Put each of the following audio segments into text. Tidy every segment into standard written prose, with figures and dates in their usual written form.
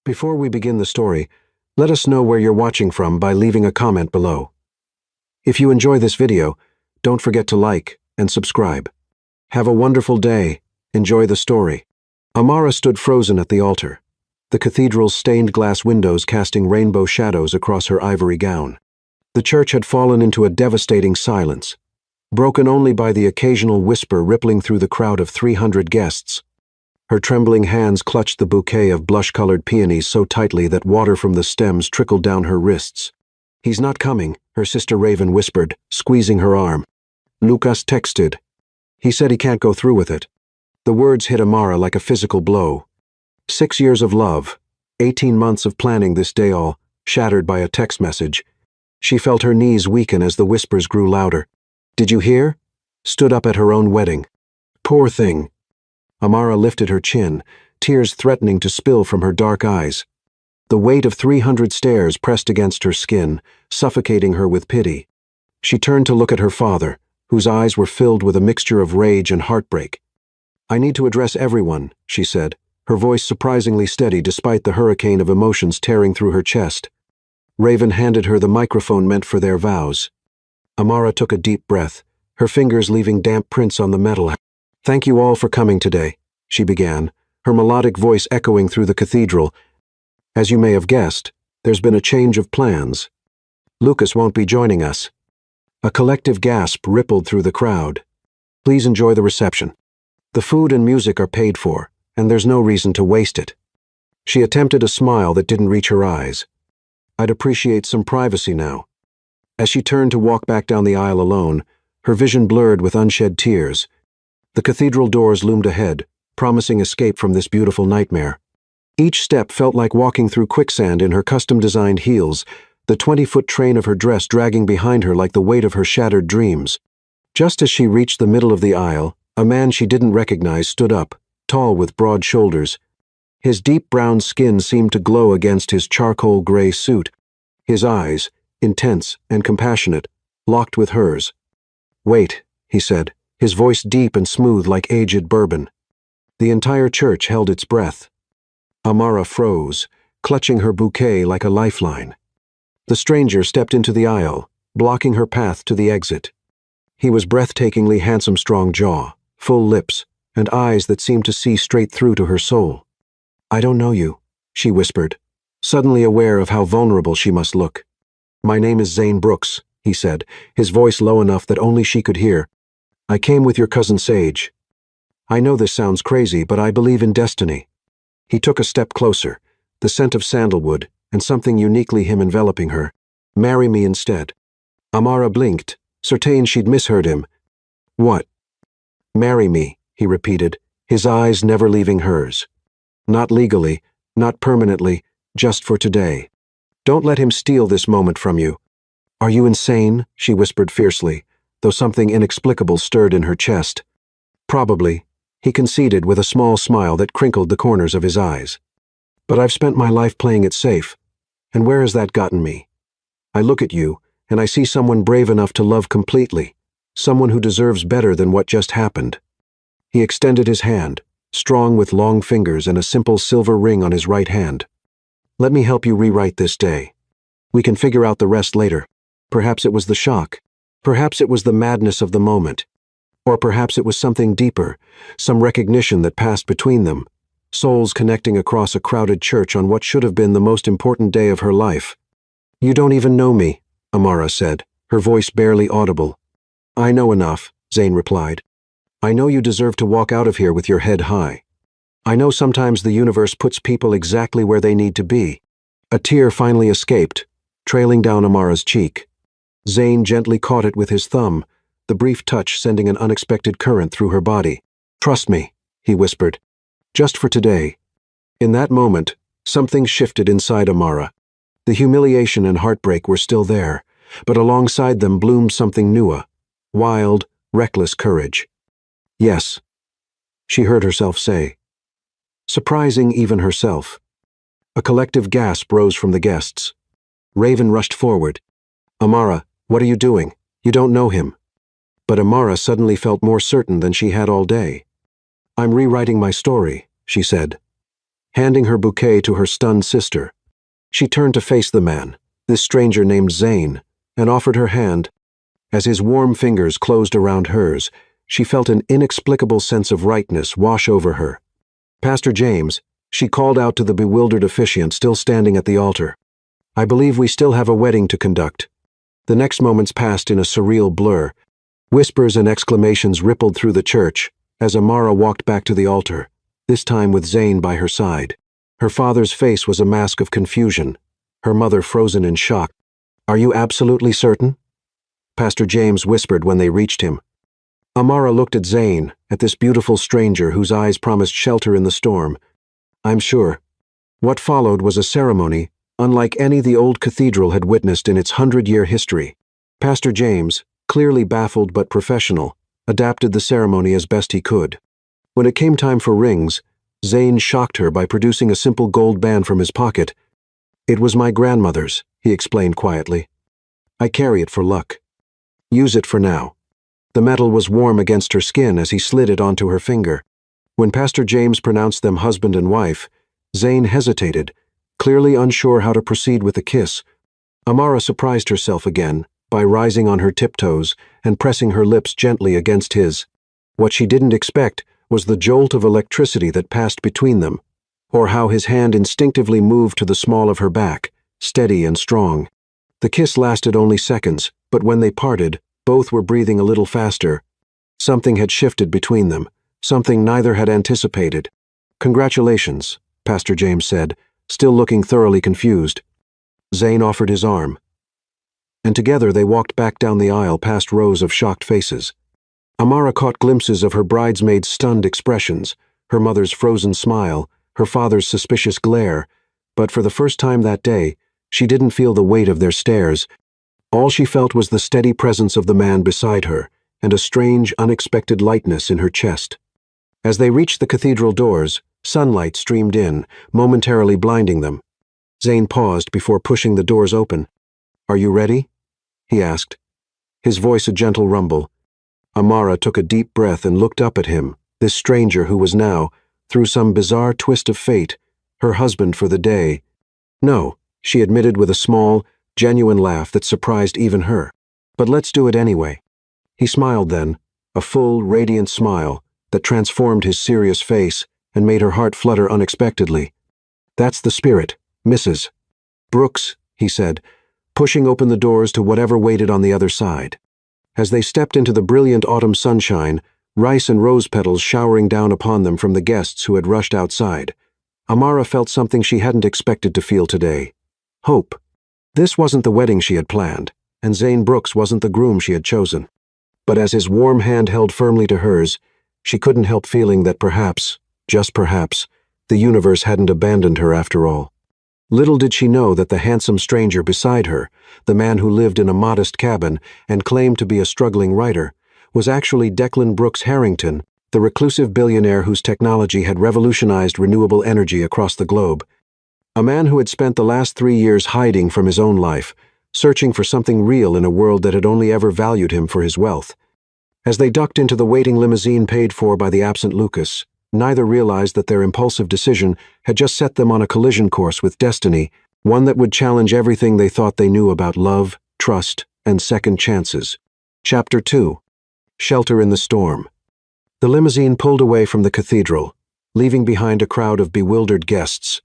Before we begin the story, let us know where you're watching from by leaving a comment below. If you enjoy this video, don't forget to like and subscribe. Have a wonderful day. Enjoy the story. Amara stood frozen at the altar, the cathedral's stained glass windows casting rainbow shadows across her ivory gown. The church had fallen into a devastating silence, broken only by the occasional whisper rippling through the crowd of 300 guests. Her trembling hands clutched the bouquet of blush-colored peonies so tightly that water from the stems trickled down her wrists. "He's not coming," her sister Raven whispered, squeezing her arm. "Lucas texted. He said he can't go through with it." The words hit Amara like a physical blow. 6 years of love, 18 months of planning this day, all shattered by a text message. She felt her knees weaken as the whispers grew louder. "Did you hear? Stood up at her own wedding. Poor thing." Amara lifted her chin, tears threatening to spill from her dark eyes. The weight of 300 stares pressed against her skin, suffocating her with pity. She turned to look at her father, whose eyes were filled with a mixture of rage and heartbreak. "I need to address everyone," she said, her voice surprisingly steady despite the hurricane of emotions tearing through her chest. Raven handed her the microphone meant for their vows. Amara took a deep breath, her fingers leaving damp prints on the metal. "Thank you all for coming today," she began, her melodic voice echoing through the cathedral. "As you may have guessed, there's been a change of plans. Lucas won't be joining us." A collective gasp rippled through the crowd. "Please enjoy the reception. The food and music are paid for, and there's no reason to waste it." She attempted a smile that didn't reach her eyes. "I'd appreciate some privacy now." As she turned to walk back down the aisle alone, her vision blurred with unshed tears. The cathedral doors loomed ahead, promising escape from this beautiful nightmare. Each step felt like walking through quicksand in her custom-designed heels, the 20-foot train of her dress dragging behind her like the weight of her shattered dreams. Just as she reached the middle of the aisle, a man she didn't recognize stood up, tall with broad shoulders. His deep brown skin seemed to glow against his charcoal gray suit. His eyes, intense and compassionate, locked with hers. "Wait," he said, his voice deep and smooth like aged bourbon. The entire church held its breath. Amara froze, clutching her bouquet like a lifeline. The stranger stepped into the aisle, blocking her path to the exit. He was breathtakingly handsome, strong jaw, full lips, and eyes that seemed to see straight through to her soul. "I don't know you," she whispered, suddenly aware of how vulnerable she must look. "My name is Zane Brooks," he said, his voice low enough that only she could hear. "I came with your cousin Sage. I know this sounds crazy, but I believe in destiny." He took a step closer, the scent of sandalwood and something uniquely him enveloping her. "Marry me instead." Amara blinked, certain she'd misheard him. "What?" "Marry me," he repeated, his eyes never leaving hers. "Not legally, not permanently, just for today. Don't let him steal this moment from you." "Are you insane?" she whispered fiercely, though something inexplicable stirred in her chest. "Probably," he conceded with a small smile that crinkled the corners of his eyes. "But I've spent my life playing it safe, and where has that gotten me? I look at you, and I see someone brave enough to love completely, someone who deserves better than what just happened." He extended his hand, strong with long fingers and a simple silver ring on his right hand. "Let me help you rewrite this day. We can figure out the rest later. Perhaps it was the shock. Perhaps it was the madness of the moment. Or perhaps it was something deeper, some recognition that passed between them, souls connecting across a crowded church on what should have been the most important day of her life." "You don't even know me," Amara said, her voice barely audible. "I know enough," Zane replied. "I know you deserve to walk out of here with your head high. I know sometimes the universe puts people exactly where they need to be." A tear finally escaped, trailing down Amara's cheek. Zane gently caught it with his thumb, the brief touch sending an unexpected current through her body. "Trust me," he whispered. "Just for today." In that moment, something shifted inside Amara. The humiliation and heartbreak were still there, but alongside them bloomed something newer, wild, reckless courage. "Yes," she heard herself say, surprising even herself. A collective gasp rose from the guests. Raven rushed forward. "Amara, what are you doing? You don't know him." But Amara suddenly felt more certain than she had all day. "I'm rewriting my story," she said. handing her bouquet to her stunned sister. She turned to face the man, this stranger named Zane, and offered her hand. As his warm fingers closed around hers, she felt an inexplicable sense of rightness wash over her. "Pastor James," she called out to the bewildered officiant still standing at the altar. "I believe we still have a wedding to conduct." The next moments passed in a surreal blur. Whispers and exclamations rippled through the church as Amara walked back to the altar, this time with Zane by her side. Her father's face was a mask of confusion, her mother frozen in shock. "Are you absolutely certain?" Pastor James whispered when they reached him. Amara looked at Zane, at this beautiful stranger whose eyes promised shelter in the storm. "I'm sure." What followed was a ceremony unlike any the old cathedral had witnessed in its 100-year history. Pastor James, clearly baffled but professional, adapted the ceremony as best he could. When it came time for rings, Zane shocked her by producing a simple gold band from his pocket. "It was my grandmother's," he explained quietly. "I carry it for luck. Use it for now." The metal was warm against her skin as he slid it onto her finger. When Pastor James pronounced them husband and wife, Zane hesitated, clearly unsure how to proceed with the kiss. Amara surprised herself again by rising on her tiptoes and pressing her lips gently against his. What she didn't expect was the jolt of electricity that passed between them, or how his hand instinctively moved to the small of her back, steady and strong. The kiss lasted only seconds, but when they parted, both were breathing a little faster. Something had shifted between them, something neither had anticipated. "Congratulations," Pastor James said, still looking thoroughly confused. Zane offered his arm, and together they walked back down the aisle past rows of shocked faces. Amara caught glimpses of her bridesmaids' stunned expressions, her mother's frozen smile, her father's suspicious glare, but for the first time that day, she didn't feel the weight of their stares. All she felt was the steady presence of the man beside her, and a strange, unexpected lightness in her chest. As they reached the cathedral doors, sunlight streamed in, momentarily blinding them. Zane paused before pushing the doors open. "Are you ready?" he asked, his voice a gentle rumble. Amara took a deep breath and looked up at him, this stranger who was now, through some bizarre twist of fate, her husband for the day. "No," she admitted with a small, genuine laugh that surprised even her. "But let's do it anyway." He smiled then, a full, radiant smile that transformed his serious face and made her heart flutter unexpectedly. "That's the spirit, Mrs. Brooks," he said, pushing open the doors to whatever waited on the other side. As they stepped into the brilliant autumn sunshine, rice and rose petals showering down upon them from the guests who had rushed outside, Amara felt something she hadn't expected to feel today. Hope. This wasn't the wedding she had planned, and Zane Brooks wasn't the groom she had chosen. But as his warm hand held firmly to hers, she couldn't help feeling that perhaps, just perhaps, the universe hadn't abandoned her after all. Little did she know that the handsome stranger beside her, the man who lived in a modest cabin and claimed to be a struggling writer, was actually Declan Brooks Harrington, the reclusive billionaire whose technology had revolutionized renewable energy across the globe. A man who had spent the last 3 years hiding from his own life, searching for something real in a world that had only ever valued him for his wealth. As they ducked into the waiting limousine paid for by the absent Lucas, neither realized that their impulsive decision had just set them on a collision course with destiny, one that would challenge everything they thought they knew about love, trust, and second chances. Chapter 2. Shelter in the Storm. The limousine pulled away from the cathedral, leaving behind a crowd of bewildered guests.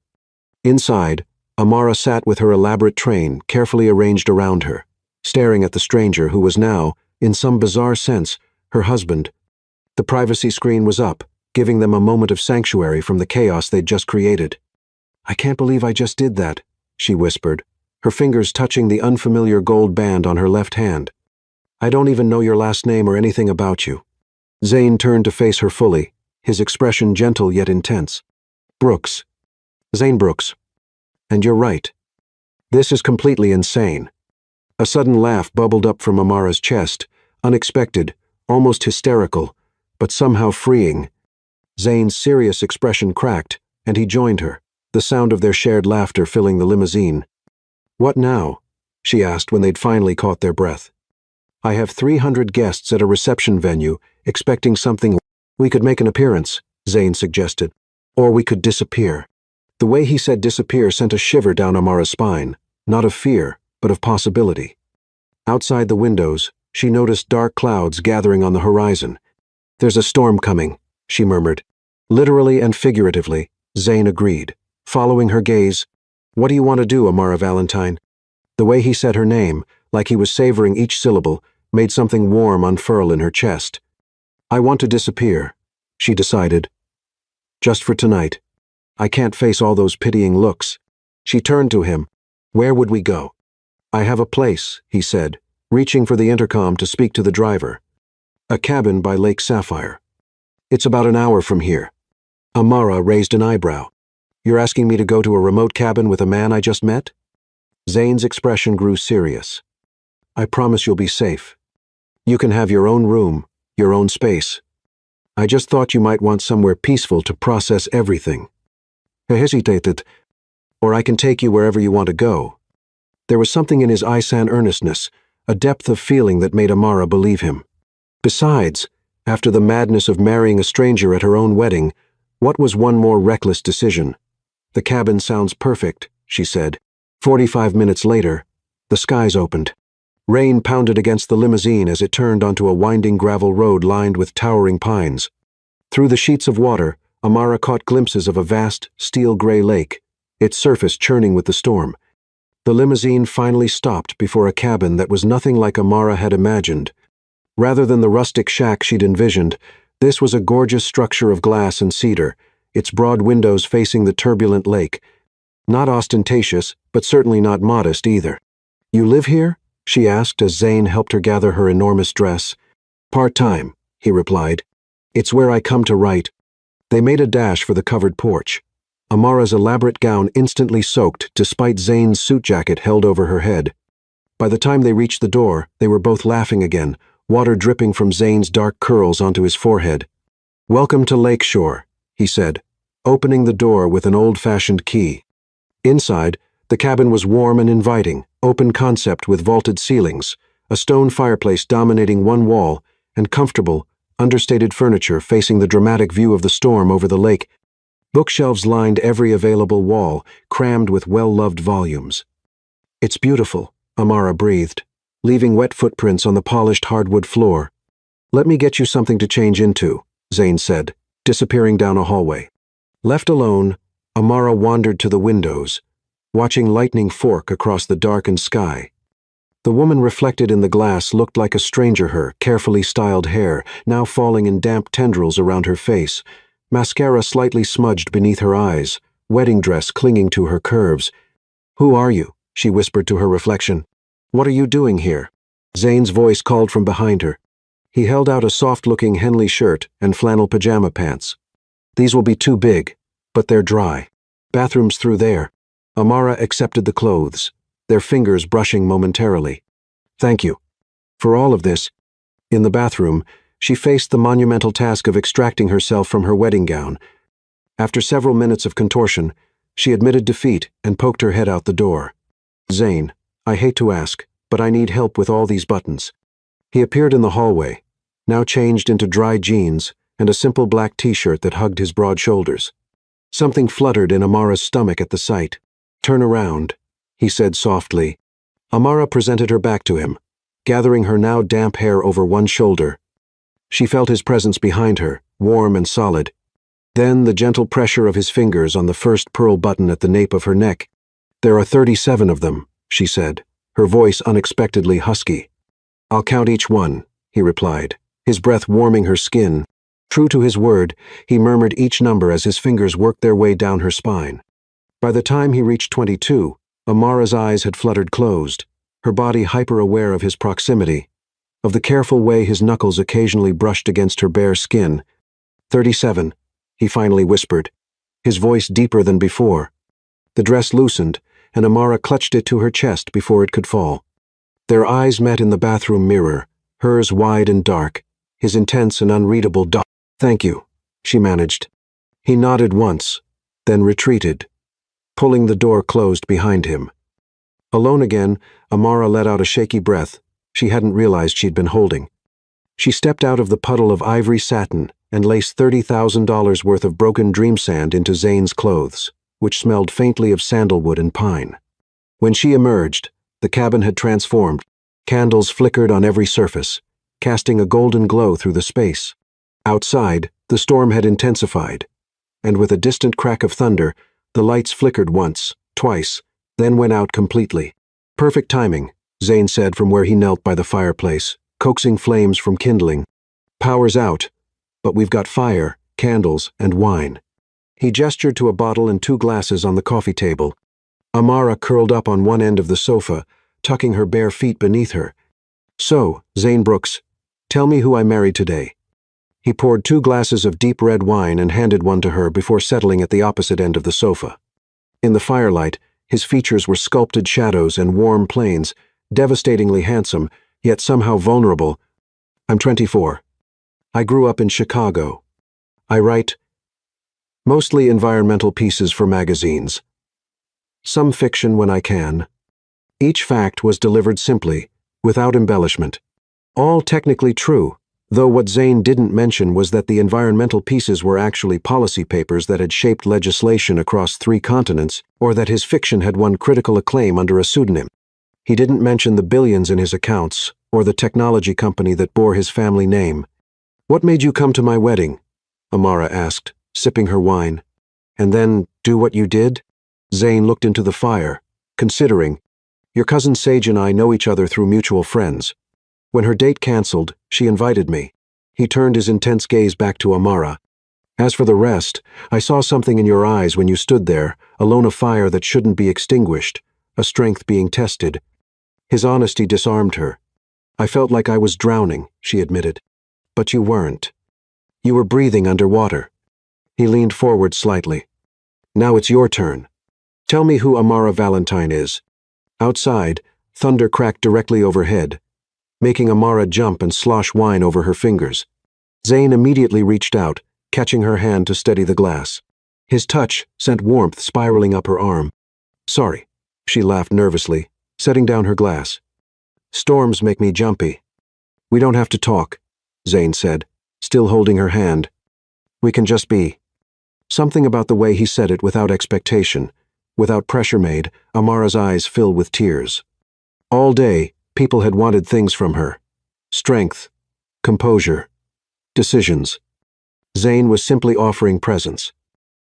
Inside, Amara sat with her elaborate train carefully arranged around her, staring at the stranger who was now, in some bizarre sense, her husband. The privacy screen was up, giving them a moment of sanctuary from the chaos they'd just created. "I can't believe I just did that," she whispered, her fingers touching the unfamiliar gold band on her left hand. "I don't even know your last name or anything about you." Zane turned to face her fully, his expression gentle yet intense. "Brooks. Zane Brooks. And you're right. This is completely insane." A sudden laugh bubbled up from Amara's chest, unexpected, almost hysterical, but somehow freeing. Zane's serious expression cracked, and he joined her, the sound of their shared laughter filling the limousine. "What now?" she asked when they'd finally caught their breath. "I have 300 guests at a reception venue, expecting something." "We could make an appearance," Zane suggested. "Or we could disappear." The way he said disappear sent a shiver down Amara's spine, not of fear, but of possibility. Outside the windows, she noticed dark clouds gathering on the horizon. "There's a storm coming," she murmured. Literally and figuratively, Zane agreed, following her gaze. "What do you want to do, Amara Valentine?" The way he said her name, like he was savoring each syllable, made something warm unfurl in her chest. "I want to disappear," she decided. "Just for tonight. I can't face all those pitying looks." She turned to him. "Where would we go?" "I have a place," he said, reaching for the intercom to speak to the driver. "A cabin by Lake Sapphire. It's about an hour from here." Amara raised an eyebrow. "You're asking me to go to a remote cabin with a man I just met?" Zane's expression grew serious. "I promise you'll be safe. You can have your own room, your own space. I just thought you might want somewhere peaceful to process everything." He hesitated. "Or I can take you wherever you want to go." There was something in his Isan earnestness, a depth of feeling that made Amara believe him. Besides, after the madness of marrying a stranger at her own wedding, what was one more reckless decision? "The cabin sounds perfect," she said. 45 minutes later, the skies opened. Rain pounded against the limousine as it turned onto a winding gravel road lined with towering pines. Through the sheets of water, Amara caught glimpses of a vast, steel-gray lake, its surface churning with the storm. The limousine finally stopped before a cabin that was nothing like Amara had imagined. Rather than the rustic shack she'd envisioned, this was a gorgeous structure of glass and cedar, its broad windows facing the turbulent lake. Not ostentatious, but certainly not modest either. "You live here?" she asked as Zane helped her gather her enormous dress. "Part-time," he replied. "It's where I come to write." They made a dash for the covered porch. Amara's elaborate gown instantly soaked despite Zane's suit jacket held over her head. By the time they reached the door, they were both laughing again, water dripping from Zane's dark curls onto his forehead. "Welcome to Lakeshore," he said, opening the door with an old-fashioned key. Inside, the cabin was warm and inviting, open concept with vaulted ceilings, a stone fireplace dominating one wall, and comfortable, understated furniture facing the dramatic view of the storm over the lake. Bookshelves lined every available wall, crammed with well-loved volumes. "It's beautiful," Amara breathed, leaving wet footprints on the polished hardwood floor. "Let me get you something to change into," Zane said, disappearing down a hallway. Left alone, Amara wandered to the windows, watching lightning fork across the darkened sky. The woman reflected in the glass looked like a stranger her carefully styled hair, now falling in damp tendrils around her face, mascara slightly smudged beneath her eyes, wedding dress clinging to her curves. "Who are you?" she whispered to her reflection. "What are you doing here?" Zane's voice called from behind her. He held out a soft-looking Henley shirt and flannel pajama pants. "These will be too big, but they're dry. Bathroom's through there." Amara accepted the clothes, their fingers brushing momentarily. "Thank you." For all of this, in the bathroom, she faced the monumental task of extracting herself from her wedding gown. After several minutes of contortion, she admitted defeat and poked her head out the door. "Zane, I hate to ask, but I need help with all these buttons." He appeared in the hallway, now changed into dry jeans and a simple black t-shirt that hugged his broad shoulders. Something fluttered in Amara's stomach at the sight. "Turn around," he said softly. Amara presented her back to him, gathering her now damp hair over one shoulder. She felt his presence behind her, warm and solid. Then the gentle pressure of his fingers on the first pearl button at the nape of her neck. "There are 37 of them," she said, her voice unexpectedly husky. "I'll count each one," he replied, his breath warming her skin. True to his word, he murmured each number as his fingers worked their way down her spine. By the time he reached 22, Amara's eyes had fluttered closed, her body hyper-aware of his proximity, of the careful way his knuckles occasionally brushed against her bare skin. 37, he finally whispered, his voice deeper than before. The dress loosened, and Amara clutched it to her chest before it could fall. Their eyes met in the bathroom mirror, hers wide and dark, his intense and unreadable "Thank you," she managed. He nodded once, then retreated, pulling the door closed behind him. Alone again, Amara let out a shaky breath she hadn't realized she'd been holding. She stepped out of the puddle of ivory satin and laced $30,000 worth of broken dream sand into Zane's clothes. which smelled faintly of sandalwood and pine. When she emerged, the cabin had transformed. Candles flickered on every surface, casting a golden glow through the space. Outside, the storm had intensified, and with a distant crack of thunder, the lights flickered once, twice, then went out completely. Perfect timing, Zane said from where he knelt by the fireplace, coaxing flames from kindling. Power's out, but we've got fire, candles, and wine. He gestured to a bottle and 2 glasses on the coffee table. Amara curled up on one end of the sofa, tucking her bare feet beneath her. So, Zane Brooks, tell me who I married today. He poured 2 glasses of deep red wine and handed one to her before settling at the opposite end of the sofa. In the firelight, his features were sculpted shadows and warm planes, devastatingly handsome, yet somehow vulnerable. I'm 24. I grew up in Chicago. I write mostly environmental pieces for magazines. Some fiction when I can. Each fact was delivered simply, without embellishment. All technically true, though what Zane didn't mention was that the environmental pieces were actually policy papers that had shaped legislation across 3 continents, or that his fiction had won critical acclaim under a pseudonym. He didn't mention the billions in his accounts, or the technology company that bore his family name. What made you come to my wedding? Amara asked, sipping her wine. And then do what you did? Zane looked into the fire, considering. Your cousin Sage and I know each other through mutual friends. When her date canceled, she invited me. He turned his intense gaze back to Amara. As for the rest, I saw something in your eyes when you stood there, alone a fire that shouldn't be extinguished, a strength being tested. His honesty disarmed her. I felt like I was drowning, she admitted. But you weren't. You were breathing underwater. He leaned forward slightly. Now it's your turn. Tell me who Amara Valentine is. Outside, thunder cracked directly overhead, making Amara jump and slosh wine over her fingers. Zane immediately reached out, catching her hand to steady the glass. His touch sent warmth spiraling up her arm. Sorry, she laughed nervously, setting down her glass. Storms make me jumpy. We don't have to talk, Zane said, still holding her hand. We can just be. Something about the way he said it without expectation, without pressure made Amara's eyes fill with tears. All day, people had wanted things from her. Strength, composure, decisions. Zane was simply offering presence.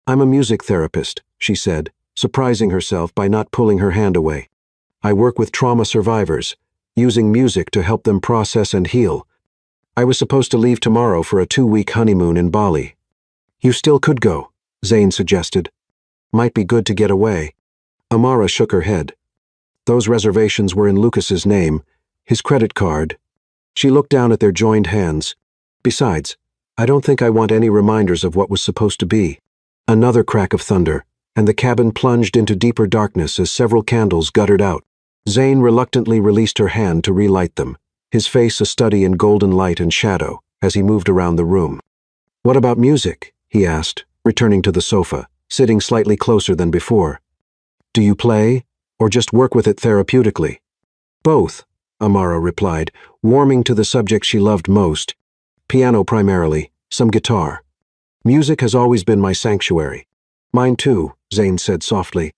I'm a music therapist, she said, surprising herself by not pulling her hand away. I work with trauma survivors, using music to help them process and heal. I was supposed to leave tomorrow for a 2-week honeymoon in Bali. You still could go, Zane suggested. Might be good to get away. Amara shook her head. Those reservations were in Lucas's name, his credit card. She looked down at their joined hands. Besides, I don't think I want any reminders of what was supposed to be. Another crack of thunder, and the cabin plunged into deeper darkness as several candles guttered out. Zane reluctantly released her hand to relight them, his face a study in golden light and shadow as he moved around the room. What about music? He asked, returning to the sofa, sitting slightly closer than before. Do you play, or just work with it therapeutically? Both, Amara replied, warming to the subject she loved most. Piano primarily, some guitar. Music has always been my sanctuary. Mine too, Zane said softly.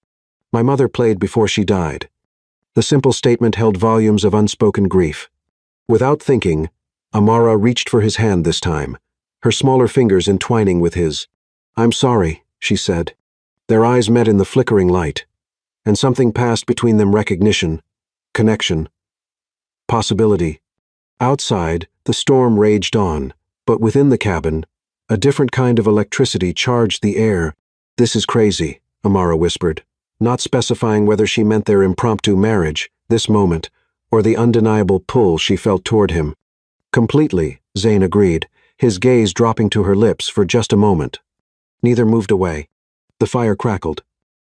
My mother played before she died. The simple statement held volumes of unspoken grief. Without thinking, Amara reached for his hand this time, her smaller fingers entwining with his. I'm sorry, she said. Their eyes met in the flickering light, and something passed between them: recognition, connection, possibility. Outside, the storm raged on, but within the cabin, a different kind of electricity charged the air. This is crazy, Amara whispered, not specifying whether she meant their impromptu marriage, this moment, or the undeniable pull she felt toward him. Completely, Zane agreed, his gaze dropping to her lips for just a moment. Neither moved away. The fire crackled.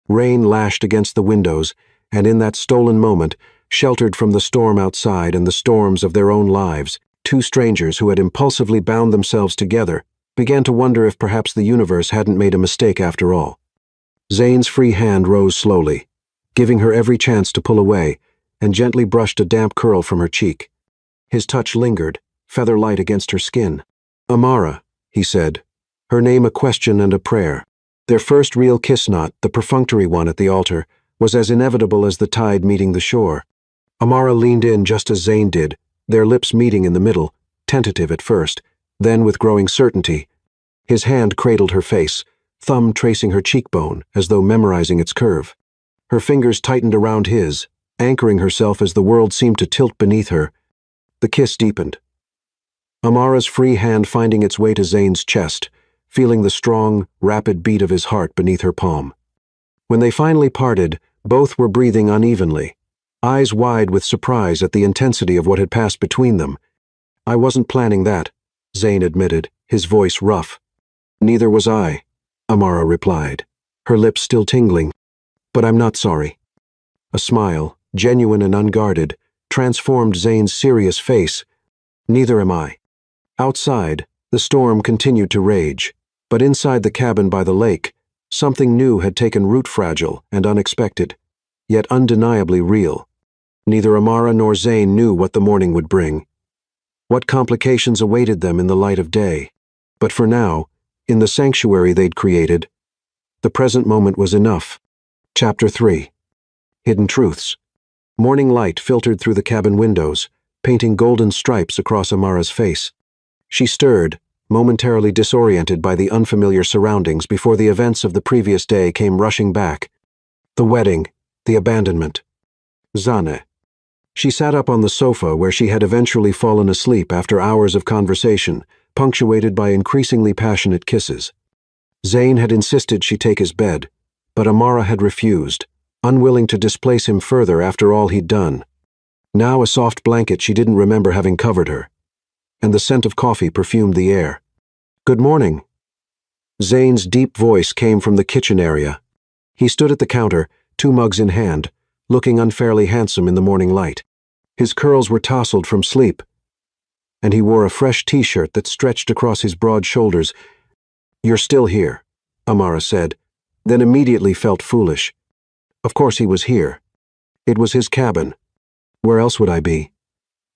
Rain lashed against the windows, and in that stolen moment, sheltered from the storm outside and the storms of their own lives, 2 strangers who had impulsively bound themselves together began to wonder if perhaps the universe hadn't made a mistake after all. Zane's free hand rose slowly, giving her every chance to pull away, and gently brushed a damp curl from her cheek. His touch lingered, feather light against her skin. Amara, he said, her name a question and a prayer. Their first real kiss knot, the perfunctory one at the altar, was as inevitable as the tide meeting the shore. Amara leaned in just as Zayn did, their lips meeting in the middle, tentative at first, then with growing certainty. His hand cradled her face, thumb tracing her cheekbone as though memorizing its curve. Her fingers tightened around his, anchoring herself as the world seemed to tilt beneath her. The kiss deepened. Amara's free hand finding its way to Zayn's chest, feeling the strong, rapid beat of his heart beneath her palm. When they finally parted, both were breathing unevenly, eyes wide with surprise at the intensity of what had passed between them. "I wasn't planning that," Zayn admitted, his voice rough. "Neither was I," Amara replied, her lips still tingling. "But I'm not sorry." A smile, genuine and unguarded, transformed Zayn's serious face. "Neither am I." Outside, the storm continued to rage, but inside the cabin by the lake, something new had taken root, fragile and unexpected, yet undeniably real. Neither Amara nor Zayn knew what the morning would bring, what complications awaited them in the light of day. But for now, in the sanctuary they'd created, the present moment was enough. Chapter 3. Hidden Truths. Morning light filtered through the cabin windows, painting golden stripes across Amara's face. She stirred, momentarily disoriented by the unfamiliar surroundings before the events of the previous day came rushing back. The wedding, the abandonment. Zane. She sat up on the sofa where she had eventually fallen asleep after hours of conversation, punctuated by increasingly passionate kisses. Zayn had insisted she take his bed, but Amara had refused, unwilling to displace him further after all he'd done. Now a soft blanket she didn't remember having covered her, and the scent of coffee perfumed the air. "Good morning." Zayn's deep voice came from the kitchen area. He stood at the counter, 2 mugs in hand, looking unfairly handsome in the morning light. His curls were tousled from sleep, and he wore a fresh t-shirt that stretched across his broad shoulders. "You're still here," Amara said, then immediately felt foolish. Of course he was here. It was his cabin. Where else would I be?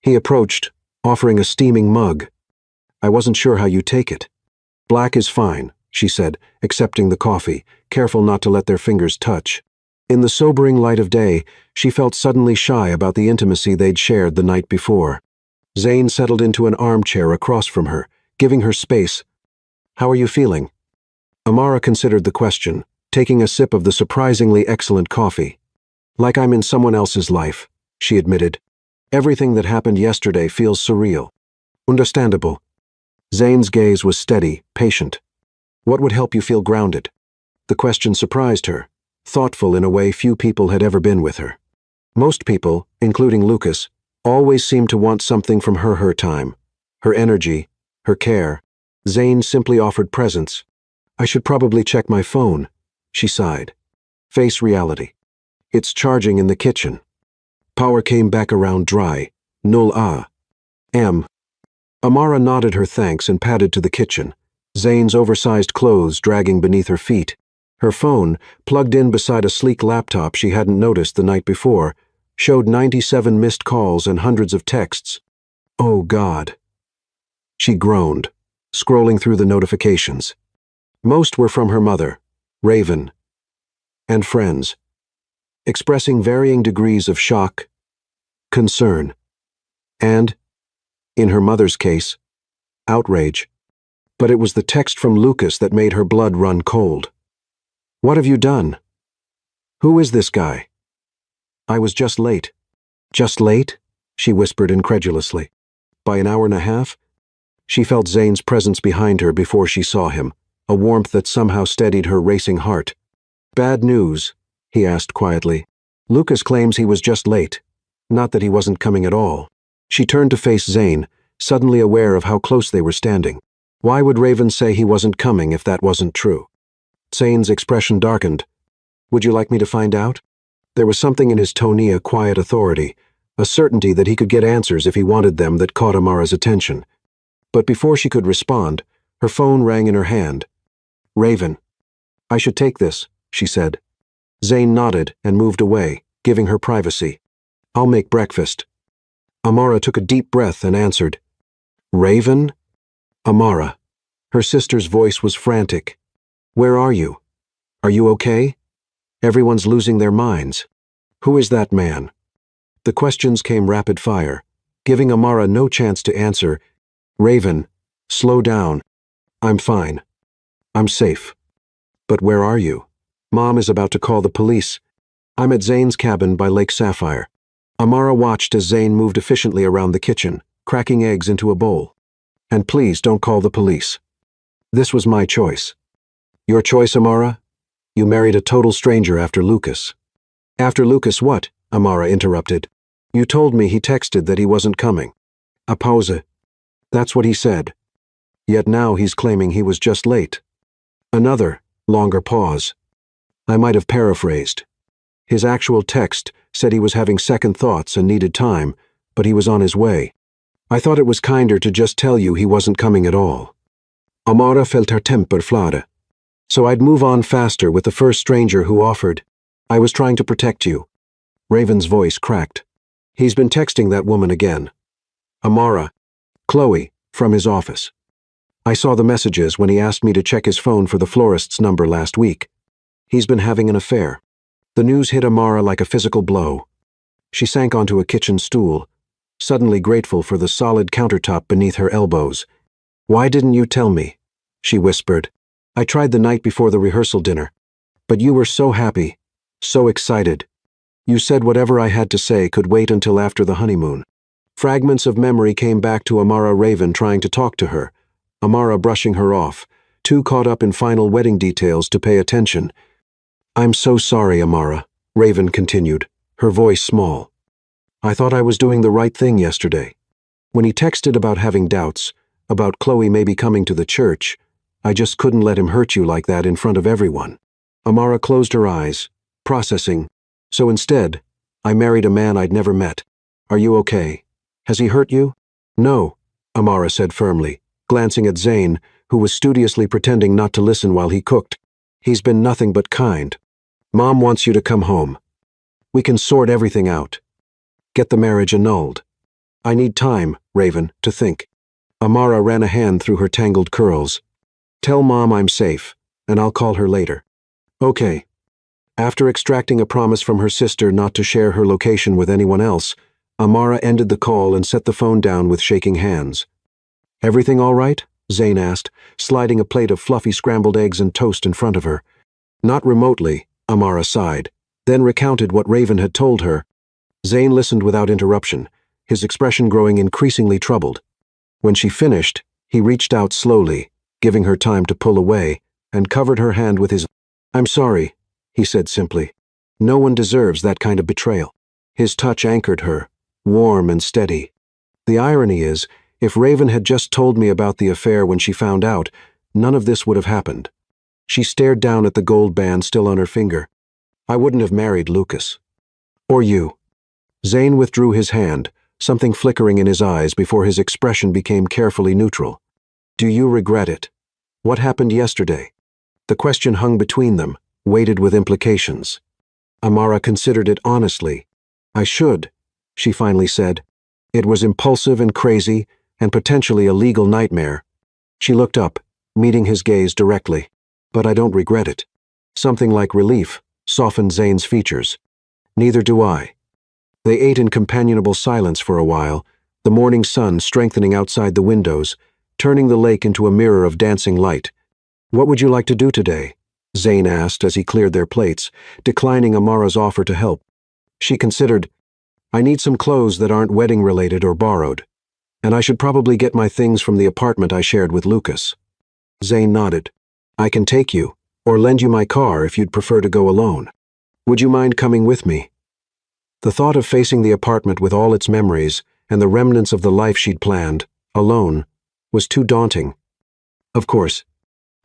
He approached, offering a steaming mug. "I wasn't sure how you take it." "Black is fine," she said, accepting the coffee, careful not to let their fingers touch. In the sobering light of day, she felt suddenly shy about the intimacy they'd shared the night before. Zayn settled into an armchair across from her, giving her space. "How are you feeling?" Amara considered the question, taking a sip of the surprisingly excellent coffee. "Like I'm in someone else's life," she admitted. "Everything that happened yesterday feels surreal." "Understandable." Zayn's gaze was steady, patient. "What would help you feel grounded?" The question surprised her, thoughtful in a way few people had ever been with her. Most people, including Lucas, always seemed to want something from her time, her energy, her care. Zayn simply offered presence. "I should probably check my phone," she sighed. "Face reality. It's charging in the kitchen." Power came back around dry. Null am. Amara nodded her thanks and padded to the kitchen, Zayn's oversized clothes dragging beneath her feet. Her phone, plugged in beside a sleek laptop she hadn't noticed the night before, showed 97 missed calls and hundreds of texts. "Oh, God." She groaned, scrolling through the notifications. Most were from her mother, Raven, and friends, expressing varying degrees of shock, concern, and, in her mother's case, outrage. But it was the text from Lucas that made her blood run cold. "What have you done? Who is this guy?" "I was just late." "Just late?" she whispered incredulously. "By an hour and a half?" She felt Zayn's presence behind her before she saw him, a warmth that somehow steadied her racing heart. "Bad news?" he asked quietly. "Lucas claims he was just late, not that he wasn't coming at all." She turned to face Zayn, suddenly aware of how close they were standing. Why would Raven say he wasn't coming if that wasn't true? Zayn's expression darkened. "Would you like me to find out?" There was something in his tone, a quiet authority, a certainty that he could get answers if he wanted them that caught Amara's attention. But before she could respond, her phone rang in her hand. "Raven." "I should take this," she said. Zayn nodded and moved away, giving her privacy. "I'll make breakfast." Amara took a deep breath and answered. "Raven?" "Amara." Her sister's voice was frantic. "Where are you?" Are you okay? Everyone's losing their minds. Who is that man? The questions came rapid fire, giving Amara no chance to answer. Raven, slow down. I'm fine. I'm safe. But where are you? Mom is about to call the police. I'm at Zane's cabin by Lake Sapphire. Amara watched as Zane moved efficiently around the kitchen, cracking eggs into a bowl. And please don't call the police. This was my choice. Your choice, Amara? You married a total stranger after Lucas. After Lucas what? Amara interrupted. You told me he texted that he wasn't coming. A pause. That's what he said. Yet now he's claiming he was just late. Another, longer pause. I might have paraphrased. His actual text said he was having second thoughts and needed time, but he was on his way. I thought it was kinder to just tell you he wasn't coming at all. Amara felt her temper flare. So I'd move on faster with the first stranger who offered. I was trying to protect you. Raven's voice cracked. He's been texting that woman again. Amara. Chloe, from his office. I saw the messages when he asked me to check his phone for the florist's number last week. He's been having an affair. The news hit Amara like a physical blow. She sank onto a kitchen stool, suddenly grateful for the solid countertop beneath her elbows. Why didn't you tell me? She whispered. I tried the night before the rehearsal dinner. But you were so happy, so excited. You said whatever I had to say could wait until after the honeymoon. Fragments of memory came back to Amara Raven trying to talk to her, Amara brushing her off, too caught up in final wedding details to pay attention. I'm so sorry, Amara, Raven continued, her voice small. I thought I was doing the right thing yesterday. When he texted about having doubts, about Chloe maybe coming to the church, I just couldn't let him hurt you like that in front of everyone. Amara closed her eyes, processing. So instead, I married a man I'd never met. Are you okay? Has he hurt you? No, Amara said firmly, glancing at Zane, who was studiously pretending not to listen while he cooked. He's been nothing but kind. Mom wants you to come home. We can sort everything out. Get the marriage annulled. I need time, Raven, to think. Amara ran a hand through her tangled curls. Tell Mom I'm safe, and I'll call her later. Okay. After extracting a promise from her sister not to share her location with anyone else, Amara ended the call and set the phone down with shaking hands. Everything all right? Zane asked, sliding a plate of fluffy scrambled eggs and toast in front of her. Not remotely, Amara sighed, then recounted what Raven had told her. Zane listened without interruption, his expression growing increasingly troubled. When she finished, he reached out slowly, giving her time to pull away, and covered her hand with his. I'm sorry, he said simply. No one deserves that kind of betrayal. His touch anchored her, warm and steady. The irony is, if Raven had just told me about the affair when she found out, none of this would have happened. She stared down at the gold band still on her finger. I wouldn't have married Lucas. Or you. Zane withdrew his hand, something flickering in his eyes before his expression became carefully neutral. Do you regret it? What happened yesterday? The question hung between them, weighted with implications. Amara considered it honestly. I should, she finally said. It was impulsive and crazy, and potentially a legal nightmare. She looked up, meeting his gaze directly. But I don't regret it. Something like relief softened Zane's features. Neither do I. They ate in companionable silence for a while, the morning sun strengthening outside the windows, turning the lake into a mirror of dancing light. What would you like to do today? Zane asked as he cleared their plates, declining Amara's offer to help. She considered, I need some clothes that aren't wedding-related or borrowed, and I should probably get my things from the apartment I shared with Lucas. Zane nodded. I can take you, or lend you my car if you'd prefer to go alone. Would you mind coming with me? The thought of facing the apartment with all its memories and the remnants of the life she'd planned, alone, was too daunting. Of course.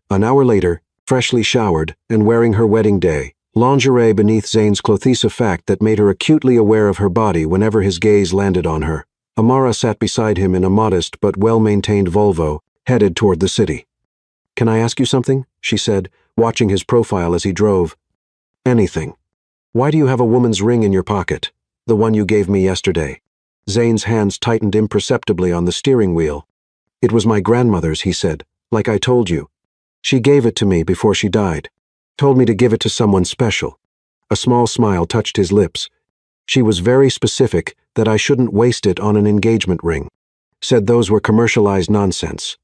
An hour later, freshly showered and wearing her wedding day, lingerie beneath Zane's clothes, a fact that made her acutely aware of her body whenever his gaze landed on her, Amara sat beside him in a modest but well-maintained Volvo, headed toward the city. Can I ask you something? She said, watching his profile as he drove. Anything. Why do you have a woman's ring in your pocket? The one you gave me yesterday. Zane's hands tightened imperceptibly on the steering wheel. It was my grandmother's, he said, like I told you. She gave it to me before she died. Told me to give it to someone special. A small smile touched his lips. She was very specific that I shouldn't waste it on an engagement ring. Said those were commercialized nonsense.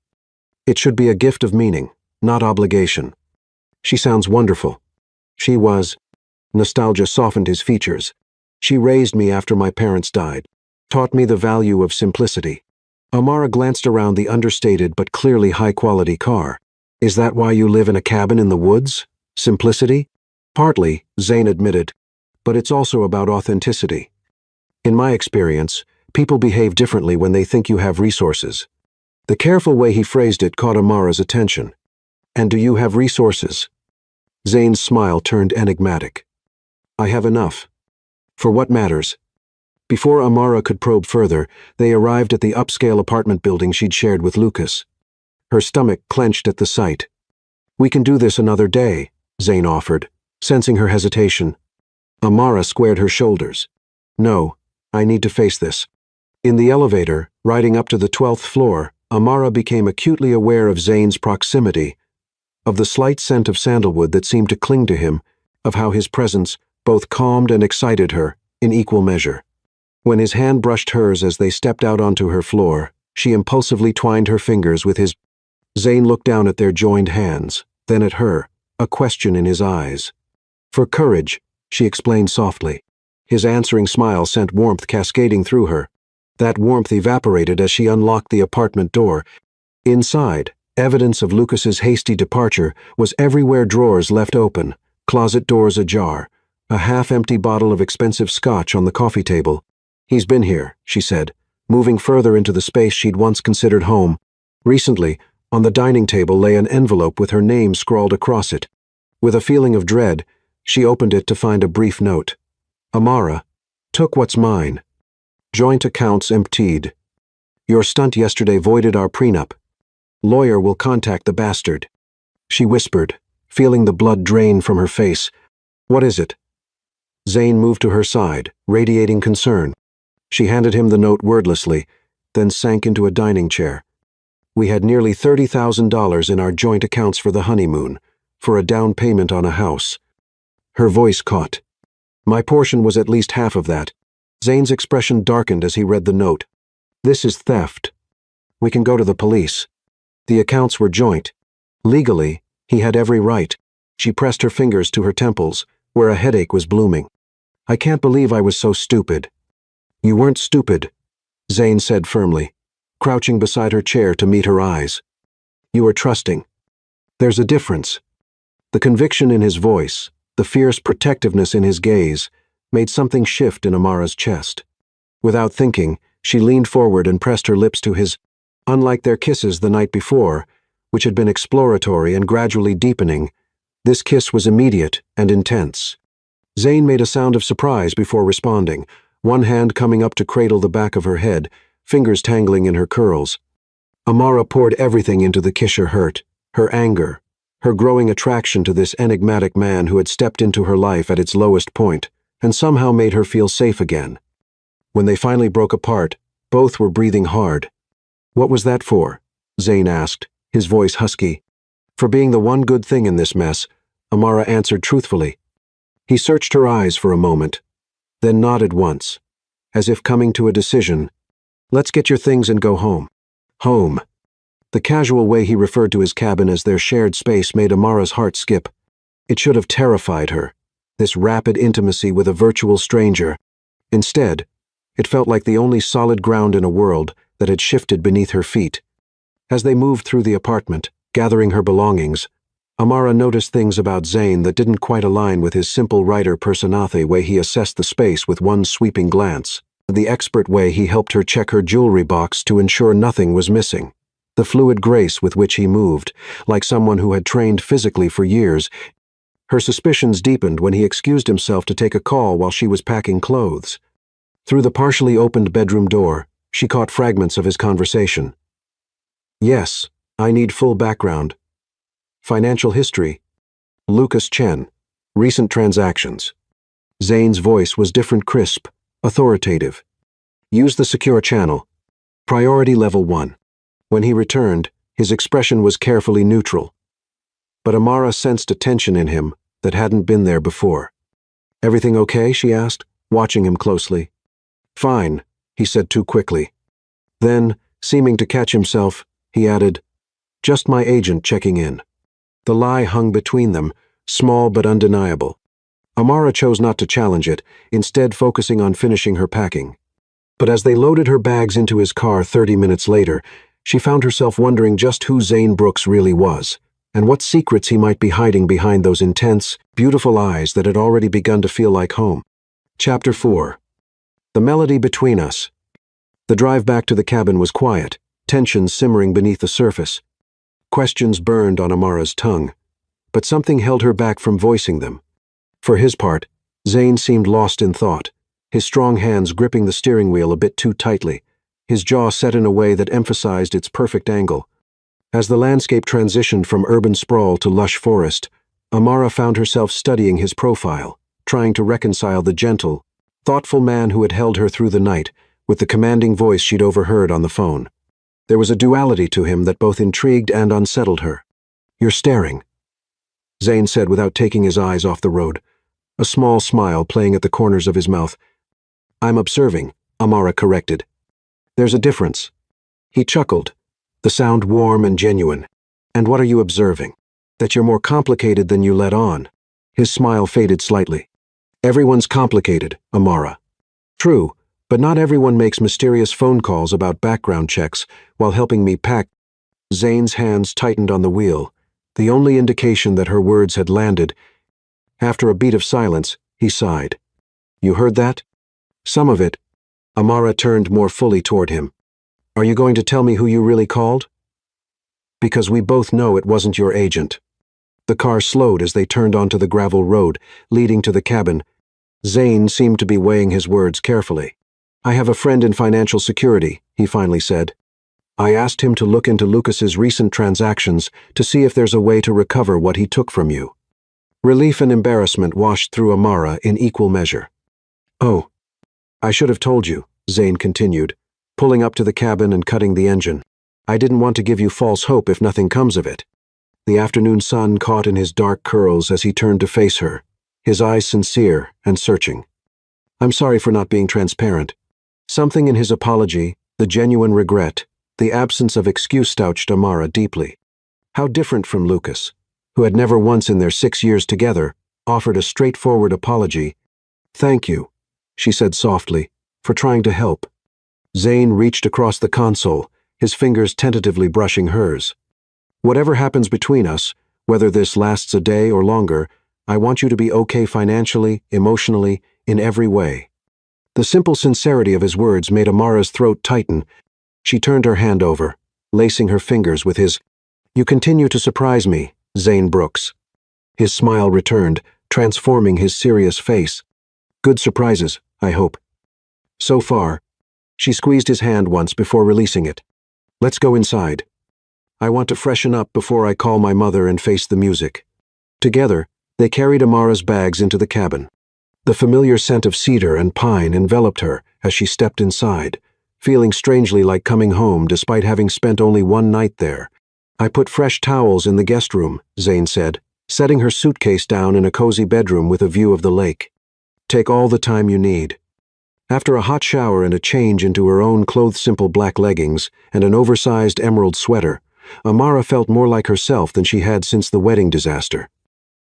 It should be a gift of meaning, not obligation. She sounds wonderful. She was. Nostalgia softened his features. She raised me after my parents died. Taught me the value of simplicity. Amara glanced around the understated but clearly high-quality car. Is that why you live in a cabin in the woods? Simplicity? Partly, Zane admitted, but it's also about authenticity. In my experience, people behave differently when they think you have resources. The careful way he phrased it caught Amara's attention. And do you have resources? Zane's smile turned enigmatic. I have enough. For what matters? Before Amara could probe further, they arrived at the upscale apartment building she'd shared with Lucas. Her stomach clenched at the sight. We can do this another day, Zane offered, sensing her hesitation. Amara squared her shoulders. No, I need to face this. In the elevator, riding up to the 12th floor, Amara became acutely aware of Zane's proximity, of the slight scent of sandalwood that seemed to cling to him, of how his presence both calmed and excited her in equal measure. When his hand brushed hers as they stepped out onto her floor, she impulsively twined her fingers with his. Zane looked down at their joined hands, then at her, a question in his eyes. For courage, she explained softly. His answering smile sent warmth cascading through her. That warmth evaporated as she unlocked the apartment door. Inside, evidence of Lucas's hasty departure was everywhere, drawers left open, closet doors ajar, a half-empty bottle of expensive scotch on the coffee table. He's been here, she said, moving further into the space she'd once considered home. Recently, on the dining table lay an envelope with her name scrawled across it. With a feeling of dread, she opened it to find a brief note. Amara, took what's mine. Joint accounts emptied. Your stunt yesterday voided our prenup. Lawyer will contact the bastard. She whispered, feeling the blood drain from her face. What is it? Zane moved to her side, radiating concern. She handed him the note wordlessly, then sank into a dining chair. We had nearly $30,000 in our joint accounts for the honeymoon, for a down payment on a house. Her voice caught. My portion was at least half of that. Zane's expression darkened as he read the note. This is theft. We can go to the police. The accounts were joint. Legally, he had every right. She pressed her fingers to her temples, where a headache was blooming. I can't believe I was so stupid. You weren't stupid, Zane said firmly, crouching beside her chair to meet her eyes. You were trusting. There's a difference. The conviction in his voice, the fierce protectiveness in his gaze, made something shift in Amara's chest. Without thinking, she leaned forward and pressed her lips to his. Unlike their kisses the night before, which had been exploratory and gradually deepening, this kiss was immediate and intense. Zane made a sound of surprise before responding, one hand coming up to cradle the back of her head, fingers tangling in her curls. Amara poured everything into the kiss, her hurt, her anger, her growing attraction to this enigmatic man who had stepped into her life at its lowest point, and somehow made her feel safe again. When they finally broke apart, both were breathing hard. What was that for? Zane asked, his voice husky. For being the one good thing in this mess, Amara answered truthfully. He searched her eyes for a moment, then nodded once, as if coming to a decision. Let's get your things and go home. Home. The casual way he referred to his cabin as their shared space made Amara's heart skip. It should have terrified her, this rapid intimacy with a virtual stranger. Instead, it felt like the only solid ground in a world that had shifted beneath her feet. As they moved through the apartment, gathering her belongings, Amara noticed things about Zane that didn't quite align with his simple writer personae way he assessed the space with one sweeping glance, the expert way he helped her check her jewelry box to ensure nothing was missing, the fluid grace with which he moved, like someone who had trained physically for years. Her suspicions deepened when he excused himself to take a call while she was packing clothes. Through the partially opened bedroom door, she caught fragments of his conversation. Yes, I need full background. Financial history. Lucas Chen. Recent transactions. Zane's voice was different, crisp, authoritative. Use the secure channel. Priority level 1. When he returned, his expression was carefully neutral. But Amara sensed a tension in him, that hadn't been there before. "Everything okay?" she asked, watching him closely. "Fine," he said too quickly. Then, seeming to catch himself, he added, "Just my agent checking in." The lie hung between them, small but undeniable. Amara chose not to challenge it, instead focusing on finishing her packing. But as they loaded her bags into his car 30 minutes later, she found herself wondering just who Zane Brooks really was, and what secrets he might be hiding behind those intense, beautiful eyes that had already begun to feel like home. Chapter 4. The Melody Between Us. The drive back to the cabin was quiet, tension simmering beneath the surface. Questions burned on Amara's tongue, but something held her back from voicing them. For his part, Zane seemed lost in thought, his strong hands gripping the steering wheel a bit too tightly, his jaw set in a way that emphasized its perfect angle. As the landscape transitioned from urban sprawl to lush forest, Amara found herself studying his profile, trying to reconcile the gentle, thoughtful man who had held her through the night with the commanding voice she'd overheard on the phone. There was a duality to him that both intrigued and unsettled her. "You're staring," Zane said without taking his eyes off the road, a small smile playing at the corners of his mouth. "I'm observing," Amara corrected. "There's a difference." He chuckled, the sound warm and genuine. "And what are you observing?" "That you're more complicated than you let on." His smile faded slightly. "Everyone's complicated, Amara." "True, but not everyone makes mysterious phone calls about background checks while helping me pack." Zane's hands tightened on the wheel, the only indication that her words had landed. After a beat of silence, he sighed. "You heard that?" "Some of it." Amara turned more fully toward him. "Are you going to tell me who you really called?" "Because we both know it wasn't your agent." The car slowed as they turned onto the gravel road, leading to the cabin. Zane seemed to be weighing his words carefully. "I have a friend in financial security," he finally said. "I asked him to look into Lucas's recent transactions to see if there's a way to recover what he took from you." Relief and embarrassment washed through Amara in equal measure. "Oh, I should have told you," Zane continued, pulling up to the cabin and cutting the engine. "I didn't want to give you false hope if nothing comes of it." The afternoon sun caught in his dark curls as he turned to face her, his eyes sincere and searching. "I'm sorry for not being transparent." Something in his apology, the genuine regret, the absence of excuse touched Amara deeply. How different from Lucas, who had never once in their 6 years together offered a straightforward apology. "Thank you," she said softly, "for trying to help." Zane reached across the console, his fingers tentatively brushing hers. "Whatever happens between us, whether this lasts a day or longer, I want you to be okay financially, emotionally, in every way." The simple sincerity of his words made Amara's throat tighten. She turned her hand over, lacing her fingers with his. "You continue to surprise me, Zane Brooks." His smile returned, transforming his serious face. "Good surprises, I hope." "So far." She squeezed his hand once before releasing it. "Let's go inside. I want to freshen up before I call my mother and face the music." Together, they carried Amara's bags into the cabin. The familiar scent of cedar and pine enveloped her as she stepped inside, feeling strangely like coming home despite having spent only one night there. "I put fresh towels in the guest room," Zane said, setting her suitcase down in a cozy bedroom with a view of the lake. "Take all the time you need." After a hot shower and a change into her own clothes-simple black leggings and an oversized emerald sweater, Amara felt more like herself than she had since the wedding disaster.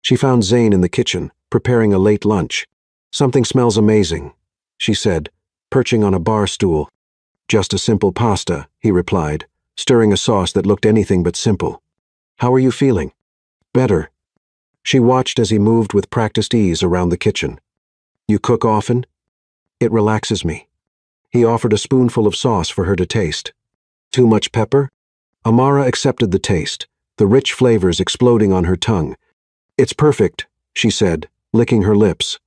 She found Zane in the kitchen, preparing a late lunch. "Something smells amazing," she said, perching on a bar stool. "Just a simple pasta," he replied, stirring a sauce that looked anything but simple. "How are you feeling?" "Better." She watched as he moved with practiced ease around the kitchen. "You cook often?" "It relaxes me." He offered a spoonful of sauce for her to taste. "Too much pepper?" Amara accepted the taste, the rich flavors exploding on her tongue. "It's perfect," she said, licking her lips.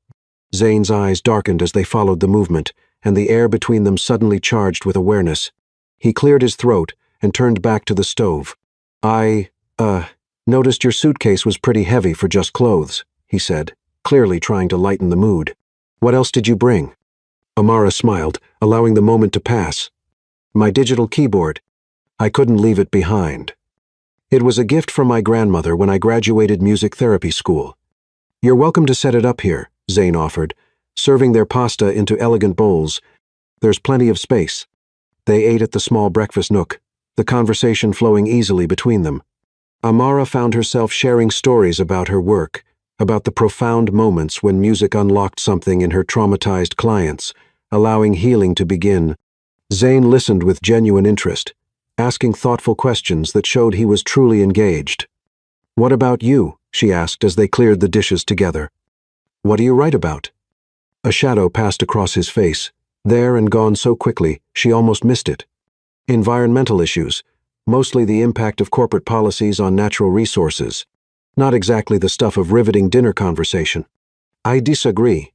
Zane's eyes darkened as they followed the movement, and the air between them suddenly charged with awareness. He cleared his throat and turned back to the stove. I noticed your suitcase was pretty heavy for just clothes," he said, clearly trying to lighten the mood. "What else did you bring?" Amara smiled, allowing the moment to pass. "My digital keyboard. I couldn't leave it behind. It was a gift from my grandmother when I graduated music therapy school. You're welcome to set it up here, Zane offered, serving their pasta into elegant bowls. There's plenty of space. They ate at the small breakfast nook, the conversation flowing easily between them. Amara found herself sharing stories about her work, about the profound moments when music unlocked something in her traumatized clients, allowing healing to begin. Zane listened with genuine interest, asking thoughtful questions that showed he was truly engaged. "What about you?" she asked as they cleared the dishes together. "What do you write about?" A shadow passed across his face, there and gone so quickly she almost missed it. Environmental issues, mostly the impact of corporate policies on natural resources. Not exactly the stuff of riveting dinner conversation. "I disagree,"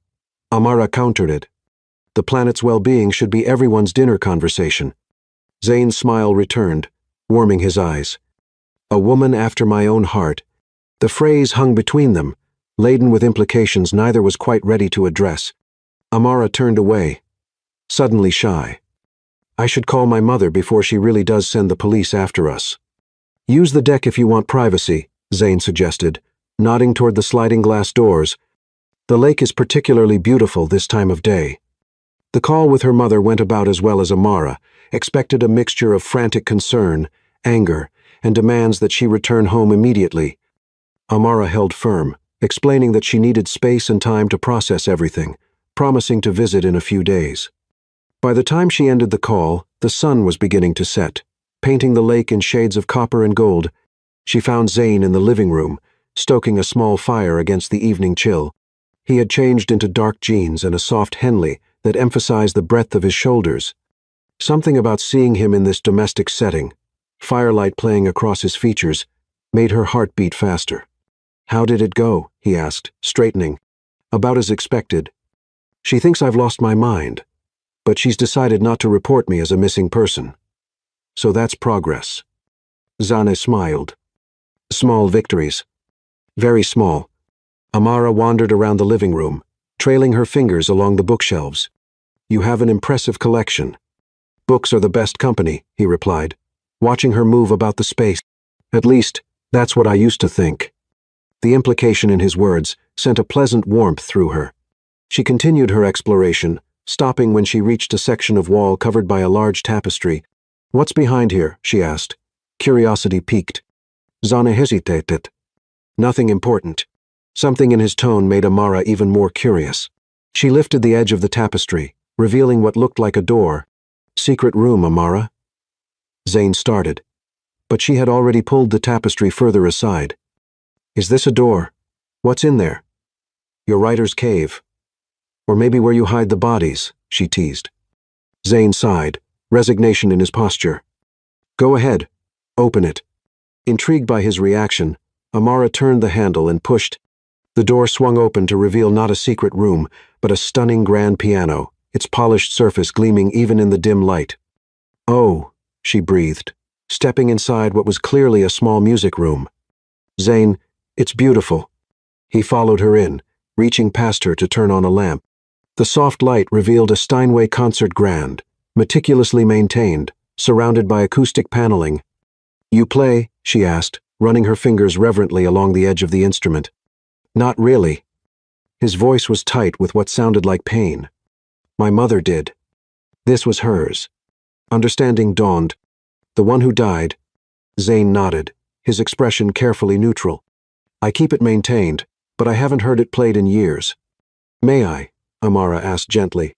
Amara countered it. "The planet's well-being should be everyone's dinner conversation." Zane's smile returned, warming his eyes. "A woman after my own heart." The phrase hung between them, laden with implications neither was quite ready to address. Amara turned away, suddenly shy. "I should call my mother before she really does send the police after us." "Use the deck if you want privacy," Zane suggested, nodding toward the sliding glass doors. "The lake is particularly beautiful this time of day." The call with her mother went about as well as Amara, expected a mixture of frantic concern, anger, and demands that she return home immediately. Amara held firm, explaining that she needed space and time to process everything, promising to visit in a few days. By the time she ended the call, the sun was beginning to set, painting the lake in shades of copper and gold. She found Zane in the living room, stoking a small fire against the evening chill. He had changed into dark jeans and a soft Henley that emphasized the breadth of his shoulders. Something about seeing him in this domestic setting, firelight playing across his features, made her heart beat faster. "How did it go?" he asked, straightening. "About as expected. She thinks I've lost my mind, but she's decided not to report me as a missing person. So that's progress." Zane smiled. "Small victories." "Very small." Amara wandered around the living room, trailing her fingers along the bookshelves. "You have an impressive collection." "Books are the best company," he replied, watching her move about the space. "At least, that's what I used to think." The implication in his words sent a pleasant warmth through her. She continued her exploration, stopping when she reached a section of wall covered by a large tapestry. "What's behind here?" she asked, curiosity piqued. Zane hesitated. "Nothing important." Something in his tone made Amara even more curious. She lifted the edge of the tapestry, revealing what looked like a door. "Secret room, Amara?" Zane started, but she had already pulled the tapestry further aside. "Is this a door? What's in there?" "Your writer's cave. Or maybe where you hide the bodies," she teased. Zane sighed, resignation in his posture. "Go ahead. Open it." Intrigued by his reaction, Amara turned the handle and pushed. The door swung open to reveal not a secret room, but a stunning grand piano, its polished surface gleaming even in the dim light. "Oh," she breathed, stepping inside what was clearly a small music room. "Zane, it's beautiful." He followed her in, reaching past her to turn on a lamp. The soft light revealed a Steinway concert grand, meticulously maintained, surrounded by acoustic paneling. "You play?" she asked, running her fingers reverently along the edge of the instrument. "Not really." His voice was tight with what sounded like pain. "My mother did." This was hers. Understanding dawned. "The one who died?" Zane nodded, his expression carefully neutral. "I keep it maintained, but I haven't heard it played in years." "May I?" Amara asked gently.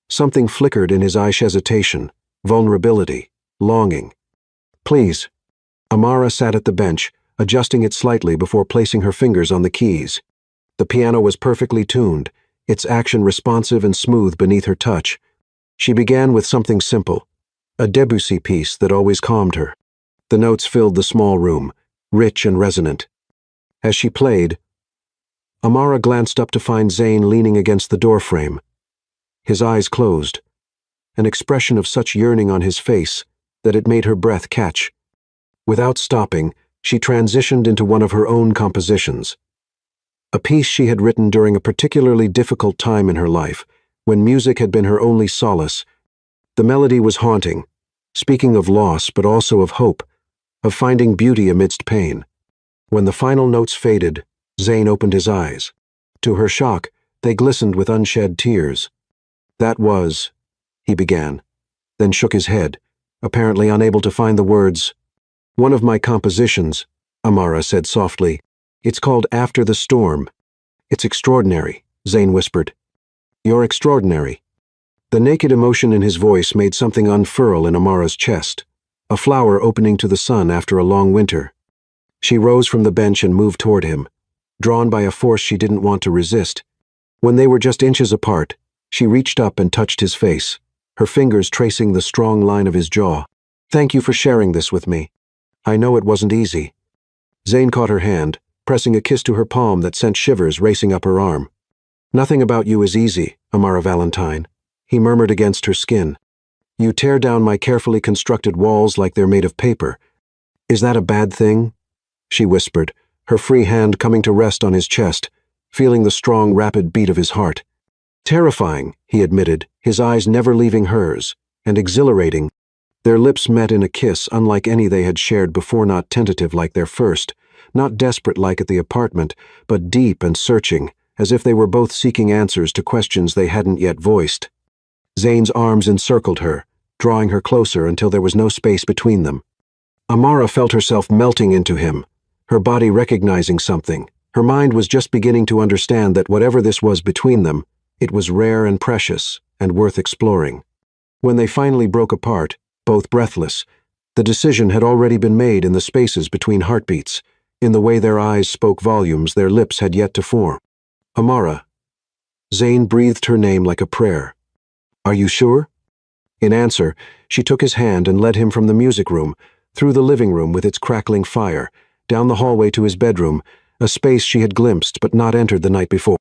Something flickered in his eyes: hesitation, vulnerability, longing. "Please." Amara sat at the bench, adjusting it slightly before placing her fingers on the keys. The piano was perfectly tuned, its action responsive and smooth beneath her touch. She began with something simple, a Debussy piece that always calmed her. The notes filled the small room, rich and resonant. As she played, Amara glanced up to find Zane leaning against the doorframe. His eyes closed, an expression of such yearning on his face that it made her breath catch. Without stopping, she transitioned into one of her own compositions. A piece she had written during a particularly difficult time in her life, when music had been her only solace. The melody was haunting, speaking of loss but also of hope, of finding beauty amidst pain. When the final notes faded, Zane opened his eyes. To her shock, they glistened with unshed tears. "That was," he began, then shook his head, apparently unable to find the words. "One of my compositions," Amara said softly. "It's called After the Storm." "It's extraordinary," Zane whispered. "You're extraordinary." The naked emotion in his voice made something unfurl in Amara's chest, a flower opening to the sun after a long winter. She rose from the bench and moved toward him, drawn by a force she didn't want to resist. When they were just inches apart, she reached up and touched his face, her fingers tracing the strong line of his jaw. "Thank you for sharing this with me. I know it wasn't easy." Zane caught her hand, pressing a kiss to her palm that sent shivers racing up her arm. "Nothing about you is easy, Amara Valentine," he murmured against her skin. "You tear down my carefully constructed walls like they're made of paper. Is that a bad thing?" she whispered, her free hand coming to rest on his chest, feeling the strong, rapid beat of his heart. "Terrifying," he admitted, his eyes never leaving hers, and exhilarating. Their lips met in a kiss unlike any they had shared before, not tentative like their first, not desperate like at the apartment, but deep and searching, as if they were both seeking answers to questions they hadn't yet voiced. Zane's arms encircled her, drawing her closer until there was no space between them. Amara felt herself melting into him, her body recognizing something. Her mind was just beginning to understand that whatever this was between them, it was rare and precious, and worth exploring. When they finally broke apart, both breathless, the decision had already been made in the spaces between heartbeats, in the way their eyes spoke volumes their lips had yet to form. "Amara." Zane breathed her name like a prayer. "Are you sure?" In answer, she took his hand and led him from the music room, through the living room with its crackling fire, down the hallway to his bedroom, a space she had glimpsed but not entered the night before.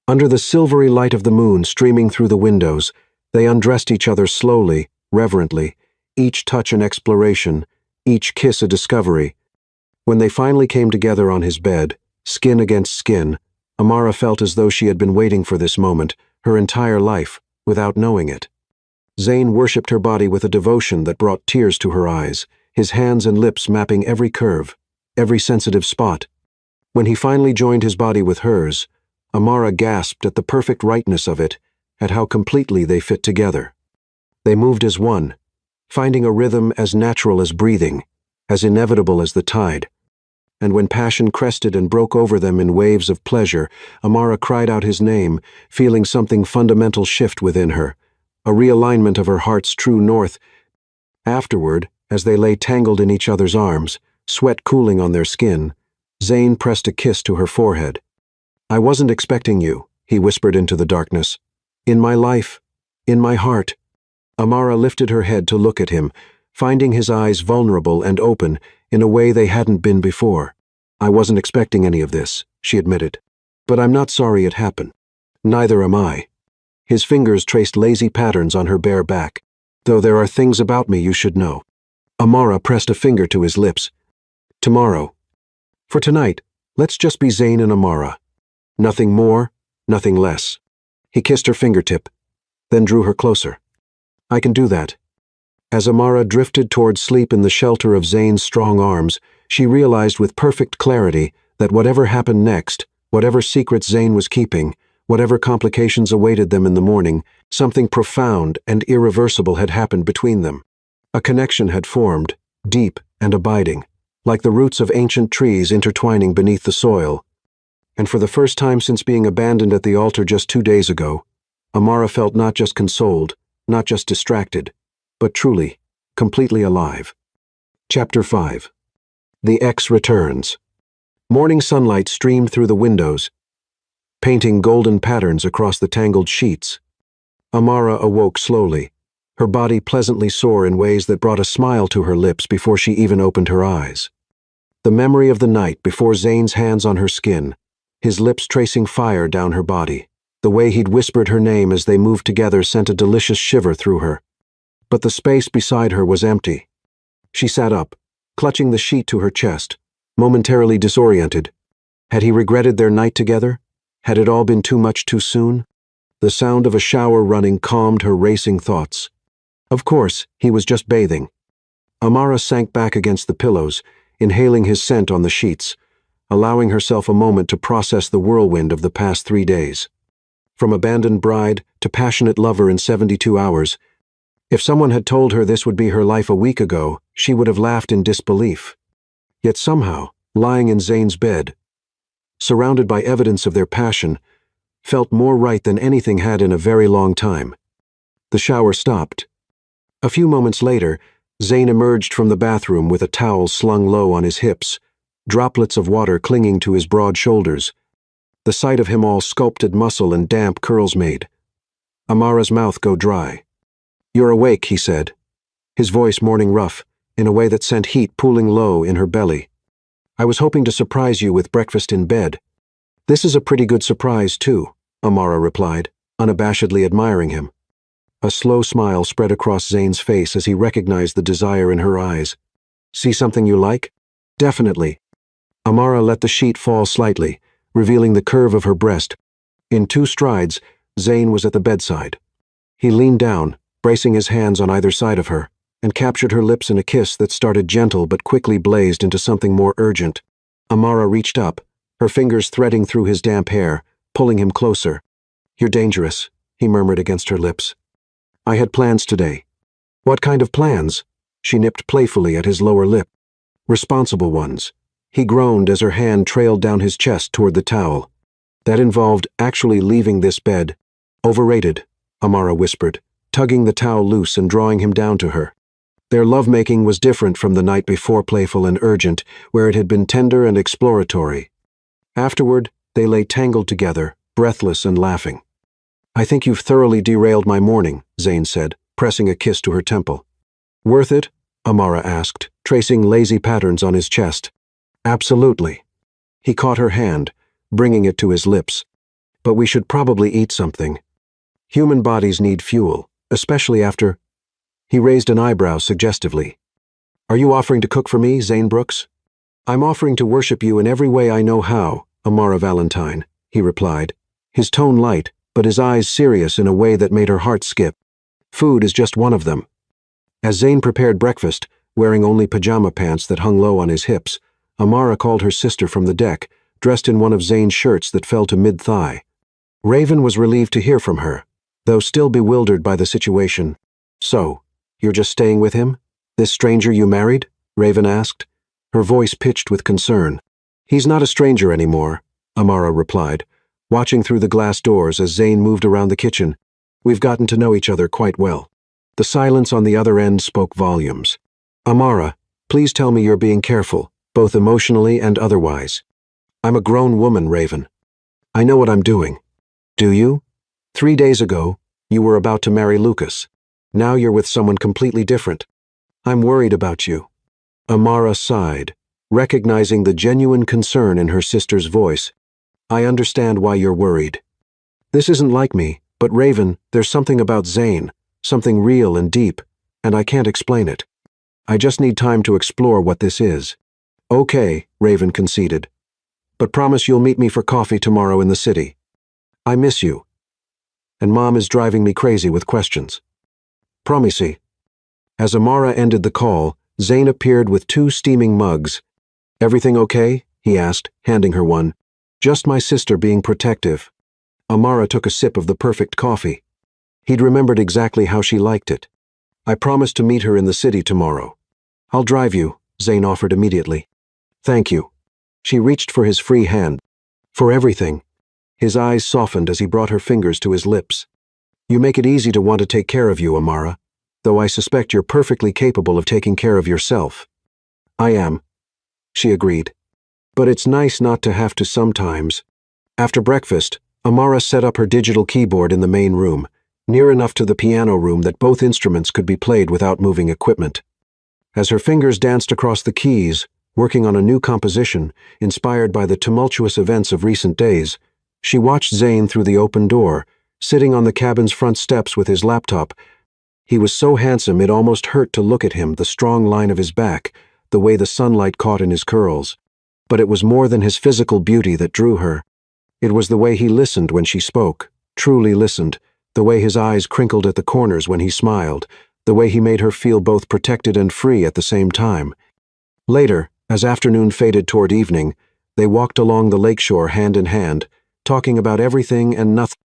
Under the silvery light of the moon streaming through the windows, they undressed each other slowly, reverently, each touch an exploration, each kiss a discovery. When they finally came together on his bed, skin against skin, Amara felt as though she had been waiting for this moment her entire life, without knowing it. Zane worshipped her body with a devotion that brought tears to her eyes, his hands and lips mapping every curve, every sensitive spot. When he finally joined his body with hers, Amara gasped at the perfect rightness of it, at how completely they fit together. They moved as one, finding a rhythm as natural as breathing, as inevitable as the tide. And when passion crested and broke over them in waves of pleasure, Amara cried out his name, feeling something fundamental shift within her, a realignment of her heart's true north. Afterward, as they lay tangled in each other's arms, sweat cooling on their skin, Zane pressed a kiss to her forehead. "I wasn't expecting you," he whispered into the darkness. "In my life, in my heart." Amara lifted her head to look at him, finding his eyes vulnerable and open in a way they hadn't been before. "I wasn't expecting any of this," she admitted. "But I'm not sorry it happened. Neither am I." His fingers traced lazy patterns on her bare back. "Though there are things about me you should know." Amara pressed a finger to his lips. "Tomorrow. For tonight, let's just be Zane and Amara. Nothing more, nothing less." He kissed her fingertip, then drew her closer. "I can do that." As Amara drifted toward sleep in the shelter of Zane's strong arms, she realized with perfect clarity that whatever happened next, whatever secrets Zane was keeping, whatever complications awaited them in the morning, something profound and irreversible had happened between them. A connection had formed, deep and abiding, like the roots of ancient trees intertwining beneath the soil. And for the first time since being abandoned at the altar just 2 days ago, Amara felt not just consoled, not just distracted, but truly, completely alive. Chapter 5. The X returns. Morning sunlight streamed through the windows, painting golden patterns across the tangled sheets. Amara awoke slowly, her body pleasantly sore in ways that brought a smile to her lips before she even opened her eyes. The memory of the night before Zane's hands on her skin, his lips tracing fire down her body, the way he'd whispered her name as they moved together sent a delicious shiver through her. But the space beside her was empty. She sat up, clutching the sheet to her chest, momentarily disoriented. Had he regretted their night together? Had it all been too much too soon? The sound of a shower running calmed her racing thoughts. Of course, he was just bathing. Amara sank back against the pillows, inhaling his scent on the sheets, allowing herself a moment to process the whirlwind of the past 3 days. From abandoned bride to passionate lover in 72 hours, if someone had told her this would be her life a week ago, she would have laughed in disbelief. Yet somehow, lying in Zane's bed, surrounded by evidence of their passion, felt more right than anything had in a very long time. The shower stopped. A few moments later, Zane emerged from the bathroom with a towel slung low on his hips, droplets of water clinging to his broad shoulders. The sight of him all sculpted muscle and damp curls made Amara's mouth go dry. "You're awake," he said, his voice morning rough, in a way that sent heat pooling low in her belly. "I was hoping to surprise you with breakfast in bed." "This is a pretty good surprise, too," Amara replied, unabashedly admiring him. A slow smile spread across Zane's face as he recognized the desire in her eyes. "See something you like?" "Definitely." Amara let the sheet fall slightly, revealing the curve of her breast. In 2 strides, Zane was at the bedside. He leaned down, bracing his hands on either side of her, and captured her lips in a kiss that started gentle but quickly blazed into something more urgent. Amara reached up, her fingers threading through his damp hair, pulling him closer. "You're dangerous," he murmured against her lips. "I had plans today." "What kind of plans?" She nipped playfully at his lower lip. "Responsible ones." He groaned as her hand trailed down his chest toward the towel. "That involved actually leaving this bed." "Overrated," Amara whispered, tugging the towel loose and drawing him down to her. Their lovemaking was different from the night before, playful and urgent, where it had been tender and exploratory. Afterward, they lay tangled together, breathless and laughing. "I think you've thoroughly derailed my morning," Zane said, pressing a kiss to her temple. "Worth it?" Amara asked, tracing lazy patterns on his chest. "Absolutely." He caught her hand, bringing it to his lips. "But we should probably eat something. Human bodies need fuel, especially after—" He raised an eyebrow suggestively. "Are you offering to cook for me, Zane Brooks?" "I'm offering to worship you in every way I know how, Amara Valentine," he replied, his tone light, but his eyes serious in a way that made her heart skip. "Food is just one of them." As Zane prepared breakfast, wearing only pajama pants that hung low on his hips, Amara called her sister from the deck, dressed in one of Zane's shirts that fell to mid-thigh. Raven was relieved to hear from her, though still bewildered by the situation. "So, you're just staying with him? This stranger you married?" Raven asked, her voice pitched with concern. "He's not a stranger anymore," Amara replied, watching through the glass doors as Zane moved around the kitchen. "We've gotten to know each other quite well." The silence on the other end spoke volumes. "Amara, please tell me you're being careful, both emotionally and otherwise." "I'm a grown woman, Raven. I know what I'm doing." "Do you? 3 days ago, you were about to marry Lucas. Now you're with someone completely different. I'm worried about you." Amara sighed, recognizing the genuine concern in her sister's voice. "I understand why you're worried. This isn't like me, but Raven, there's something about Zane, something real and deep, and I can't explain it. I just need time to explore what this is." "Okay," Raven conceded. "But promise you'll meet me for coffee tomorrow in the city. I miss you. And Mom is driving me crazy with questions." "Promisey." As Amara ended the call, Zane appeared with 2 steaming mugs. "Everything okay?" he asked, handing her one. "Just my sister being protective." Amara took a sip of the perfect coffee. He'd remembered exactly how she liked it. "I promised to meet her in the city tomorrow." "I'll drive you," Zane offered immediately. "Thank you." She reached for his free hand. "For everything." His eyes softened as he brought her fingers to his lips. "You make it easy to want to take care of you, Amara, though I suspect you're perfectly capable of taking care of yourself." "I am," she agreed. "But it's nice not to have to sometimes." After breakfast, Amara set up her digital keyboard in the main room, near enough to the piano room that both instruments could be played without moving equipment. As her fingers danced across the keys, working on a new composition inspired by the tumultuous events of recent days, she watched Zane through the open door, sitting on the cabin's front steps with his laptop. He was so handsome it almost hurt to look at him, the strong line of his back, the way the sunlight caught in his curls. But it was more than his physical beauty that drew her. It was the way he listened when she spoke, truly listened, the way his eyes crinkled at the corners when he smiled, the way he made her feel both protected and free at the same time. Later, as afternoon faded toward evening, They walked along the lakeshore hand in hand, talking about everything and nothing.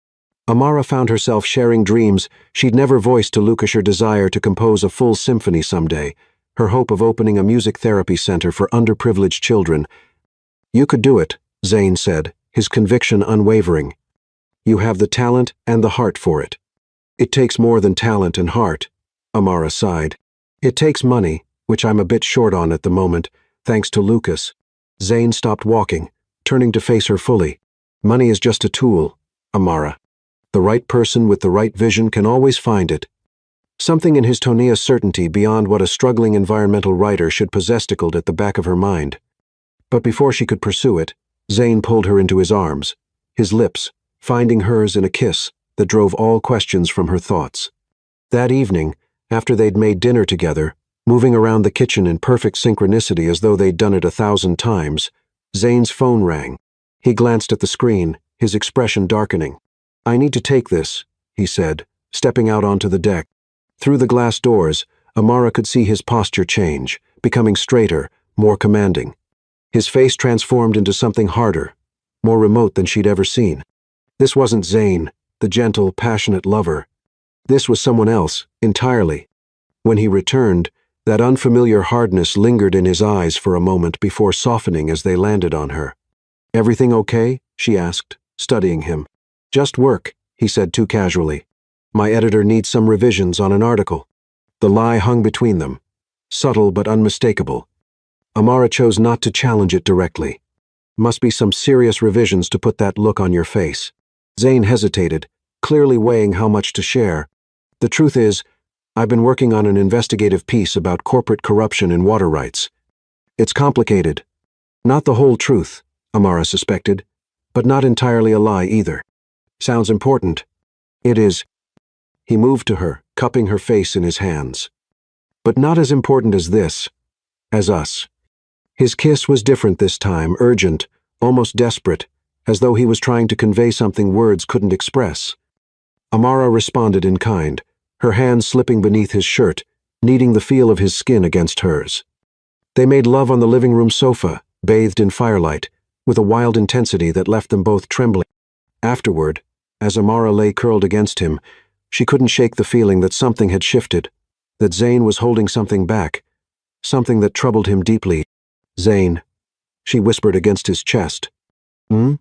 Amara found herself sharing dreams she'd never voiced to Lucas, her desire to compose a full symphony someday, her hope of opening a music therapy center for underprivileged children. "You could do it," Zane said, his conviction unwavering. "You have the talent and the heart for it." "It takes more than talent and heart," Amara sighed. "It takes money, which I'm a bit short on at the moment, thanks to Lucas." Zane stopped walking, turning to face her fully. "Money is just a tool, Amara. The right person with the right vision can always find it." Something in his Tonia's certainty beyond what a struggling environmental writer should possess tickled at the back of her mind. But before she could pursue it, Zane pulled her into his arms, his lips finding hers in a kiss that drove all questions from her thoughts. That evening, after they'd made dinner together, moving around the kitchen in perfect synchronicity as though they'd done it 1,000 times, Zane's phone rang. He glanced at the screen, his expression darkening. "I need to take this," he said, stepping out onto the deck. Through the glass doors, Amara could see his posture change, becoming straighter, more commanding. His face transformed into something harder, more remote than she'd ever seen. This wasn't Zane, the gentle, passionate lover. This was someone else, entirely. When he returned, that unfamiliar hardness lingered in his eyes for a moment before softening as they landed on her. "Everything okay?" she asked, studying him. "Just work," he said too casually. "My editor needs some revisions on an article." The lie hung between them, subtle but unmistakable. Amara chose not to challenge it directly. "Must be some serious revisions to put that look on your face." Zane hesitated, clearly weighing how much to share. "The truth is, I've been working on an investigative piece about corporate corruption in water rights. It's complicated. Not the whole truth, Amara suspected, but not entirely a lie either. Sounds important." "It is." He moved to her, cupping her face in his hands. "But not as important as this. As us." His kiss was different this time, urgent, almost desperate, as though he was trying to convey something words couldn't express. Amara responded in kind, her hands slipping beneath his shirt, kneading the feel of his skin against hers. They made love on the living room sofa, bathed in firelight, with a wild intensity that left them both trembling. Afterward, as Amara lay curled against him, she couldn't shake the feeling that something had shifted, that Zane was holding something back, something that troubled him deeply. "Zane," she whispered against his chest. "Hmm?"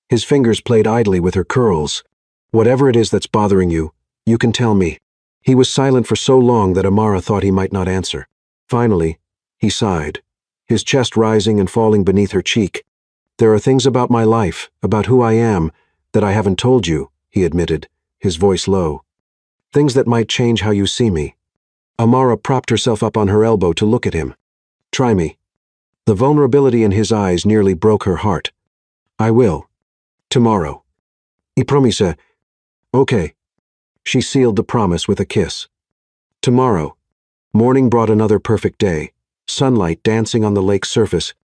His fingers played idly with her curls. "Whatever it is that's bothering you, you can tell me." He was silent for so long that Amara thought he might not answer. Finally, he sighed, his chest rising and falling beneath her cheek. "There are things about my life, about who I am, that I haven't told you," he admitted, his voice low. "Things that might change how you see me." Amara propped herself up on her elbow to look at him. "Try me." The vulnerability in his eyes nearly broke her heart. "I will. Tomorrow." "I promise." "Okay." She sealed the promise with a kiss. Tomorrow. Morning brought another perfect day, sunlight dancing on the lake's surface.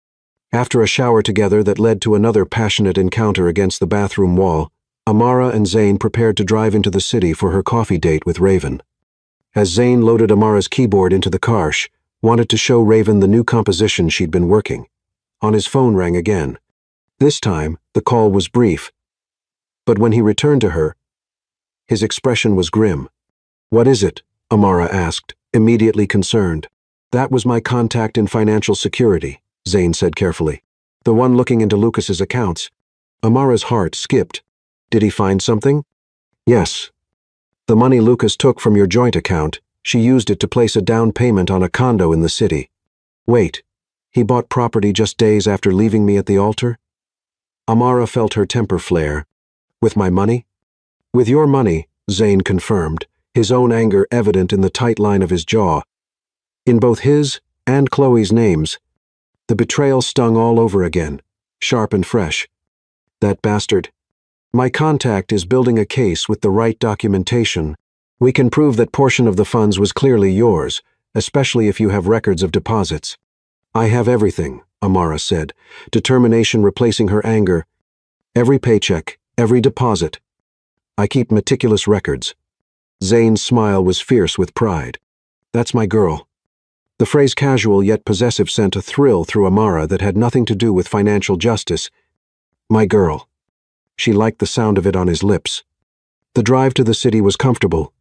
After a shower together that led to another passionate encounter against the bathroom wall, Amara and Zane prepared to drive into the city for her coffee date with Raven. As Zane loaded Amara's keyboard into the car, she wanted to show Raven the new composition she'd been working. On his phone rang again. This time, the call was brief. But when he returned to her, his expression was grim. "What is it?" Amara asked, immediately concerned. "That was my contact in financial security," Zane said carefully. "The one looking into Lucas's accounts." Amara's heart skipped. "Did he find something?" "Yes. The money Lucas took from your joint account, she used it to place a down payment on a condo in the city." "Wait, he bought property just days after leaving me at the altar?" Amara felt her temper flare. "With my money?" "With your money," Zane confirmed, his own anger evident in the tight line of his jaw. In both his and Chloe's names. The betrayal stung all over again, sharp and fresh. "That bastard. My contact is building a case with the right documentation. We can prove that portion of the funds was clearly yours, especially if you have records of deposits." "I have everything," Amara said, determination replacing her anger. "Every paycheck, every deposit. I keep meticulous records." Zane's smile was fierce with pride. "That's my girl." The phrase casual yet possessive sent a thrill through Amara that had nothing to do with financial justice. My girl. She liked the sound of it on his lips. The drive to the city was comfortable,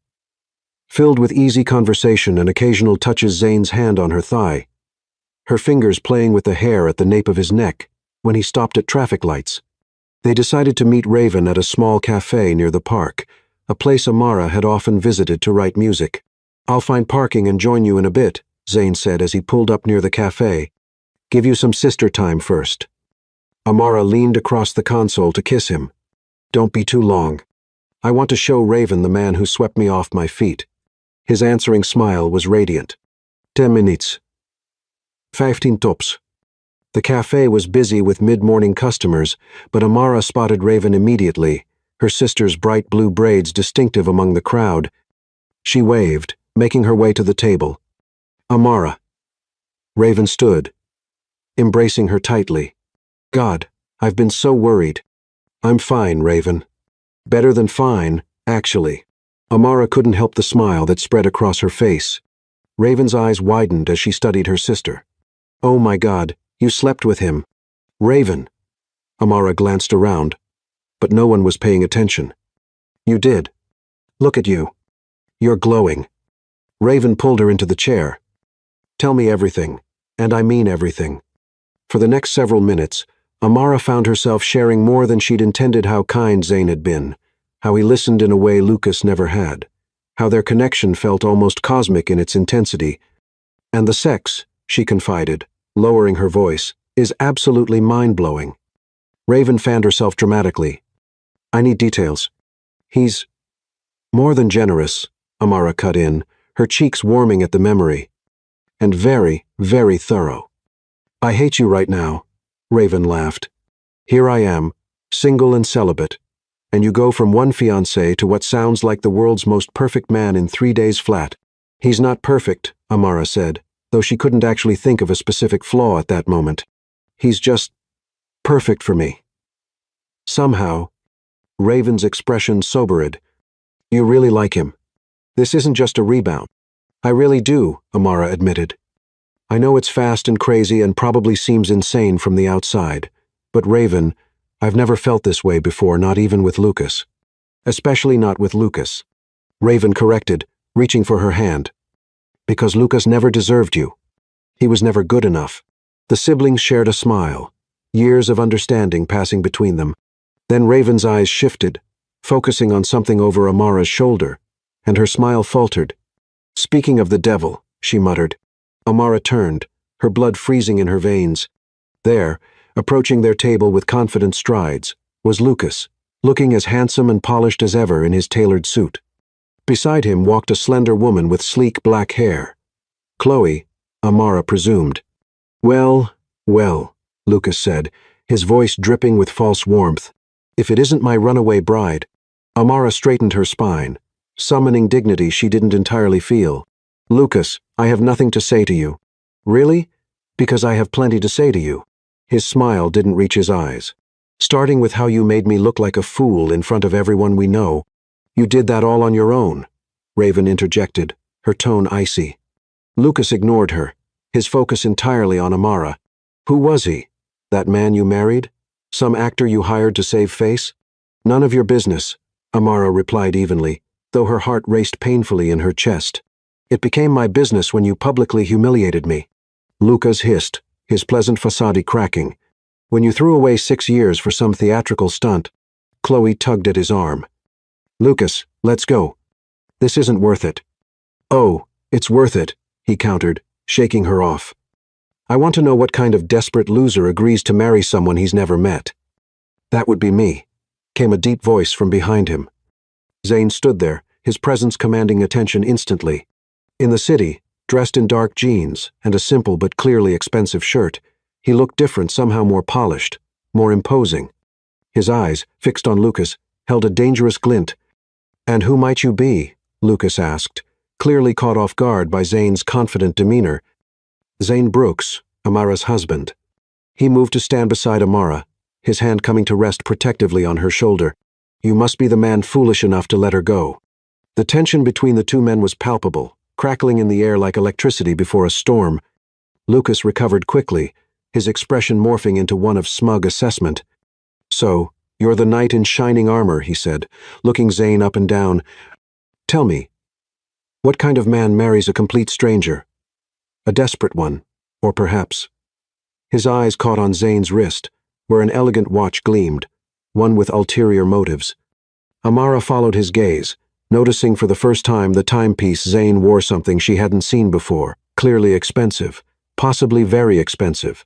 filled with easy conversation and occasional touches Zane's hand on her thigh, her fingers playing with the hair at the nape of his neck when he stopped at traffic lights. They decided to meet Raven at a small cafe near the park, a place Amara had often visited to write music. I'll find parking and join you in a bit, Zane said as he pulled up near the cafe. Give you some sister time first. Amara leaned across the console to kiss him. Don't be too long. I want to show Raven the man who swept me off my feet. His answering smile was radiant. 10 minutes. 15 tops. The cafe was busy with mid-morning customers, but Amara spotted Raven immediately, her sister's bright blue braids distinctive among the crowd. She waved, making her way to the table. Amara. Raven stood, embracing her tightly. God, I've been so worried. I'm fine, Raven. Better than fine, actually. Amara couldn't help the smile that spread across her face. Raven's eyes widened as she studied her sister. Oh my God, you slept with him. Raven. Amara glanced around, but no one was paying attention. You did. Look at you. You're glowing. Raven pulled her into the chair. Tell me everything, and I mean everything. For the next several minutes, Amara found herself sharing more than she'd intended how kind Zane had been, how he listened in a way Lucas never had, how their connection felt almost cosmic in its intensity. And the sex, she confided, lowering her voice, is absolutely mind-blowing. Raven fanned herself dramatically. I need details. He's more than generous, Amara cut in, her cheeks warming at the memory. And very, very thorough. I hate you right now, Raven laughed. Here I am, single and celibate, and you go from one fiancé to what sounds like the world's most perfect man in 3 days flat. He's not perfect, Amara said, though she couldn't actually think of a specific flaw at that moment. He's just perfect for me. Somehow, Raven's expression sobered. You really like him. This isn't just a rebound. I really do, Amara admitted. I know it's fast and crazy and probably seems insane from the outside, but Raven, I've never felt this way before, not even with Lucas. Especially not with Lucas. Raven corrected, reaching for her hand. Because Lucas never deserved you. He was never good enough. The siblings shared a smile, years of understanding passing between them. Then Raven's eyes shifted, focusing on something over Amara's shoulder, and her smile faltered. Speaking of the devil, she muttered. Amara turned, her blood freezing in her veins. There, approaching their table with confident strides, was Lucas, looking as handsome and polished as ever in his tailored suit. Beside him walked a slender woman with sleek black hair. Chloe, Amara presumed. Well, well, Lucas said, his voice dripping with false warmth. If it isn't my runaway bride. Amara straightened her spine, summoning dignity she didn't entirely feel. Lucas, I have nothing to say to you. Really? Because I have plenty to say to you. His smile didn't reach his eyes. Starting with how you made me look like a fool in front of everyone we know. You did that all on your own, Raven interjected, her tone icy. Lucas ignored her, his focus entirely on Amara. Who was he? That man you married? Some actor you hired to save face? None of your business, Amara replied evenly, though her heart raced painfully in her chest. It became my business when you publicly humiliated me. Lucas hissed, his pleasant facade cracking. When you threw away 6 years for some theatrical stunt. Chloe tugged at his arm. Lucas, let's go. This isn't worth it. Oh, it's worth it, he countered, shaking her off. I want to know what kind of desperate loser agrees to marry someone he's never met. That would be me, came a deep voice from behind him. Zane stood there, his presence commanding attention instantly. In the city, dressed in dark jeans and a simple but clearly expensive shirt, he looked different, somehow more polished, more imposing. His eyes, fixed on Lucas, held a dangerous glint. And who might you be? Lucas asked, clearly caught off guard by Zane's confident demeanor. Zane Brooks, Amara's husband. He moved to stand beside Amara, his hand coming to rest protectively on her shoulder. You must be the man foolish enough to let her go. The tension between the two men was palpable, crackling in the air like electricity before a storm. Lucas recovered quickly, his expression morphing into one of smug assessment. "So, you're the knight in shining armor," he said, looking Zane up and down. "Tell me, what kind of man marries a complete stranger? A desperate one, or perhaps—" His eyes caught on Zane's wrist, where an elegant watch gleamed, one with ulterior motives. Amara followed his gaze, noticing for the first time the timepiece Zane wore something she hadn't seen before, clearly expensive, possibly very expensive.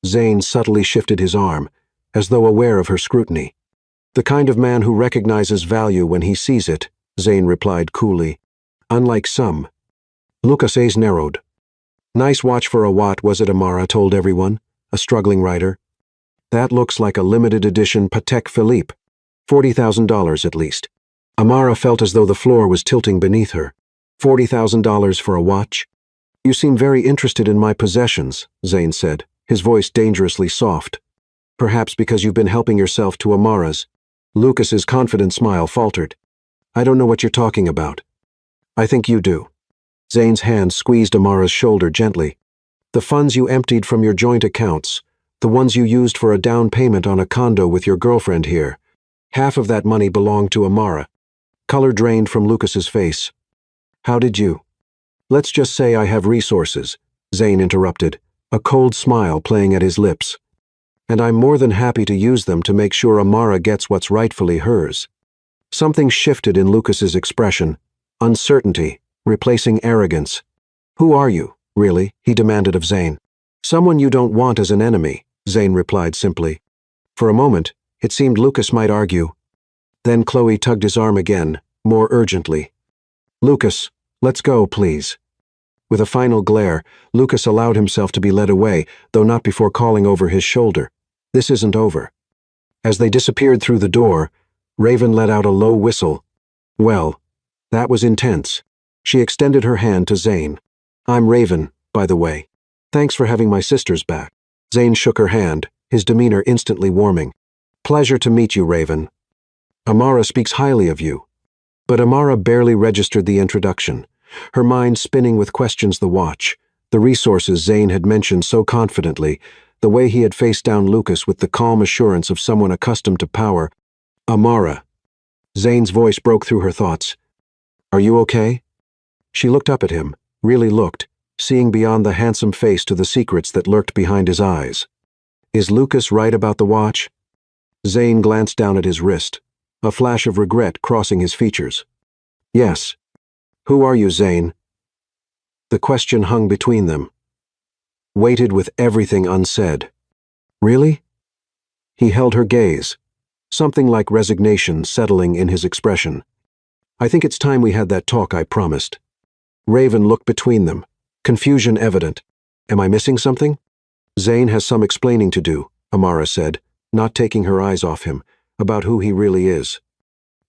Zane subtly shifted his arm, as though aware of her scrutiny. "The kind of man who recognizes value when he sees it," Zane replied coolly. "Unlike some." Lucas' eyes narrowed. "Nice watch for a watt, was it?" Amara told everyone, a struggling writer. "That looks like a limited edition Patek Philippe. $40,000 at least." Amara felt as though the floor was tilting beneath her. $40,000 for a watch? "You seem very interested in my possessions," Zane said, his voice dangerously soft. "Perhaps because you've been helping yourself to Amara's." Lucas's confident smile faltered. "I don't know what you're talking about." "I think you do." Zane's hand squeezed Amara's shoulder gently. "The funds you emptied from your joint accounts, the ones you used for a down payment on a condo with your girlfriend here, half of that money belonged to Amara." Color drained from Lucas's face. "How did you—" "Let's just say I have resources," Zane interrupted, a cold smile playing at his lips. "And I'm more than happy to use them to make sure Amara gets what's rightfully hers." Something shifted in Lucas's expression. Uncertainty, replacing arrogance. "Who are you, really?" he demanded of Zane. "Someone you don't want as an enemy," Zane replied simply. For a moment, it seemed Lucas might argue. Then Chloe tugged his arm again, more urgently. "Lucas, let's go, please." With a final glare, Lucas allowed himself to be led away, though not before calling over his shoulder, "This isn't over." As they disappeared through the door, Raven let out a low whistle. "Well, that was intense." She extended her hand to Zane. "I'm Raven, by the way. Thanks for having my sisters back." Zane shook her hand, his demeanor instantly warming. "Pleasure to meet you, Raven. Amara speaks highly of you." But Amara barely registered the introduction, her mind spinning with questions: the watch, the resources Zane had mentioned so confidently, the way he had faced down Lucas with the calm assurance of someone accustomed to power. "Amara." Zane's voice broke through her thoughts. "Are you okay?" She looked up at him, really looked, seeing beyond the handsome face to the secrets that lurked behind his eyes. "Is Lucas right about the watch?" Zane glanced down at his wrist, a flash of regret crossing his features. "Yes." "Who are you, Zane?" The question hung between them, weighted with everything unsaid. "Really?" He held her gaze, something like resignation settling in his expression. "I think it's time we had that talk I promised." Raven looked between them, confusion evident. "Am I missing something?" "Zane has some explaining to do," Amara said, not taking her eyes off him, "about who he really is."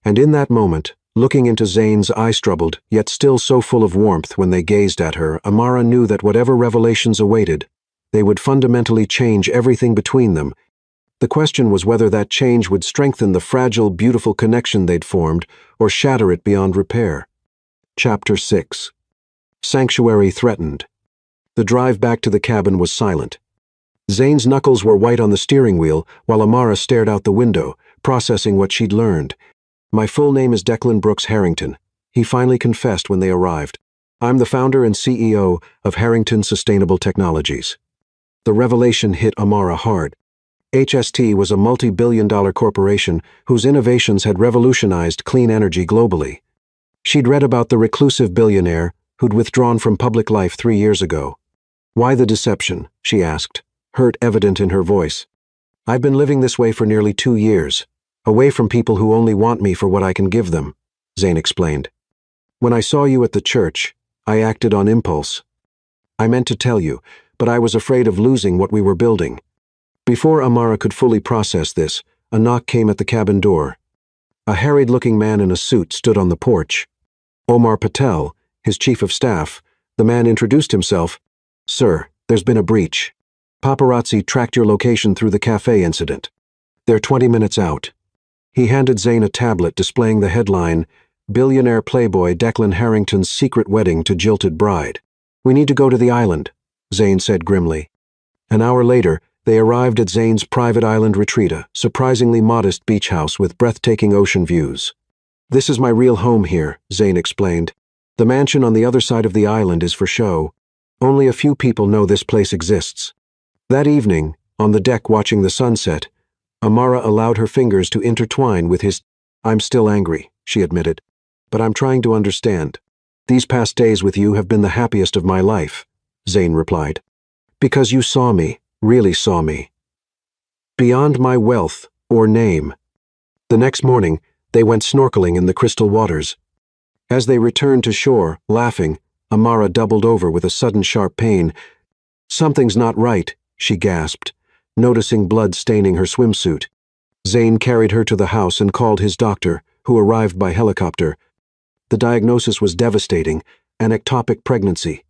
And in that moment, looking into Zane's eyes-troubled, yet still so full of warmth when they gazed at her, Amara knew that whatever revelations awaited, they would fundamentally change everything between them. The question was whether that change would strengthen the fragile, beautiful connection they'd formed, or shatter it beyond repair. Chapter 6. Sanctuary Threatened. The drive back to the cabin was silent. Zane's knuckles were white on the steering wheel, while Amara stared out the window, processing what she'd learned. "My full name is Declan Brooks Harrington," he finally confessed when they arrived. "I'm the founder and CEO of Harrington Sustainable Technologies." The revelation hit Amara hard. HST was a multi-billion-dollar corporation whose innovations had revolutionized clean energy globally. She'd read about the reclusive billionaire who'd withdrawn from public life 3 years ago. "Why the deception?" she asked, hurt evident in her voice. "I've been living this way for nearly 2 years, away from people who only want me for what I can give them," Zane explained. "When I saw you at the church, I acted on impulse. I meant to tell you, but I was afraid of losing what we were building." Before Amara could fully process this, a knock came at the cabin door. A harried-looking man in a suit stood on the porch. Omar Patel, his chief of staff, the man introduced himself. "Sir, there's been a breach. Paparazzi tracked your location through the cafe incident. They're 20 minutes out." He handed Zane a tablet displaying the headline, Billionaire playboy Declan Harrington's secret wedding to jilted bride. We need to go to the island, Zane said grimly. An hour later, they arrived at Zane's private island retreat, a surprisingly modest beach house with breathtaking ocean views. This is my real home here, Zane explained. The mansion on the other side of the island is for show. Only a few people know this place exists. That evening, on the deck watching the sunset, Amara allowed her fingers to intertwine with his. I'm still angry, she admitted. But I'm trying to understand. These past days with you have been the happiest of my life, Zane replied. Because you saw me, really saw me. Beyond my wealth or name. The next morning, they went snorkeling in the crystal waters. As they returned to shore, laughing, Amara doubled over with a sudden sharp pain. Something's not right, she gasped, noticing blood staining her swimsuit. Zane carried her to the house and called his doctor, who arrived by helicopter. The diagnosis was devastating, an ectopic pregnancy.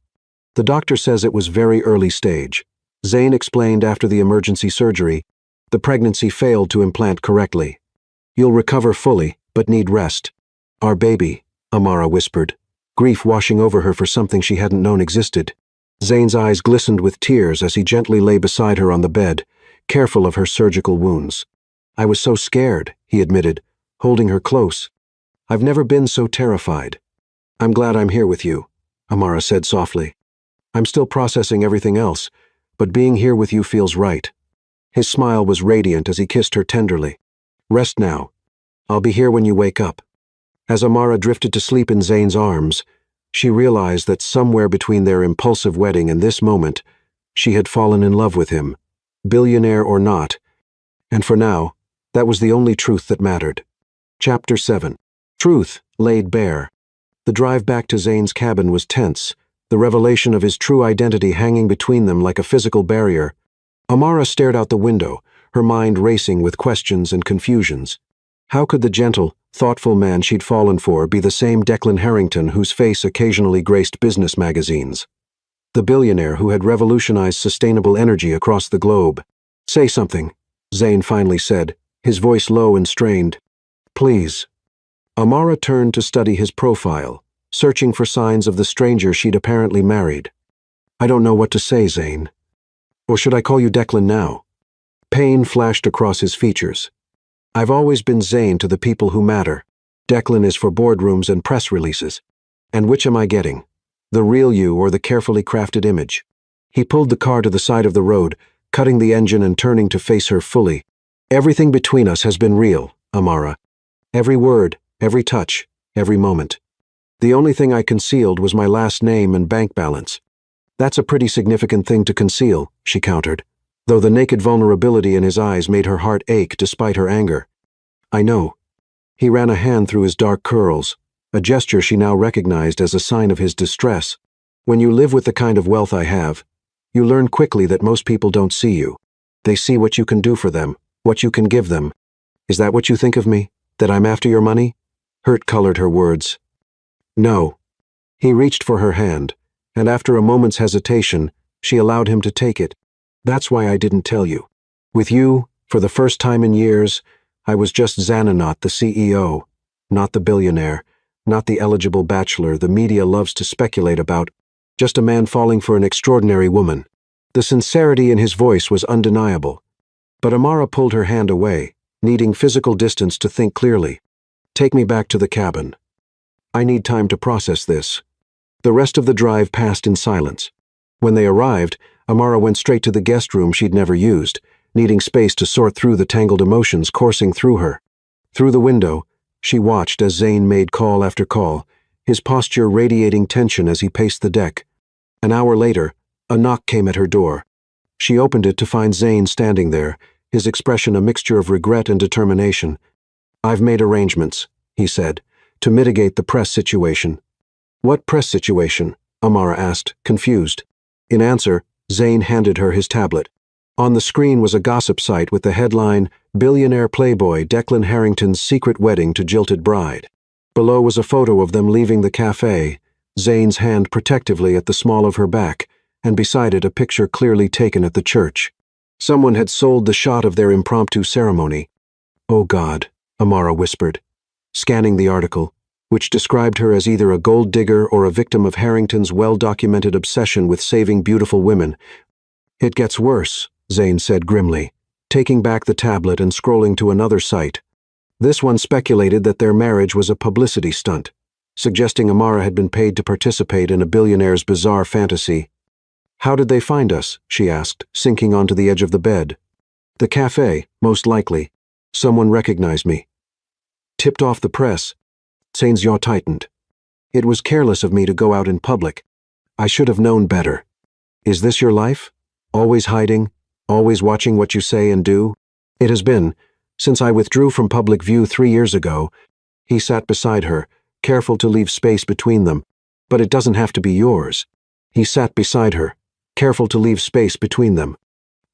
The doctor says it was very early stage. Zane explained after the emergency surgery, the pregnancy failed to implant correctly. You'll recover fully, but need rest. Our baby, Amara whispered, grief washing over her for something she hadn't known existed. Zane's eyes glistened with tears as he gently lay beside her on the bed, careful of her surgical wounds. I was so scared, he admitted, holding her close. I've never been so terrified. I'm glad I'm here with you, Amara said softly. I'm still processing everything else, but being here with you feels right. His smile was radiant as he kissed her tenderly. Rest now. I'll be here when you wake up. As Amara drifted to sleep in Zane's arms, she realized that somewhere between their impulsive wedding and this moment, she had fallen in love with him, billionaire or not. And for now, that was the only truth that mattered. Chapter 7. Truth laid bare. The drive back to Zane's cabin was tense, the revelation of his true identity hanging between them like a physical barrier. Amara stared out the window, her mind racing with questions and confusions. How could the gentle, thoughtful man she'd fallen for be the same Declan Harrington whose face occasionally graced business magazines? The billionaire who had revolutionized sustainable energy across the globe. Say something, Zane finally said, his voice low and strained. Please. Amara turned to study his profile, searching for signs of the stranger she'd apparently married. I don't know what to say, Zane. Or should I call you Declan now? Pain flashed across his features. I've always been Zane to the people who matter. Declan is for boardrooms and press releases. And which am I getting? The real you or the carefully crafted image? He pulled the car to the side of the road, cutting the engine and turning to face her fully. Everything between us has been real, Amara. Every word, every touch, every moment. The only thing I concealed was my last name and bank balance. That's a pretty significant thing to conceal, she countered, though the naked vulnerability in his eyes made her heart ache despite her anger. I know. He ran a hand through his dark curls, a gesture she now recognized as a sign of his distress. When you live with the kind of wealth I have, you learn quickly that most people don't see you. They see what you can do for them, what you can give them. Is that what you think of me? That I'm after your money? Hurt colored her words. No. He reached for her hand, and after a moment's hesitation, she allowed him to take it. That's why I didn't tell you. With you, for the first time in years, I was just Xananot, the CEO, not the billionaire, not the eligible bachelor the media loves to speculate about, just a man falling for an extraordinary woman. The sincerity in his voice was undeniable. But Amara pulled her hand away, needing physical distance to think clearly. Take me back to the cabin. I need time to process this. The rest of the drive passed in silence. When they arrived, Amara went straight to the guest room she'd never used, needing space to sort through the tangled emotions coursing through her. Through the window, she watched as Zane made call after call, his posture radiating tension as he paced the deck. An hour later, a knock came at her door. She opened it to find Zane standing there, his expression a mixture of regret and determination. I've made arrangements, he said, to mitigate the press situation. What press situation? Amara asked, confused. In answer, Zane handed her his tablet. On the screen was a gossip site with the headline, Billionaire Playboy Declan Harrington's Secret Wedding to Jilted Bride. Below was a photo of them leaving the cafe, Zane's hand protectively at the small of her back, and beside it a picture clearly taken at the church. Someone had sold the shot of their impromptu ceremony. Oh God, Amara whispered. Scanning the article, which described her as either a gold digger or a victim of Harrington's well-documented obsession with saving beautiful women. "It gets worse," Zane said grimly, taking back the tablet and scrolling to another site. This one speculated that their marriage was a publicity stunt, suggesting Amara had been paid to participate in a billionaire's bizarre fantasy. "How did they find us?" she asked, sinking onto the edge of the bed. "The cafe, most likely. Someone recognized me." Tipped off the press, Zane's jaw tightened. "It was careless of me to go out in public. I should have known better. Is this your life? Always hiding? Always watching what you say and do?" "It has been, since I withdrew from public view 3 years ago." He sat beside her, careful to leave space between them. "But it doesn't have to be yours." He sat beside her, careful to leave space between them.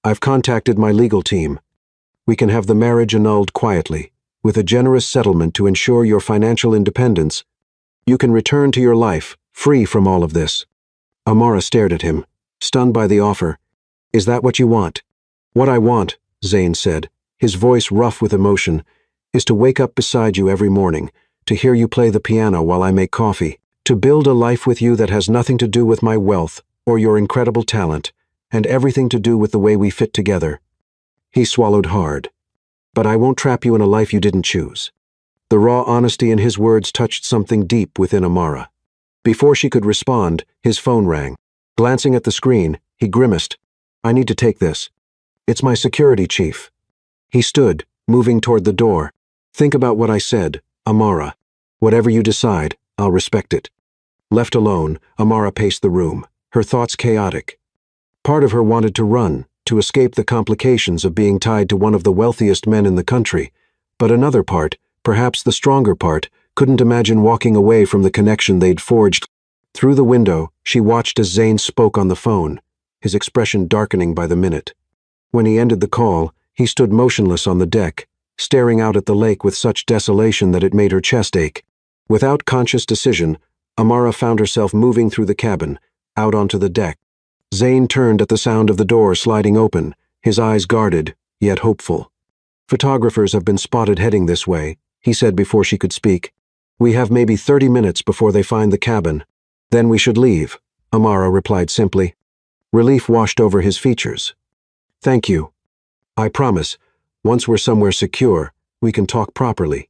"I've contacted my legal team. We can have the marriage annulled quietly, with a generous settlement to ensure your financial independence. You can return to your life, free from all of this." Amara stared at him, stunned by the offer. "Is that what you want?" "What I want," Zane said, his voice rough with emotion, "is to wake up beside you every morning, to hear you play the piano while I make coffee, to build a life with you that has nothing to do with my wealth or your incredible talent, and everything to do with the way we fit together." He swallowed hard. "But I won't trap you in a life you didn't choose." The raw honesty in his words touched something deep within Amara. Before she could respond, his phone rang. Glancing at the screen, he grimaced. "I need to take this. It's my security chief." He stood, moving toward the door. "Think about what I said, Amara. Whatever you decide, I'll respect it." Left alone, Amara paced the room, her thoughts chaotic. Part of her wanted to run, to escape the complications of being tied to one of the wealthiest men in the country, but another part, perhaps the stronger part, couldn't imagine walking away from the connection they'd forged. Through the window, she watched as Zane spoke on the phone, his expression darkening by the minute. When he ended the call, he stood motionless on the deck, staring out at the lake with such desolation that it made her chest ache. Without conscious decision, Amara found herself moving through the cabin, out onto the deck. Zane turned at the sound of the door sliding open, his eyes guarded, yet hopeful. "Photographers have been spotted heading this way," he said before she could speak. "We have maybe 30 minutes before they find the cabin. Then we should leave," Amara replied simply. Relief washed over his features. "Thank you. I promise, once we're somewhere secure, we can talk properly.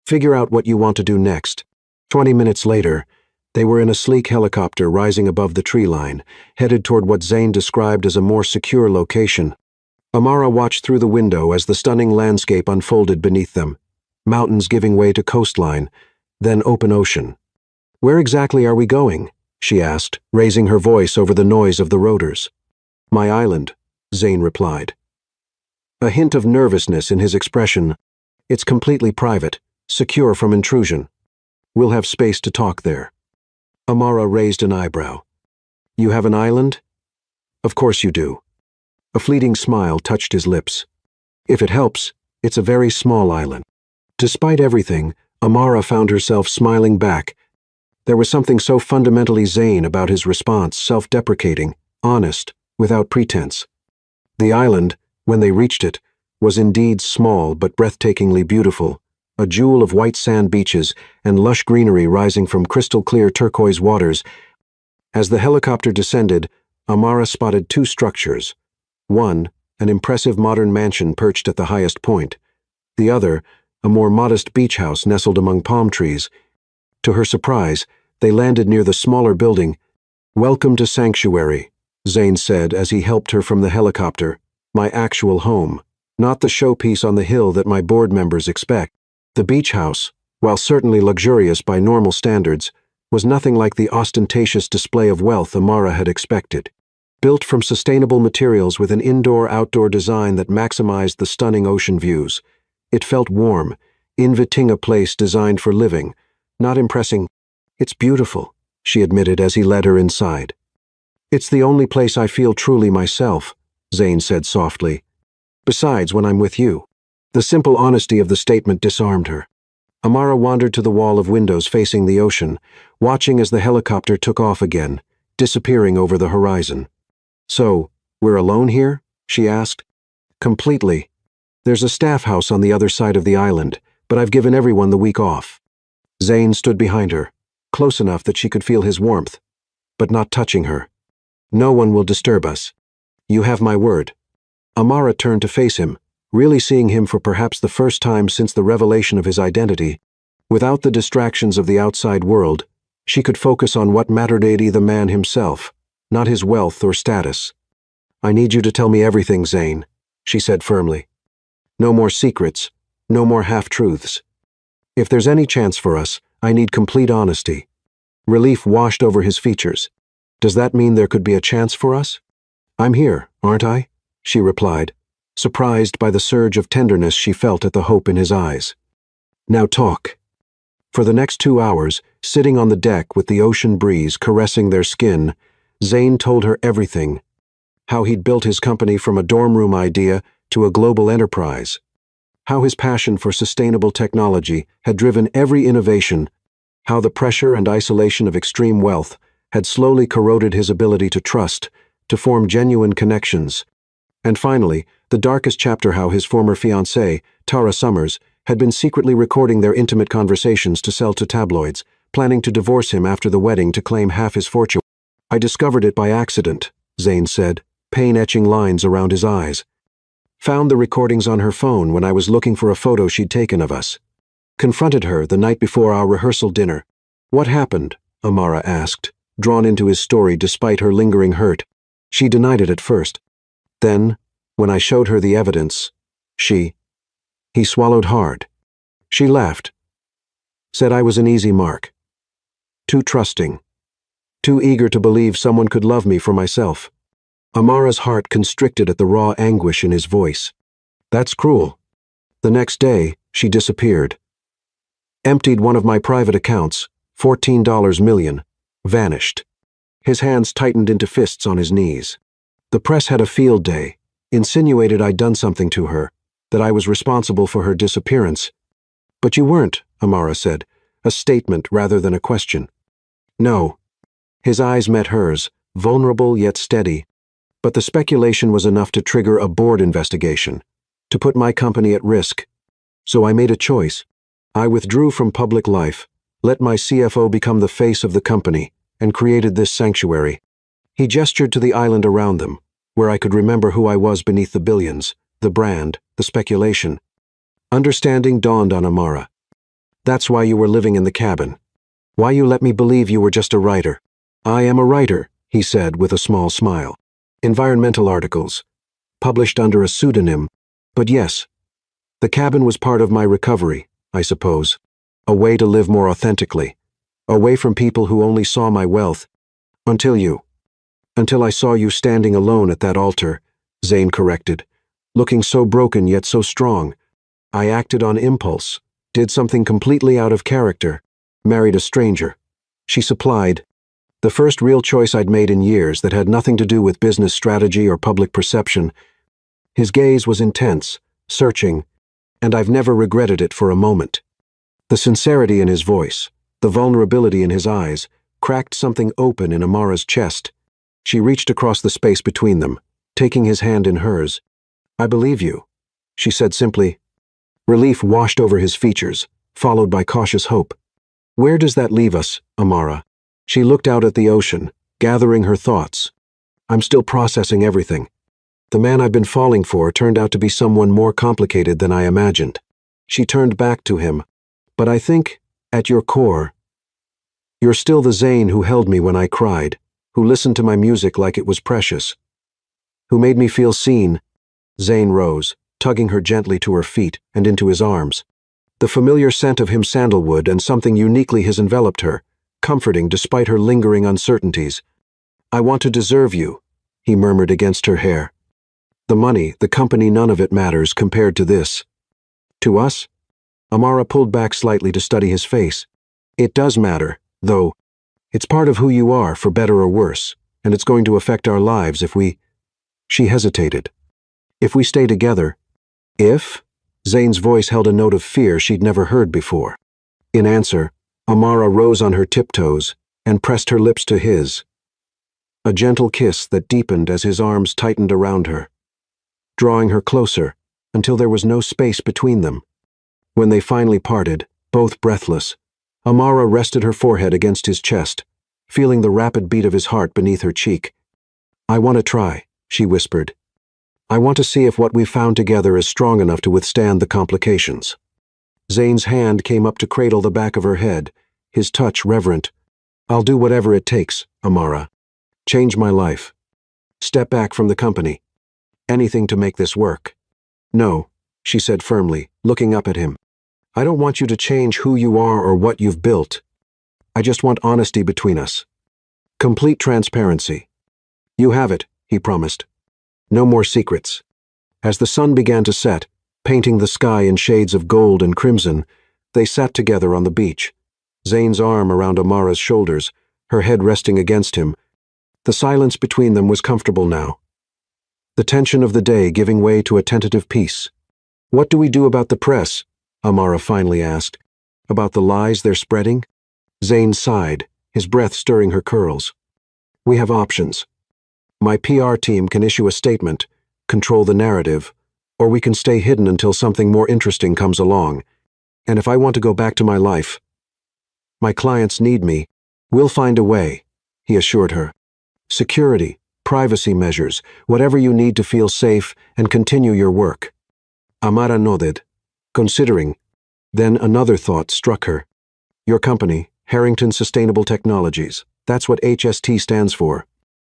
Figure out what you want to do next." 20 minutes later, they were in a sleek helicopter rising above the tree line, headed toward what Zane described as a more secure location. Amara watched through the window as the stunning landscape unfolded beneath them, mountains giving way to coastline, then open ocean. "Where exactly are we going?" she asked, raising her voice over the noise of the rotors. "My island," Zane replied. A hint of nervousness in his expression. "It's completely private, secure from intrusion. We'll have space to talk there." Amara raised an eyebrow. "You have an island?" "Of course you do." A fleeting smile touched his lips. "If it helps, it's a very small island." Despite everything, Amara found herself smiling back. There was something so fundamentally Zane about his response, self-deprecating, honest, without pretense. The island, when they reached it, was indeed small but breathtakingly beautiful, a jewel of white sand beaches and lush greenery rising from crystal-clear turquoise waters. As the helicopter descended, Amara spotted 2 structures. One, an impressive modern mansion perched at the highest point. The other, a more modest beach house nestled among palm trees. To her surprise, they landed near the smaller building. "Welcome to Sanctuary," Zane said as he helped her from the helicopter. "My actual home, not the showpiece on the hill that my board members expect." The beach house, while certainly luxurious by normal standards, was nothing like the ostentatious display of wealth Amara had expected. Built from sustainable materials with an indoor-outdoor design that maximized the stunning ocean views, it felt warm, inviting a place designed for living, not impressing. "It's beautiful," she admitted as he led her inside. "It's the only place I feel truly myself," Zane said softly. "Besides, when I'm with you." The simple honesty of the statement disarmed her. Amara wandered to the wall of windows facing the ocean, watching as the helicopter took off again, disappearing over the horizon. "So, we're alone here?" she asked. "Completely. There's a staff house on the other side of the island, but I've given everyone the week off." Zayn stood behind her, close enough that she could feel his warmth, but not touching her. "No one will disturb us. You have my word." Amara turned to face him, really seeing him for perhaps the first time since the revelation of his identity. Without the distractions of the outside world, she could focus on what mattered to the man himself, not his wealth or status. "I need you to tell me everything, Zayn," she said firmly. "No more secrets, no more half-truths. If there's any chance for us, I need complete honesty." Relief washed over his features. "Does that mean there could be a chance for us?" "I'm here, aren't I?" she replied, surprised by the surge of tenderness she felt at the hope in his eyes. "Now talk." For the next 2 hours, sitting on the deck with the ocean breeze caressing their skin, Zayn told her everything. How he'd built his company from a dorm room idea to a global enterprise. How his passion for sustainable technology had driven every innovation. How the pressure and isolation of extreme wealth had slowly corroded his ability to trust, to form genuine connections. And finally, the darkest chapter: how his former fiancée, Tara Summers, had been secretly recording their intimate conversations to sell to tabloids, planning to divorce him after the wedding to claim half his fortune. "I discovered it by accident," Zayn said, pain-etching lines around his eyes. "Found the recordings on her phone when I was looking for a photo she'd taken of us. Confronted her the night before our rehearsal dinner." "What happened?" Amara asked, drawn into his story despite her lingering hurt. "She denied it at first. Then, when I showed her the evidence, He swallowed hard. She laughed. Said I was an easy mark. Too trusting. Too eager to believe someone could love me for myself." Amara's heart constricted at the raw anguish in his voice. "That's cruel." "The next day, she disappeared. Emptied one of my private accounts, $14 million, vanished." His hands tightened into fists on his knees. "The press had a field day, insinuated I'd done something to her, that I was responsible for her disappearance." "But you weren't," Amara said, a statement rather than a question. "No." His eyes met hers, vulnerable yet steady. "But the speculation was enough to trigger a board investigation, to put my company at risk. So I made a choice. I withdrew from public life, let my CFO become the face of the company, and created this sanctuary." He gestured to the island around them, where I could remember who I was beneath the billions, the brand, the speculation. Understanding dawned on Amara. "That's why you were living in the cabin. Why you let me believe you were just a writer." "I am a writer," he said with a small smile. "Environmental articles. Published under a pseudonym. But yes, the cabin was part of my recovery, I suppose. A way to live more authentically. Away from people who only saw my wealth. Until I saw you standing alone at that altar," Zayn corrected, "looking so broken yet so strong. I acted on impulse, did something completely out of character, married a stranger." She supplied, "The first real choice I'd made in years that had nothing to do with business strategy or public perception." His gaze was intense, searching, and I've never regretted it for a moment. The sincerity in his voice, the vulnerability in his eyes, cracked something open in Amara's chest. She reached across the space between them, taking his hand in hers. "I believe you," she said simply. Relief washed over his features, followed by cautious hope. "Where does that leave us, Amara?" She looked out at the ocean, gathering her thoughts. "I'm still processing everything. The man I've been falling for turned out to be someone more complicated than I imagined." She turned back to him. "But I think, at your core, you're still the Zayn who held me when I cried, who listened to my music like it was precious, who made me feel seen." Zayn rose, tugging her gently to her feet and into his arms. The familiar scent of him sandalwood and something uniquely his enveloped her, comforting despite her lingering uncertainties. "I want to deserve you," he murmured against her hair. "The money, the company, none of it matters compared to this." "To us?" Amara pulled back slightly to study his face. "It does matter, though. It's part of who you are, for better or worse, and it's going to affect our lives if we—" She hesitated. "If we stay together." "If?" Zayn's voice held a note of fear she'd never heard before. In answer, Amara rose on her tiptoes and pressed her lips to his. A gentle kiss that deepened as his arms tightened around her, drawing her closer until there was no space between them. When they finally parted, both breathless, Amara rested her forehead against his chest, feeling the rapid beat of his heart beneath her cheek. "I want to try," she whispered. "I want to see if what we've found together is strong enough to withstand the complications." Zane's hand came up to cradle the back of her head, his touch reverent. "I'll do whatever it takes, Amara. Change my life. Step back from the company. Anything to make this work." "No," she said firmly, looking up at him. "I don't want you to change who you are or what you've built. I just want honesty between us. Complete transparency." "You have it," he promised. "No more secrets." As the sun began to set, painting the sky in shades of gold and crimson, they sat together on the beach, Zane's arm around Amara's shoulders, her head resting against him. The silence between them was comfortable now, the tension of the day giving way to a tentative peace. "What do we do about the press?" Amara finally asked. "About the lies they're spreading?" Zane sighed, his breath stirring her curls. "We have options. My PR team can issue a statement, control the narrative, or we can stay hidden until something more interesting comes along. And if I want to go back to my life, my clients need me. We'll find a way," he assured her. "Security, privacy measures, whatever you need to feel safe and continue your work." Amara nodded, considering. Then another thought struck her. "Your company, Harrington Sustainable Technologies, that's what HST stands for.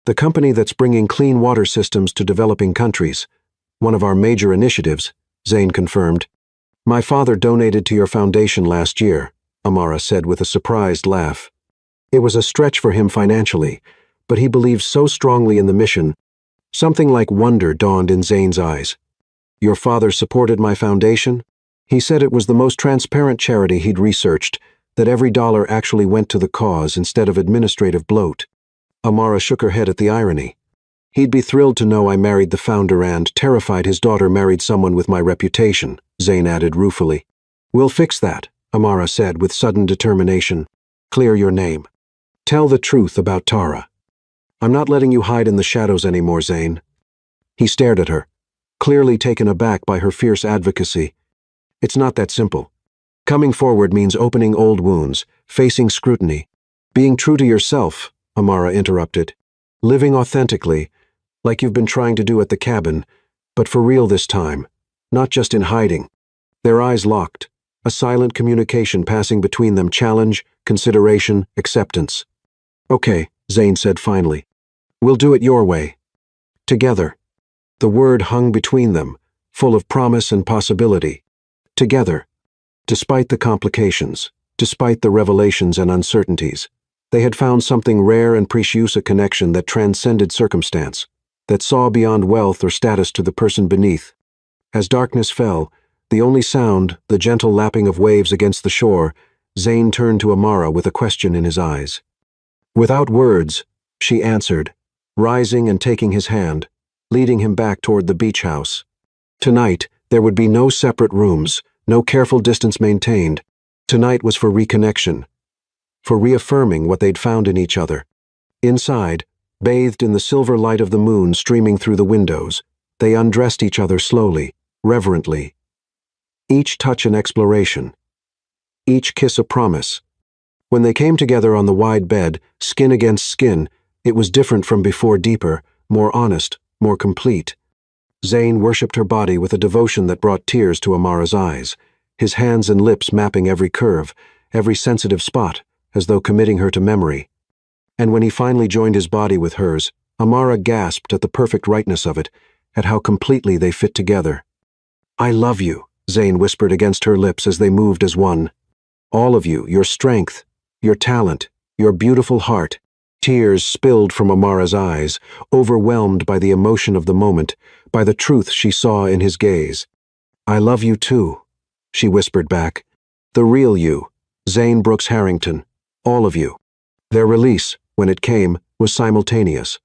The company that's bringing clean water systems to developing countries. One of our major initiatives," Zane confirmed. "My father donated to your foundation last year," Amara said with a surprised laugh. It was a stretch for him financially, but he believed so strongly in the mission. Something like wonder dawned in Zane's eyes. "Your father supported my foundation?" He said it was the most transparent charity he'd researched, that every dollar actually went to the cause instead of administrative bloat. Amara shook her head at the irony. "He'd be thrilled to know I married the founder and terrified his daughter married someone with my reputation," Zane added ruefully. "We'll fix that," Amara said with sudden determination. "Clear your name. Tell the truth about Tara. I'm not letting you hide in the shadows anymore, Zane." He stared at her, clearly taken aback by her fierce advocacy. "It's not that simple. Coming forward means opening old wounds, facing scrutiny. Being true to yourself," Amara interrupted. "Living authentically, like you've been trying to do at the cabin, but for real this time, not just in hiding." Their eyes locked, a silent communication passing between them, challenge, consideration, acceptance. "Okay," Zane said finally. "We'll do it your way. Together." The word hung between them, full of promise and possibility. Together. Despite the complications, despite the revelations and uncertainties, they had found something rare and precious, a connection that transcended circumstance, that saw beyond wealth or status to the person beneath. As darkness fell, the only sound, the gentle lapping of waves against the shore, Zane turned to Amara with a question in his eyes. Without words, she answered, rising and taking his hand, leading him back toward the beach house. Tonight, there would be no separate rooms, no careful distance maintained. Tonight was for reconnection, for reaffirming what they'd found in each other. Inside, bathed in the silver light of the moon streaming through the windows, they undressed each other slowly, reverently. Each touch an exploration, each kiss a promise. When they came together on the wide bed, skin against skin, it was different from before, deeper, more honest, more complete. Zane worshipped her body with a devotion that brought tears to Amara's eyes, his hands and lips mapping every curve, every sensitive spot, as though committing her to memory. And when he finally joined his body with hers, Amara gasped at the perfect rightness of it, at how completely they fit together. "I love you," Zane whispered against her lips as they moved as one. "All of you, your strength, your talent, your beautiful heart." Tears spilled from Amara's eyes, overwhelmed by the emotion of the moment, by the truth she saw in his gaze. "I love you too," she whispered back. "The real you, Zane Brooks Harrington, all of you." Their release, when it came, was simultaneous.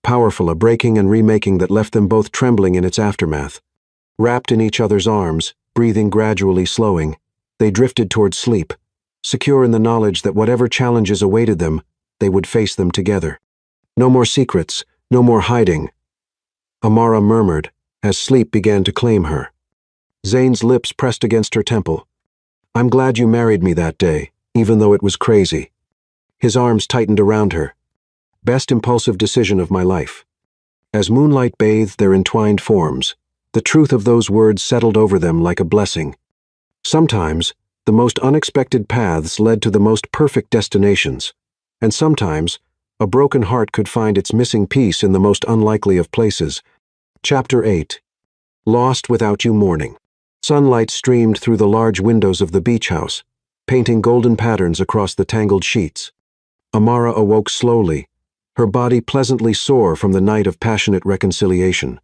Powerful, a breaking and remaking that left them both trembling in its aftermath. Wrapped in each other's arms, breathing gradually slowing, they drifted toward sleep, secure in the knowledge that whatever challenges awaited them, they would face them together. No more secrets, no more hiding. Amara murmured, as sleep began to claim her. Zane's lips pressed against her temple. "I'm glad you married me that day, even though it was crazy. His arms tightened around her. Best impulsive decision of my life. As moonlight bathed their entwined forms, the truth of those words settled over them like a blessing. Sometimes, the most unexpected paths led to the most perfect destinations, and sometimes, a broken heart could find its missing piece in the most unlikely of places. Chapter 8. Lost Without You Morning. Sunlight streamed through the large windows of the beach house, painting golden patterns across the tangled sheets. Amara awoke slowly, her body pleasantly sore from the night of passionate reconciliation.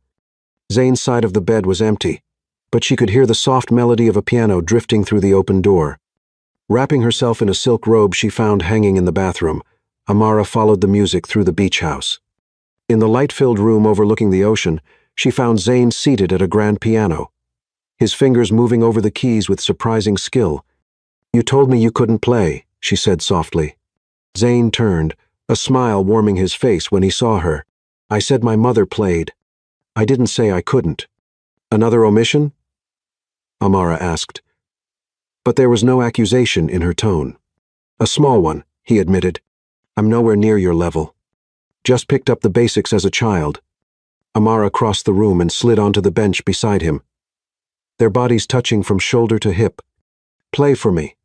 Zane's side of the bed was empty, but she could hear the soft melody of a piano drifting through the open door. Wrapping herself in a silk robe she found hanging in the bathroom, Amara followed the music through the beach house. In the light-filled room overlooking the ocean, she found Zane seated at a grand piano, his fingers moving over the keys with surprising skill. "You told me you couldn't play," she said softly. Zane turned, a smile warming his face when he saw her. "I said my mother played. I didn't say I couldn't." "Another omission?" Amara asked. But there was no accusation in her tone. "A small one," he admitted. "I'm nowhere near your level. Just picked up the basics as a child." Amara crossed the room and slid onto the bench beside him, their bodies touching from shoulder to hip. "Play for me."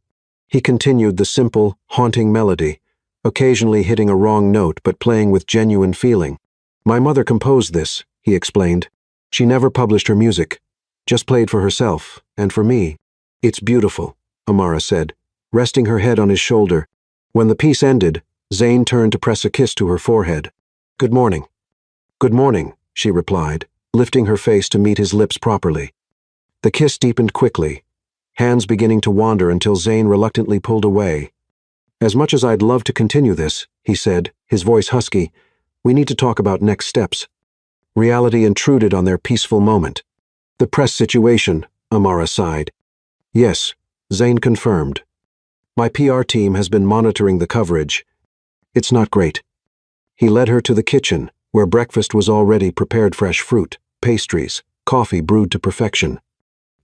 He continued the simple, haunting melody, occasionally hitting a wrong note but playing with genuine feeling. "My mother composed this," he explained. "She never published her music, just played for herself, and for me." "It's beautiful," Amara said, resting her head on his shoulder. When the piece ended, Zane turned to press a kiss to her forehead. "Good morning." "Good morning," she replied, lifting her face to meet his lips properly. The kiss deepened quickly, hands beginning to wander until Zane reluctantly pulled away. "As much as I'd love to continue this," he said, his voice husky, "we need to talk about next steps." Reality intruded on their peaceful moment. "The press situation," Amara sighed. "Yes," Zane confirmed. "My PR team has been monitoring the coverage. It's not great." He led her to the kitchen, where breakfast was already prepared: fresh fruit, pastries, coffee brewed to perfection.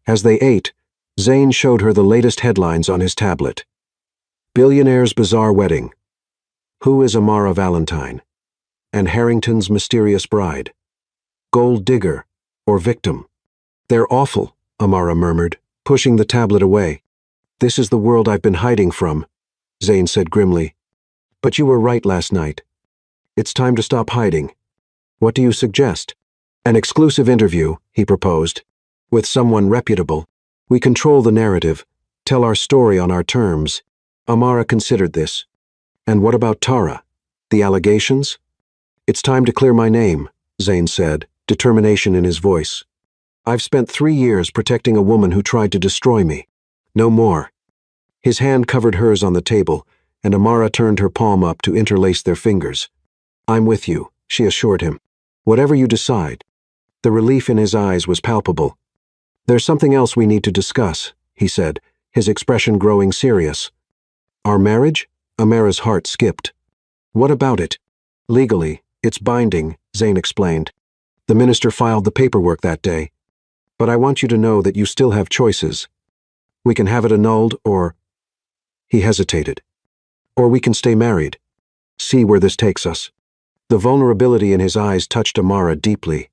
As they ate, Zane showed her the latest headlines on his tablet. Billionaire's bizarre wedding. Who is Amara Valentine? And Harrington's mysterious bride. Gold digger or victim? "They're awful," Amara murmured, pushing the tablet away. "This is the world I've been hiding from," Zane said grimly. "But you were right last night. It's time to stop hiding. What do you suggest?" "An exclusive interview," he proposed, "with someone reputable. We control the narrative, tell our story on our terms." Amara considered this. "And what about Tara? The allegations?" "It's time to clear my name," Zane said, determination in his voice. "I've spent 3 years protecting a woman who tried to destroy me. No more." His hand covered hers on the table, and Amara turned her palm up to interlace their fingers. "I'm with you," she assured him. "Whatever you decide." The relief in his eyes was palpable. "There's something else we need to discuss," he said, his expression growing serious. "Our marriage?" Amara's heart skipped. "What about it?" "Legally, it's binding," Zane explained. "The minister filed the paperwork that day. But I want you to know that you still have choices. We can have it annulled, or—" He hesitated. "Or we can stay married. See where this takes us." The vulnerability in his eyes touched Amara deeply.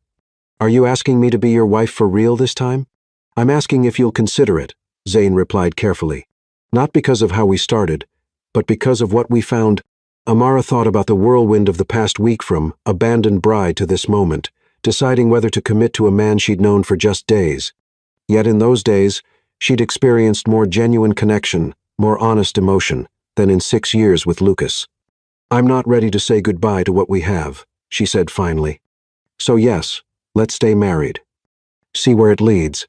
"Are you asking me to be your wife for real this time?" "I'm asking if you'll consider it," Zane replied carefully. "Not because of how we started, but because of what we found." Amara thought about the whirlwind of the past week, from abandoned bride to this moment, deciding whether to commit to a man she'd known for just days. Yet in those days, she'd experienced more genuine connection, more honest emotion, than in 6 years with Lucas. "I'm not ready to say goodbye to what we have," she said finally. "So yes, let's stay married. See where it leads."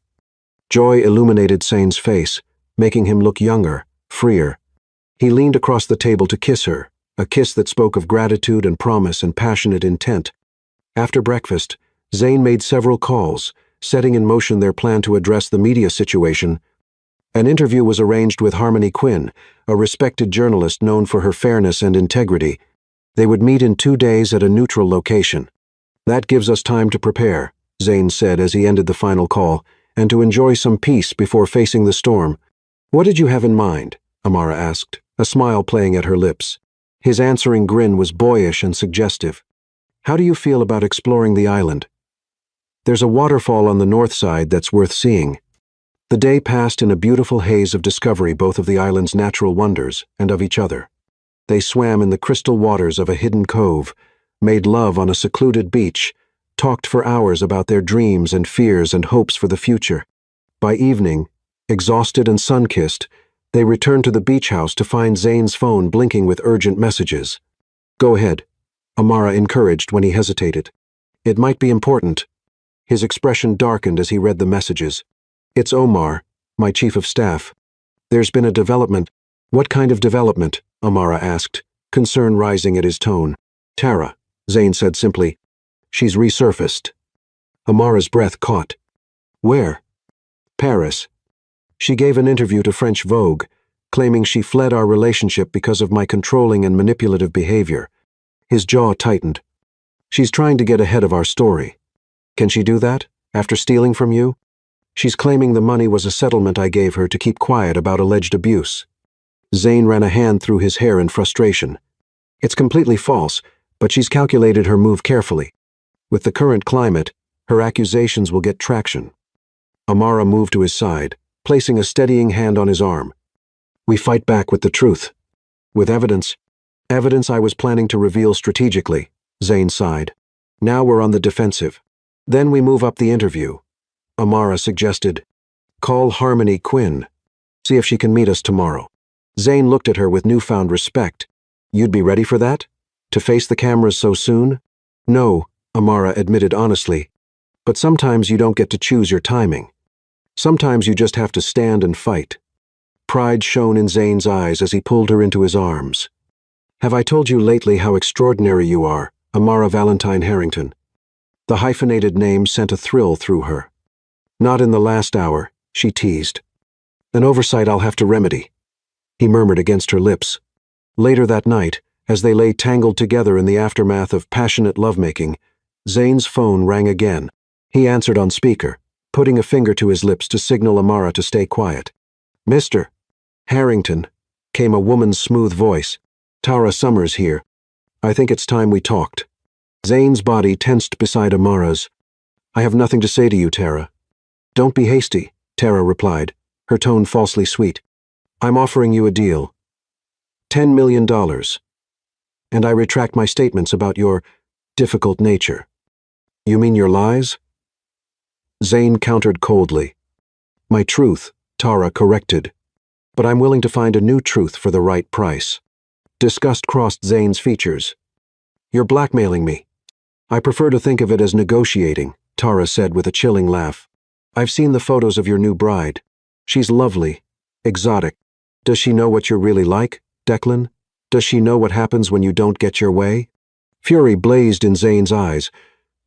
Joy illuminated Zane's face, making him look younger, freer. He leaned across the table to kiss her, a kiss that spoke of gratitude and promise and passionate intent. After breakfast, Zane made several calls, setting in motion their plan to address the media situation. An interview was arranged with Harmony Quinn, a respected journalist known for her fairness and integrity. They would meet in 2 days at a neutral location. "That gives us time to prepare," Zane said as he ended the final call, "and to enjoy some peace before facing the storm." "What did you have in mind?" Amara asked, a smile playing at her lips. His answering grin was boyish and suggestive. How do you feel about exploring the island? There's a waterfall on the north side that's worth seeing. The day passed in a beautiful haze of discovery both of the island's natural wonders and of each other. They swam in the crystal waters of a hidden cove, made love on a secluded beach, talked for hours about their dreams and fears and hopes for the future. By evening, exhausted and sun-kissed, they returned to the beach house to find Zane's phone blinking with urgent messages. Go ahead, Amara encouraged when he hesitated. It might be important. His expression darkened as he read the messages. It's Omar, my chief of staff. There's been a development. What kind of development? Amara asked, concern rising at his tone. Tara, Zane said simply. She's resurfaced. Amara's breath caught. Where? Paris. She gave an interview to French Vogue, claiming she fled our relationship because of my controlling and manipulative behavior. His jaw tightened. She's trying to get ahead of our story. Can she do that, after stealing from you? She's claiming the money was a settlement I gave her to keep quiet about alleged abuse. Zane ran a hand through his hair in frustration. It's completely false, but she's calculated her move carefully. With the current climate, her accusations will get traction. Amara moved to his side, placing a steadying hand on his arm. We fight back with the truth. With evidence. Evidence I was planning to reveal strategically, Zane sighed. Now we're on the defensive. Then we move up the interview. Amara suggested, call Harmony Quinn. See if she can meet us tomorrow. Zane looked at her with newfound respect. You'd be ready for that? To face the cameras so soon? No, Amara admitted honestly. But sometimes you don't get to choose your timing. Sometimes you just have to stand and fight. Pride shone in Zane's eyes as he pulled her into his arms. Have I told you lately how extraordinary you are, Amara Valentine Harrington? The hyphenated name sent a thrill through her. Not in the last hour, she teased. An oversight I'll have to remedy. He murmured against her lips. Later that night, as they lay tangled together in the aftermath of passionate lovemaking, Zane's phone rang again. He answered on speaker, putting a finger to his lips to signal Amara to stay quiet. Mr. Harrington, came a woman's smooth voice. Tara Summers here. I think it's time we talked. Zane's body tensed beside Amara's. I have nothing to say to you, Tara. Don't be hasty, Tara replied, her tone falsely sweet. I'm offering you a deal. $10 million. And I retract my statements about your difficult nature. You mean your lies? Zane countered coldly. My truth, Tara corrected. But I'm willing to find a new truth for the right price. Disgust crossed Zane's features. You're blackmailing me. I prefer to think of it as negotiating, Tara said with a chilling laugh. I've seen the photos of your new bride. She's lovely, exotic. Does she know what you're really like, Declan? Does she know what happens when you don't get your way? Fury blazed in Zane's eyes,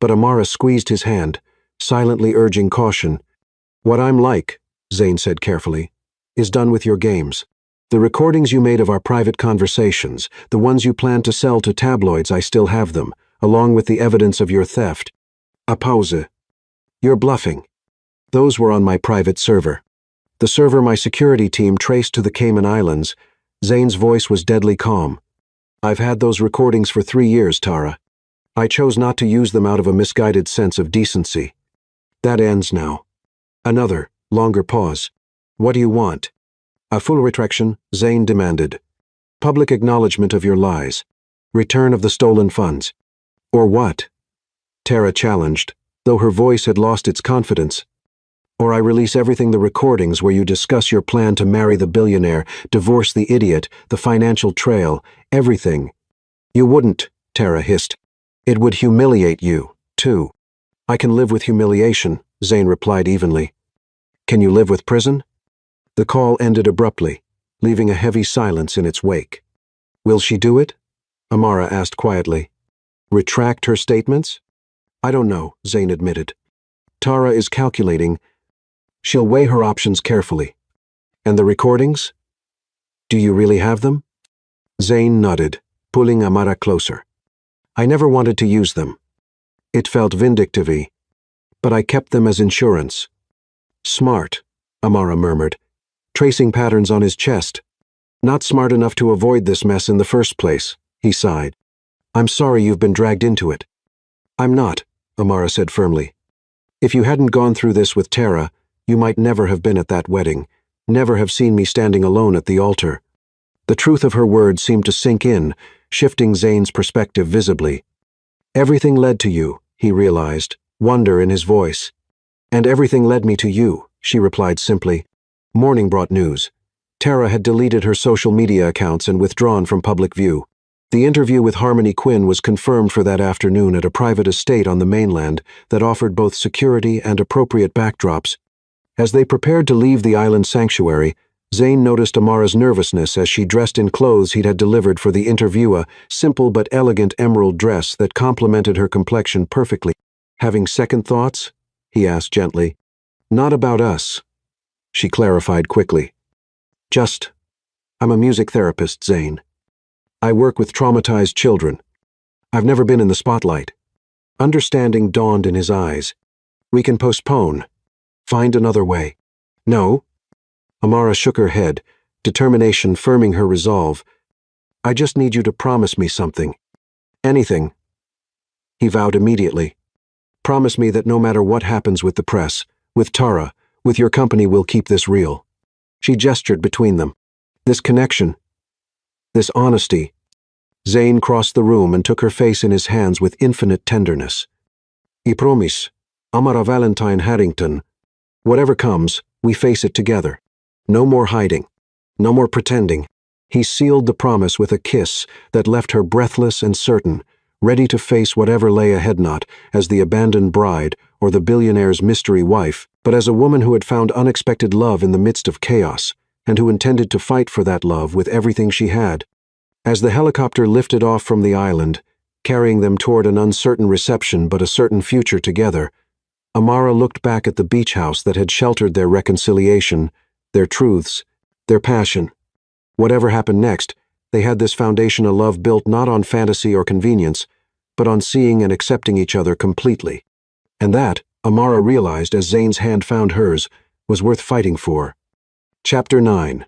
but Amara squeezed his hand, silently urging caution. What I'm like, Zane said carefully, is done with your games. The recordings you made of our private conversations, the ones you planned to sell to tabloids, I still have them, along with the evidence of your theft. A pause. You're bluffing. Those were on my private server. The server my security team traced to the Cayman Islands. Zane's voice was deadly calm. I've had those recordings for 3 years, Tara. I chose not to use them out of a misguided sense of decency. That ends now. Another, longer pause. What do you want? A full retraction, Zane demanded. Public acknowledgement of your lies. Return of the stolen funds. Or what? Tara challenged, though her voice had lost its confidence. Or I release everything, the recordings where you discuss your plan to marry the billionaire, divorce the idiot, the financial trail, everything. You wouldn't, Tara hissed. It would humiliate you, too. I can live with humiliation, Zane replied evenly. Can you live with prison? The call ended abruptly, leaving a heavy silence in its wake. Will she do it? Amara asked quietly. Retract her statements? I don't know, Zane admitted. Tara is calculating. She'll weigh her options carefully. And the recordings? Do you really have them? Zane nodded, pulling Amara closer. I never wanted to use them. It felt vindictive-y, but I kept them as insurance. Smart, Amara murmured, tracing patterns on his chest. Not smart enough to avoid this mess in the first place, he sighed. I'm sorry you've been dragged into it. I'm not, Amara said firmly. If you hadn't gone through this with Tara, you might never have been at that wedding, never have seen me standing alone at the altar. The truth of her words seemed to sink in, shifting Zane's perspective visibly. Everything led to you, he realized, wonder in his voice. And everything led me to you, she replied simply. Morning brought news. Tara had deleted her social media accounts and withdrawn from public view. The interview with Harmony Quinn was confirmed for that afternoon at a private estate on the mainland that offered both security and appropriate backdrops. As they prepared to leave the island sanctuary, Zane noticed Amara's nervousness as she dressed in clothes he'd had delivered for the interview, a simple but elegant emerald dress that complemented her complexion perfectly. Having second thoughts? He asked gently. Not about us, she clarified quickly. Just, I'm a music therapist, Zane. I work with traumatized children. I've never been in the spotlight. Understanding dawned in his eyes. We can postpone. Find another way. No. Amara shook her head, determination firming her resolve. I just need you to promise me something. Anything. He vowed immediately. Promise me that no matter what happens with the press, with Tara, with your company, we'll keep this real. She gestured between them. This connection. This honesty. Zane crossed the room and took her face in his hands with infinite tenderness. I promise, Amara Valentine Harrington. Whatever comes, we face it together. No more hiding. No more pretending. He sealed the promise with a kiss that left her breathless and certain, ready to face whatever lay ahead, not as the abandoned bride or the billionaire's mystery wife, but as a woman who had found unexpected love in the midst of chaos, and who intended to fight for that love with everything she had. As the helicopter lifted off from the island, carrying them toward an uncertain reception but a certain future together, Amara looked back at the beach house that had sheltered their reconciliation, their truths, their passion. Whatever happened next, they had this foundation of love built not on fantasy or convenience, but on seeing and accepting each other completely. And that, Amara realized as Zane's hand found hers, was worth fighting for. Chapter 9.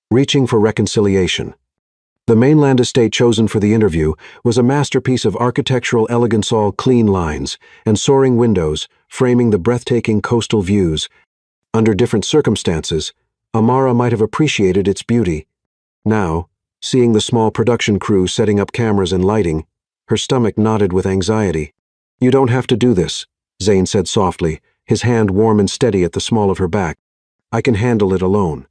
Reaching for Reconciliation. The mainland estate chosen for the interview was a masterpiece of architectural elegance, all clean lines and soaring windows framing the breathtaking coastal views. Under different circumstances, Amara might have appreciated its beauty. Now, seeing the small production crew setting up cameras and lighting, her stomach knotted with anxiety. You don't have to do this, Zane said softly, his hand warm and steady at the small of her back. I can handle it alone.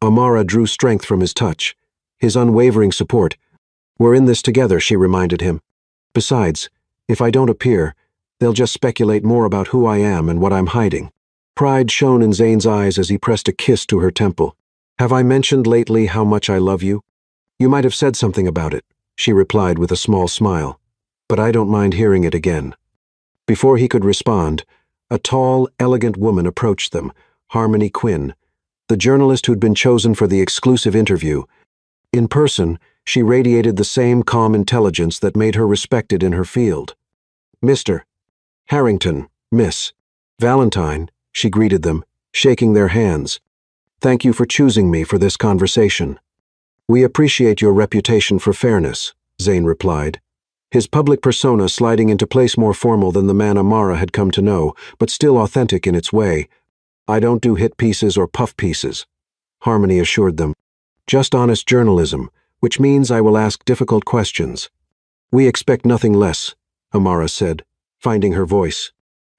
Amara drew strength from his touch, his unwavering support. We're in this together, she reminded him. Besides, if I don't appear, they'll just speculate more about who I am and what I'm hiding. Pride shone in Zane's eyes as he pressed a kiss to her temple. Have I mentioned lately how much I love you? You might have said something about it, she replied with a small smile, but I don't mind hearing it again. Before he could respond, a tall, elegant woman approached them, Harmony Quinn, the journalist who'd been chosen for the exclusive interview. In person, she radiated the same calm intelligence that made her respected in her field. Mr. Harrington, Miss Valentine, she greeted them, shaking their hands. Thank you for choosing me for this conversation. We appreciate your reputation for fairness, Zane replied, his public persona sliding into place more formal than the man Amara had come to know, but still authentic in its way. I don't do hit pieces or puff pieces, Harmony assured them. Just honest journalism, which means I will ask difficult questions. We expect nothing less, Amara said, finding her voice.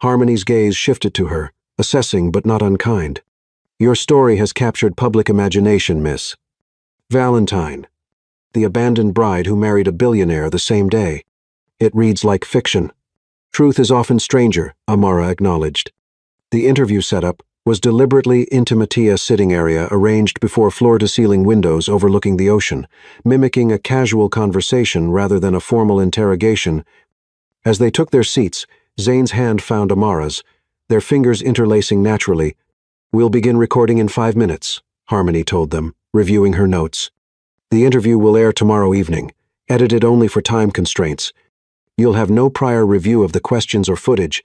Harmony's gaze shifted to her, assessing but not unkind. Your story has captured public imagination, Miss Valentine, the abandoned bride who married a billionaire the same day. It reads like fiction. Truth is often stranger, Amara acknowledged. The interview setup was deliberately intimate sitting area arranged before floor-to-ceiling windows overlooking the ocean, mimicking a casual conversation rather than a formal interrogation. As they took their seats, Zane's hand found Amara's, their fingers interlacing naturally. We'll begin recording in 5 minutes, Harmony told them, reviewing her notes. The interview will air tomorrow evening, edited only for time constraints. You'll have no prior review of the questions or footage.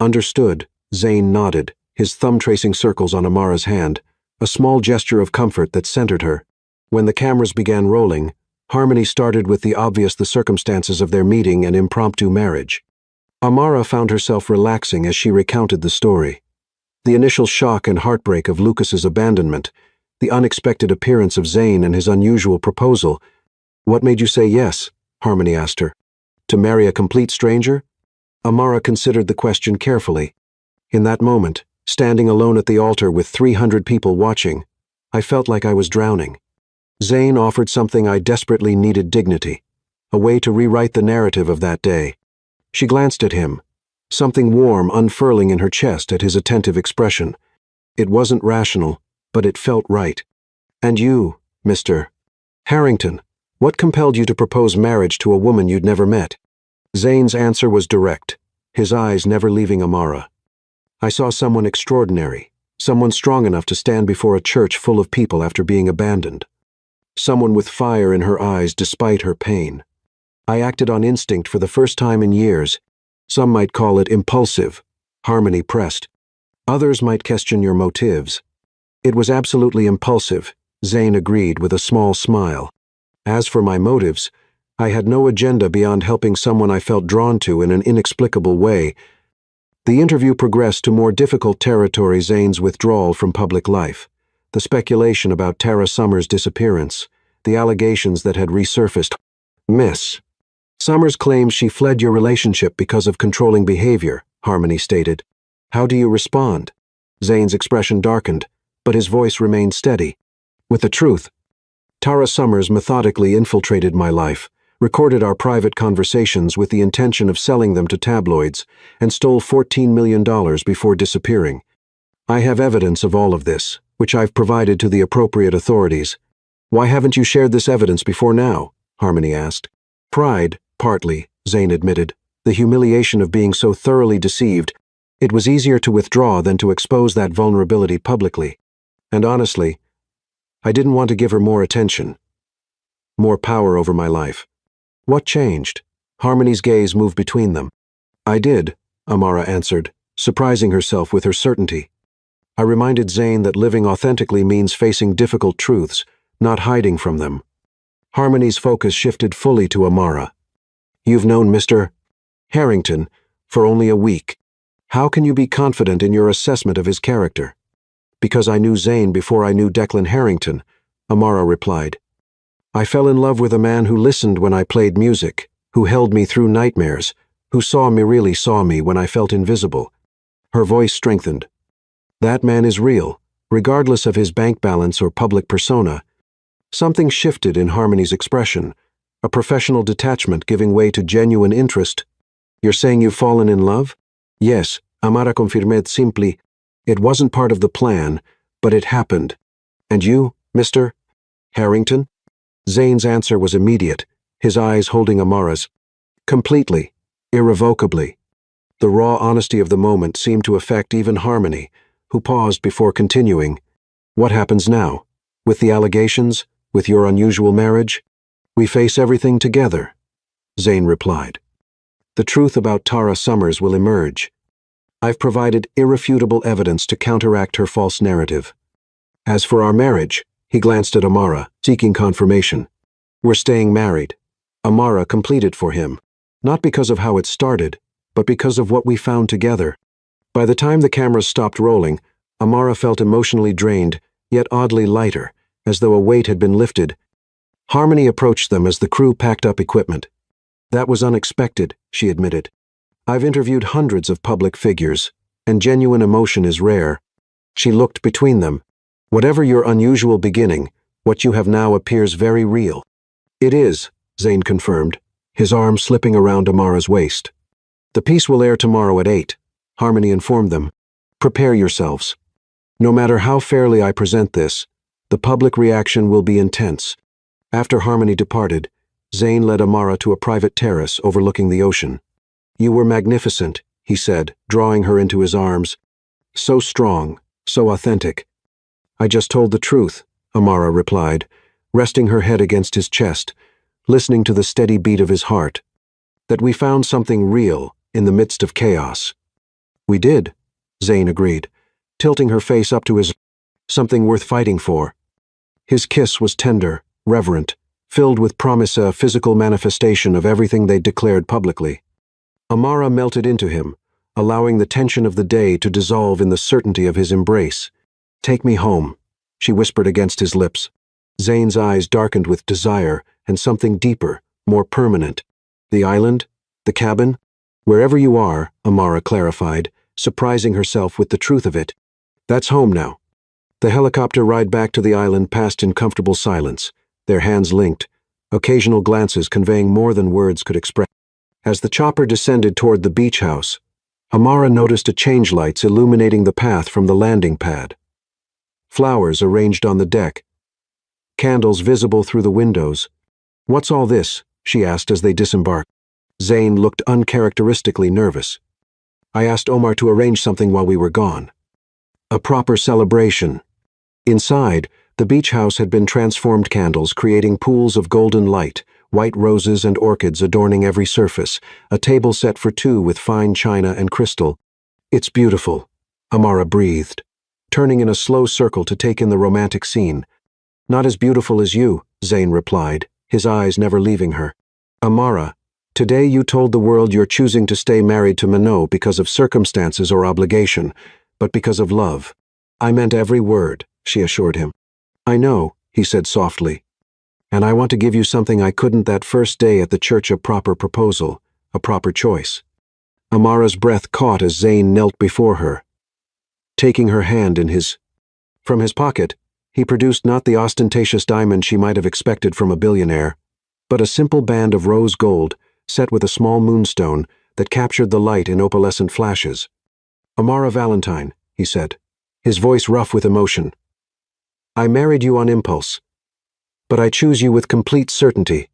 Understood, Zane nodded, his thumb tracing circles on Amara's hand, a small gesture of comfort that centered her. When the cameras began rolling, Harmony started with the circumstances of their meeting and impromptu marriage. Amara found herself relaxing as she recounted the story. The initial shock and heartbreak of Lucas's abandonment, the unexpected appearance of Zane and his unusual proposal. "What made you say yes?" Harmony asked her. "To marry a complete stranger?" Amara considered the question carefully. "In that moment, standing alone at the altar with 300 people watching, I felt like I was drowning. Zane offered something I desperately needed: dignity, a way to rewrite the narrative of that day." She glanced at him, something warm unfurling in her chest at his attentive expression. It wasn't rational, but it felt right. "And you, Mr. Harrington, what compelled you to propose marriage to a woman you'd never met?" Zane's answer was direct, his eyes never leaving Amara. "I saw someone extraordinary, someone strong enough to stand before a church full of people after being abandoned. Someone with fire in her eyes despite her pain. I acted on instinct for the first time in years. Some might call it impulsive," Harmony pressed. "Others might question your motives." "It was absolutely impulsive," Zane agreed with a small smile. "As for my motives, I had no agenda beyond helping someone I felt drawn to in an inexplicable way." The interview progressed to more difficult territory: Zane's withdrawal from public life, the speculation about Tara Summers' disappearance, the allegations that had resurfaced. "Miss Summers claims she fled your relationship because of controlling behavior," Harmony stated. "How do you respond?" Zane's expression darkened, but his voice remained steady. "With the truth. Tara Summers methodically infiltrated my life, recorded our private conversations with the intention of selling them to tabloids, and stole $14 million before disappearing. I have evidence of all of this, which I've provided to the appropriate authorities." "Why haven't you shared this evidence before now?" Harmony asked. "Pride, partly," Zane admitted. "The humiliation of being so thoroughly deceived. It was easier to withdraw than to expose that vulnerability publicly. And honestly, I didn't want to give her more attention, more power over my life." "What changed?" Harmony's gaze moved between them. "I did," Amara answered, surprising herself with her certainty. "I reminded Zane that living authentically means facing difficult truths, not hiding from them." Harmony's focus shifted fully to Amara. "You've known Mr. Harrington for only a week. How can you be confident in your assessment of his character?" "Because I knew Zane before I knew Declan Harrington," Amara replied. "I fell in love with a man who listened when I played music, who held me through nightmares, who really saw me when I felt invisible." Her voice strengthened. "That man is real, regardless of his bank balance or public persona." Something shifted in Harmony's expression, a professional detachment giving way to genuine interest. "You're saying you've fallen in love?" "Yes," Amara confirmed simply. "It wasn't part of the plan, but it happened." "And you, Mr. Harrington?" Zane's answer was immediate, his eyes holding Amara's. "Completely, irrevocably." The raw honesty of the moment seemed to affect even Harmony, who paused before continuing. "What happens now? With the allegations? With your unusual marriage?" "We face everything together," Zane replied. "The truth about Tara Summers will emerge. I've provided irrefutable evidence to counteract her false narrative. As for our marriage," he glanced at Amara, seeking confirmation. "We're staying married." Amara completed for him, not because of how it started, but because of what we found together. By the time the cameras stopped rolling, Amara felt emotionally drained, yet oddly lighter, as though a weight had been lifted. Harmony approached them as the crew packed up equipment. "That was unexpected," she admitted. "I've interviewed hundreds of public figures, and genuine emotion is rare." She looked between them. "Whatever your unusual beginning, what you have now appears very real." "It is," Zane confirmed, his arm slipping around Amara's waist. "The piece will air tomorrow at 8, Harmony informed them. "Prepare yourselves. No matter how fairly I present this, the public reaction will be intense." After Harmony departed, Zane led Amara to a private terrace overlooking the ocean. "You were magnificent," he said, drawing her into his arms. "So strong, so authentic." "I just told the truth," Amara replied, resting her head against his chest, listening to the steady beat of his heart. "That we found something real in the midst of chaos." "We did," Zane agreed, tilting her face up to his. "Something worth fighting for." His kiss was tender, reverent, filled with promise, a physical manifestation of everything they'd declared publicly. Amara melted into him, allowing the tension of the day to dissolve in the certainty of his embrace. "Take me home," she whispered against his lips. Zane's eyes darkened with desire and something deeper, more permanent. "The island? The cabin?" "Wherever you are," Amara clarified, surprising herself with the truth of it. "That's home now." The helicopter ride back to the island passed in comfortable silence, their hands linked, occasional glances conveying more than words could express. As the chopper descended toward the beach house, Amara noticed a change lights illuminating the path from the landing pad. Flowers arranged on the deck, candles visible through the windows. "What's all this?" she asked as they disembarked. Zane looked uncharacteristically nervous. "I asked Omar to arrange something while we were gone. A proper celebration." Inside, the beach house had been transformed, candles creating pools of golden light, white roses and orchids adorning every surface, a table set for two with fine china and crystal. "It's beautiful," Amara breathed, turning in a slow circle to take in the romantic scene. "Not as beautiful as you," Zane replied, his eyes never leaving her. "Amara, today you told the world you're choosing to stay married to Minot because of circumstances or obligation, but because of love." "I meant every word," she assured him. "I know," he said softly. "And I want to give you something I couldn't that first day at the church, a proper proposal, a proper choice." Amara's breath caught as Zane knelt before her, taking her hand in his. From his pocket, he produced not the ostentatious diamond she might have expected from a billionaire, but a simple band of rose gold set with a small moonstone that captured the light in opalescent flashes. "Amara Valentine," he said, his voice rough with emotion. "I married you on impulse, but I choose you with complete certainty.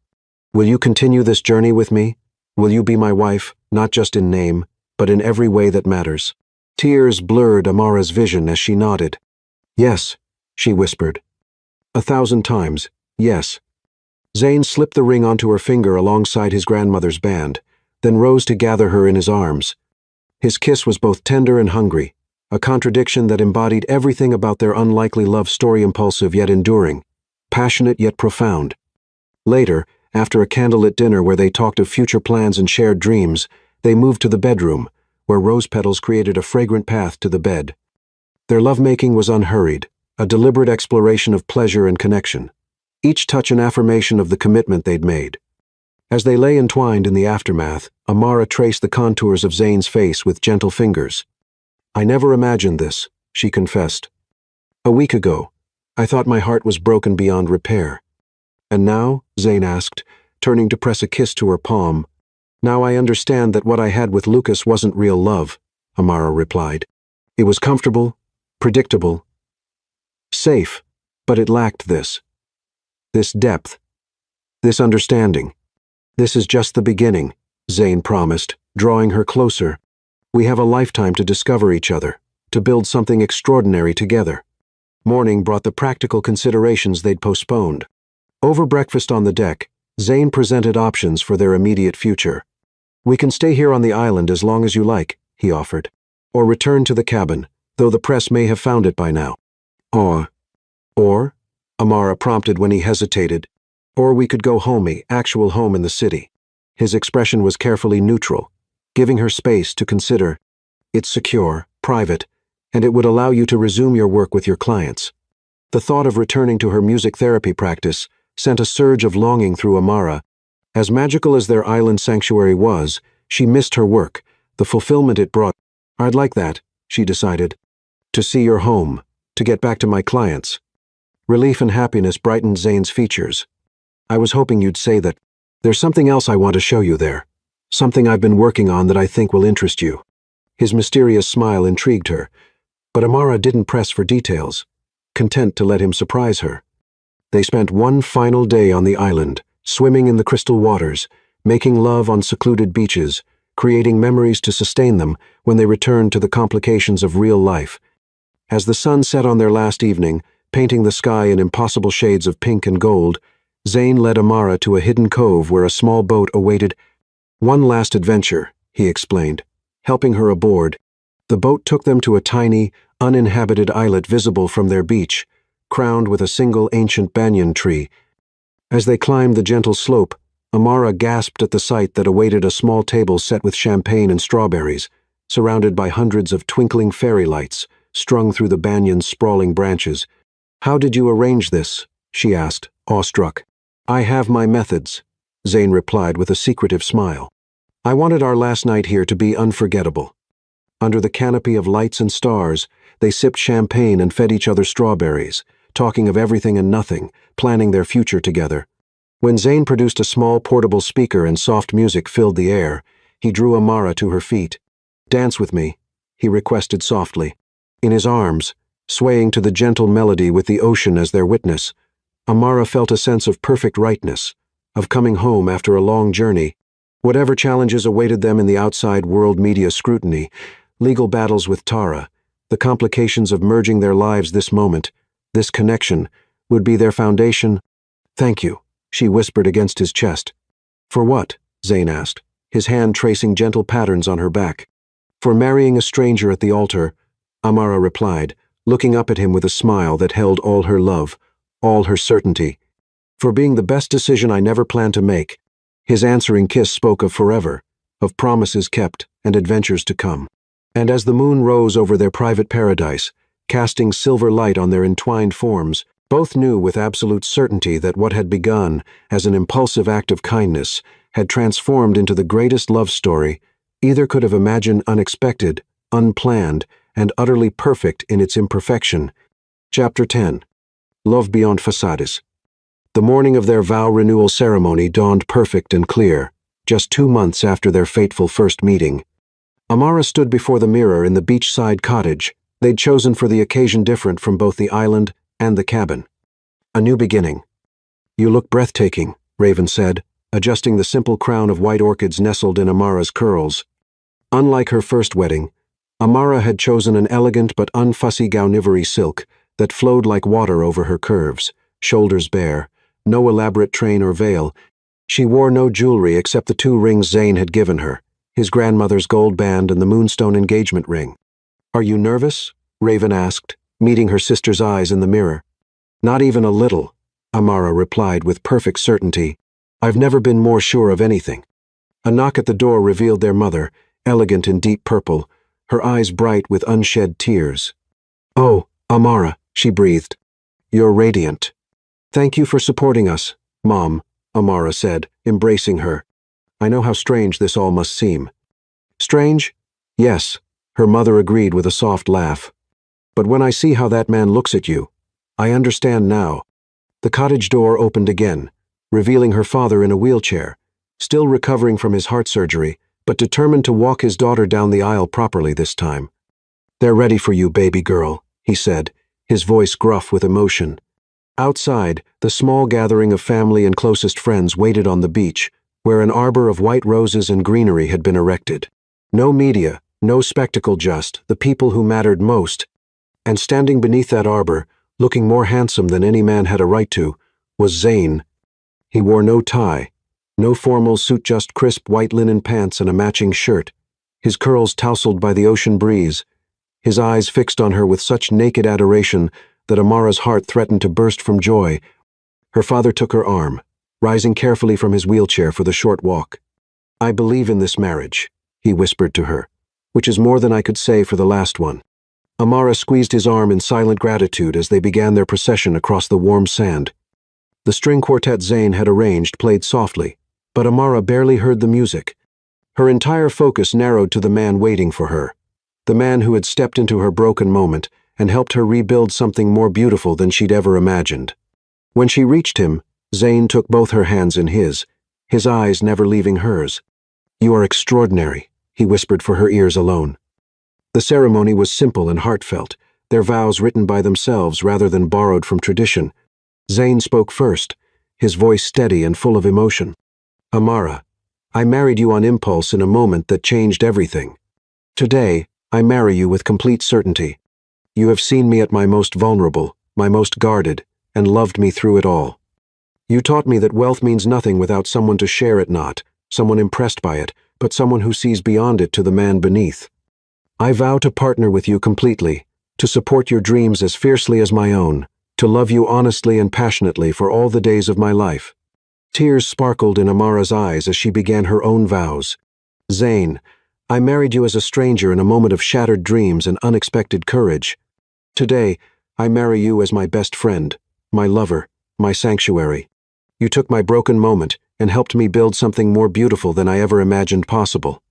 Will you continue this journey with me? Will you be my wife, not just in name, but in every way that matters?" Tears blurred Amara's vision as she nodded. "Yes," she whispered. 1,000 times, yes. Zane slipped the ring onto her finger alongside his grandmother's band, then rose to gather her in his arms. His kiss was both tender and hungry, a contradiction that embodied everything about their unlikely love story, impulsive yet enduring, passionate yet profound. Later, after a candlelit dinner where they talked of future plans and shared dreams, they moved to the bedroom, where rose petals created a fragrant path to the bed. Their lovemaking was unhurried, a deliberate exploration of pleasure and connection, each touch an affirmation of the commitment they'd made. As they lay entwined in the aftermath, Amara traced the contours of Zane's face with gentle fingers. "I never imagined this," she confessed. "A week ago, I thought my heart was broken beyond repair. And now," Zane asked, turning to press a kiss to her palm, "now I understand that what I had with Lucas wasn't real love," Amara replied. "It was comfortable, predictable, safe, but it lacked this depth, this understanding. This is just the beginning," Zane promised, drawing her closer. "We have a lifetime to discover each other, to build something extraordinary together." Morning brought the practical considerations they'd postponed. Over breakfast on the deck, Zane presented options for their immediate future. "We can stay here on the island as long as you like," he offered, "or return to the cabin, though the press may have found it by now." Or, Amara prompted when he hesitated, "or we could go home, actual home in the city." His expression was carefully neutral, giving her space to consider. "It's secure, private, and it would allow you to resume your work with your clients." The thought of returning to her music therapy practice sent a surge of longing through Amara. As magical as their island sanctuary was, she missed her work, the fulfillment it brought. "I'd like that," she decided. "To see your home, to get back to my clients." Relief and happiness brightened Zane's features. "I was hoping you'd say that. There's something else I want to show you there. Something I've been working on that I think will interest you." His mysterious smile intrigued her, but Amara didn't press for details, content to let him surprise her. They spent one final day on the island, swimming in the crystal waters, making love on secluded beaches, creating memories to sustain them when they returned to the complications of real life. As the sun set on their last evening, painting the sky in impossible shades of pink and gold, Zane led Amara to a hidden cove where a small boat awaited. "One last adventure," he explained, helping her aboard. The boat took them to a tiny, uninhabited islet visible from their beach, crowned with a single ancient banyan tree. As they climbed the gentle slope, Amara gasped at the sight that awaited a small table set with champagne and strawberries, surrounded by hundreds of twinkling fairy lights, strung through the banyan's sprawling branches. "How did you arrange this?" she asked, awestruck. "I have my methods," Zane replied with a secretive smile. "I wanted our last night here to be unforgettable." Under the canopy of lights and stars, they sipped champagne and fed each other strawberries, talking of everything and nothing, planning their future together. When Zane produced a small portable speaker and soft music filled the air, he drew Amara to her feet. "Dance with me," he requested softly. In his arms, swaying to the gentle melody with the ocean as their witness, Amara felt a sense of perfect rightness, of coming home after a long journey. Whatever challenges awaited them in the outside world media scrutiny, legal battles with Tara, the complications of merging their lives this moment, this connection, would be their foundation. "Thank you," she whispered against his chest. "For what?" Zane asked, his hand tracing gentle patterns on her back. "For marrying a stranger at the altar," Amara replied, looking up at him with a smile that held all her love, all her certainty. "For being the best decision I never planned to make." His answering kiss spoke of forever, of promises kept and adventures to come. And as the moon rose over their private paradise, casting silver light on their entwined forms, both knew with absolute certainty that what had begun as an impulsive act of kindness had transformed into the greatest love story either could have imagined, unexpected, unplanned, and utterly perfect in its imperfection. Chapter 10. Love Beyond Facades. The morning of their vow renewal ceremony dawned perfect and clear, just 2 months after their fateful first meeting. Amara stood before the mirror in the beachside cottage they'd chosen for the occasion, different from both the island and the cabin. A new beginning. "You look breathtaking," Raven said, adjusting the simple crown of white orchids nestled in Amara's curls. Unlike her first wedding, Amara had chosen an elegant but unfussy Gaunivari silk that flowed like water over her curves, shoulders bare, no elaborate train or veil. She wore no jewelry except the 2 rings Zane had given her, his grandmother's gold band and the moonstone engagement ring. "Are you nervous?" Raven asked, meeting her sister's eyes in the mirror. "Not even a little," Amara replied with perfect certainty. "I've never been more sure of anything." A knock at the door revealed their mother, elegant in deep purple, her eyes bright with unshed tears. "Oh, Amara," she breathed. "You're radiant." "Thank you for supporting us, Mom," Amara said, embracing her. "I know how strange this all must seem." "Strange? Yes," her mother agreed with a soft laugh. "But when I see how that man looks at you, I understand now." The cottage door opened again, revealing her father in a wheelchair, still recovering from his heart surgery, but determined to walk his daughter down the aisle properly this time. "They're ready for you, baby girl," he said, his voice gruff with emotion. Outside, the small gathering of family and closest friends waited on the beach, where an arbor of white roses and greenery had been erected. No media, no spectacle, just the people who mattered most. And standing beneath that arbor, looking more handsome than any man had a right to, was Zane. He wore no tie, no formal suit, just crisp white linen pants and a matching shirt, his curls tousled by the ocean breeze, his eyes fixed on her with such naked adoration that Amara's heart threatened to burst from joy. Her father took her arm, rising carefully from his wheelchair for the short walk. "I believe in this marriage," he whispered to her, "which is more than I could say for the last one." Amara squeezed his arm in silent gratitude as they began their procession across the warm sand. The string quartet Zane had arranged played softly, but Amara barely heard the music. Her entire focus narrowed to the man waiting for her, the man who had stepped into her broken moment and helped her rebuild something more beautiful than she'd ever imagined. When she reached him, Zane took both her hands in his eyes never leaving hers. "You are extraordinary," he whispered for her ears alone. The ceremony was simple and heartfelt, their vows written by themselves rather than borrowed from tradition. Zane spoke first, his voice steady and full of emotion. "Amara, I married you on impulse in a moment that changed everything. Today, I marry you with complete certainty. You have seen me at my most vulnerable, my most guarded, and loved me through it all. You taught me that wealth means nothing without someone to share it, not someone impressed by it, but someone who sees beyond it to the man beneath. I vow to partner with you completely, to support your dreams as fiercely as my own, to love you honestly and passionately for all the days of my life." Tears sparkled in Amara's eyes as she began her own vows. "Zain, I married you as a stranger in a moment of shattered dreams and unexpected courage. Today, I marry you as my best friend, my lover, my sanctuary. You took my broken moment and helped me build something more beautiful than I ever imagined possible.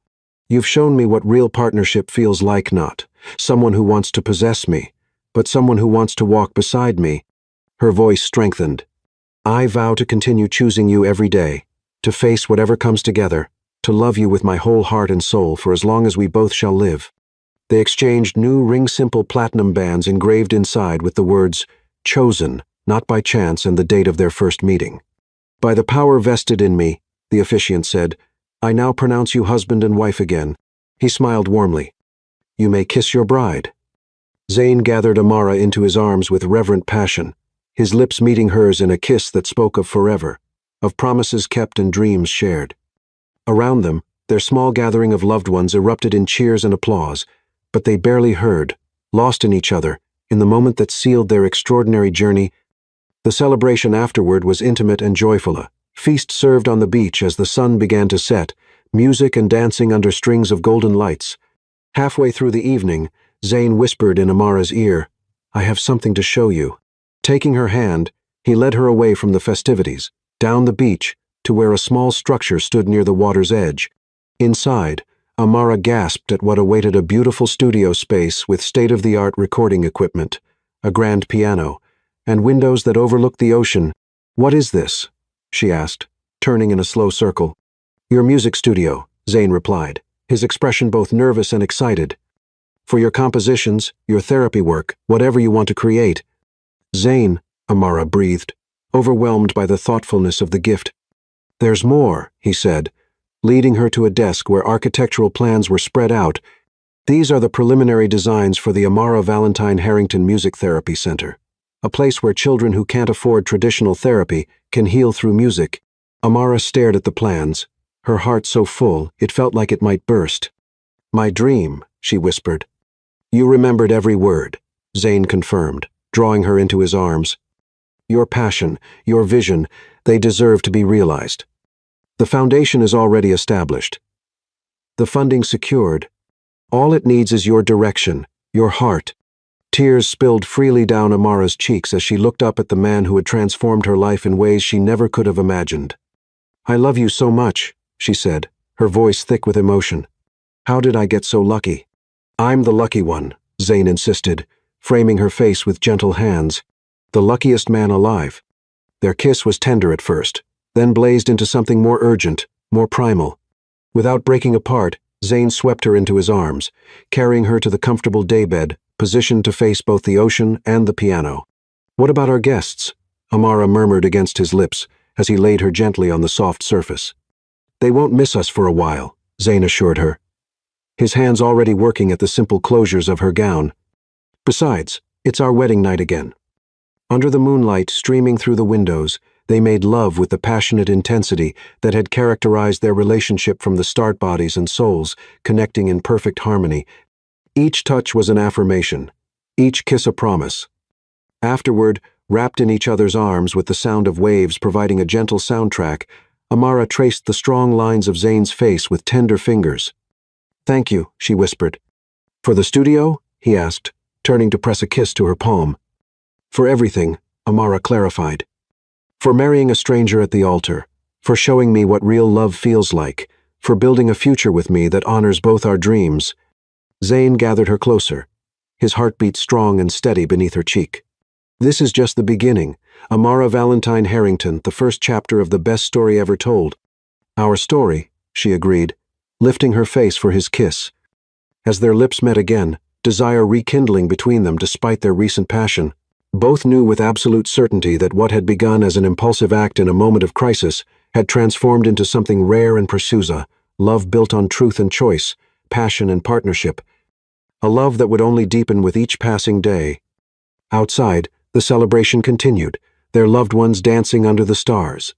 You've shown me what real partnership feels like, not someone who wants to possess me, but someone who wants to walk beside me." Her voice strengthened. "I vow to continue choosing you every day, to face whatever comes together, to love you with my whole heart and soul for as long as we both shall live." They exchanged new ring-simple platinum bands engraved inside with the words, "Chosen, not by chance," and the date of their first meeting. "By the power vested in me," the officiant said, "I now pronounce you husband and wife again." He smiled warmly. "You may kiss your bride." Zain gathered Amara into his arms with reverent passion, his lips meeting hers in a kiss that spoke of forever, of promises kept and dreams shared. Around them, their small gathering of loved ones erupted in cheers and applause, but they barely heard, lost in each other, in the moment that sealed their extraordinary journey. The celebration afterward was intimate and joyful, a feast served on the beach as the sun began to set, music and dancing under strings of golden lights. Halfway through the evening, Zain whispered in Amara's ear, "I have something to show you." Taking her hand, he led her away from the festivities, down the beach, to where a small structure stood near the water's edge. Inside, Amara gasped at what awaited: a beautiful studio space with state-of-the-art recording equipment, a grand piano, and windows that overlooked the ocean. "What is this?" she asked, turning in a slow circle. "Your music studio," Zain replied, his expression both nervous and excited. "For your compositions, your therapy work, whatever you want to create." "Zain," Amara breathed, overwhelmed by the thoughtfulness of the gift. "There's more," he said, leading her to a desk where architectural plans were spread out. "These are the preliminary designs for the Amara Valentine Harrington Music Therapy Center, a place where children who can't afford traditional therapy can heal through music." Amara stared at the plans, her heart so full it felt like it might burst. "My dream," she whispered. "You remembered every word," Zain confirmed, drawing her into his arms. "Your passion, your vision, they deserve to be realized. The foundation is already established. The funding secured. All it needs is your direction, your heart." Tears spilled freely down Amara's cheeks as she looked up at the man who had transformed her life in ways she never could have imagined. "I love you so much," she said, her voice thick with emotion. "How did I get so lucky?" "I'm the lucky one," Zain insisted, framing her face with gentle hands. "The luckiest man alive." Their kiss was tender at first, then blazed into something more urgent, more primal. Without breaking apart, Zain swept her into his arms, carrying her to the comfortable daybed, positioned to face both the ocean and the piano. "What about our guests?" Amara murmured against his lips as he laid her gently on the soft surface. "They won't miss us for a while," Zain assured her, his hands already working at the simple closures of her gown. "Besides, it's our wedding night again." Under the moonlight streaming through the windows, they made love with the passionate intensity that had characterized their relationship from the start, bodies and souls connecting in perfect harmony. Each touch was an affirmation, each kiss a promise. Afterward, wrapped in each other's arms with the sound of waves providing a gentle soundtrack, Amara traced the strong lines of Zain's face with tender fingers. "Thank you," she whispered. "For the studio?" he asked, turning to press a kiss to her palm. "For everything," Amara clarified. "For marrying a stranger at the altar, for showing me what real love feels like, for building a future with me that honors both our dreams." Zain gathered her closer, his heartbeat strong and steady beneath her cheek. "This is just the beginning. Amara Valentine Harrington, the first chapter of the best story ever told." "Our story," she agreed, lifting her face for his kiss. As their lips met again, desire rekindling between them despite their recent passion. Both knew with absolute certainty that what had begun as an impulsive act in a moment of crisis had transformed into something rare and pursues a love built on truth and choice, passion and partnership. A love that would only deepen with each passing day. Outside, the celebration continued, their loved ones dancing under the stars.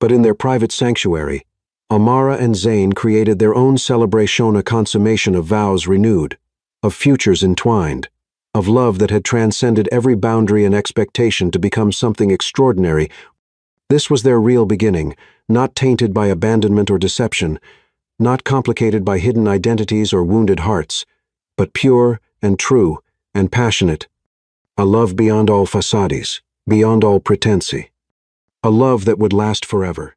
But in their private sanctuary, Amara and Zain created their own celebration, a consummation of vows renewed, of futures entwined. of love that had transcended every boundary and expectation to become something extraordinary. This was their real beginning, not tainted by abandonment or deception, not complicated by hidden identities or wounded hearts, but pure and true and passionate. A love beyond all facades, beyond all pretense. A love that would last forever.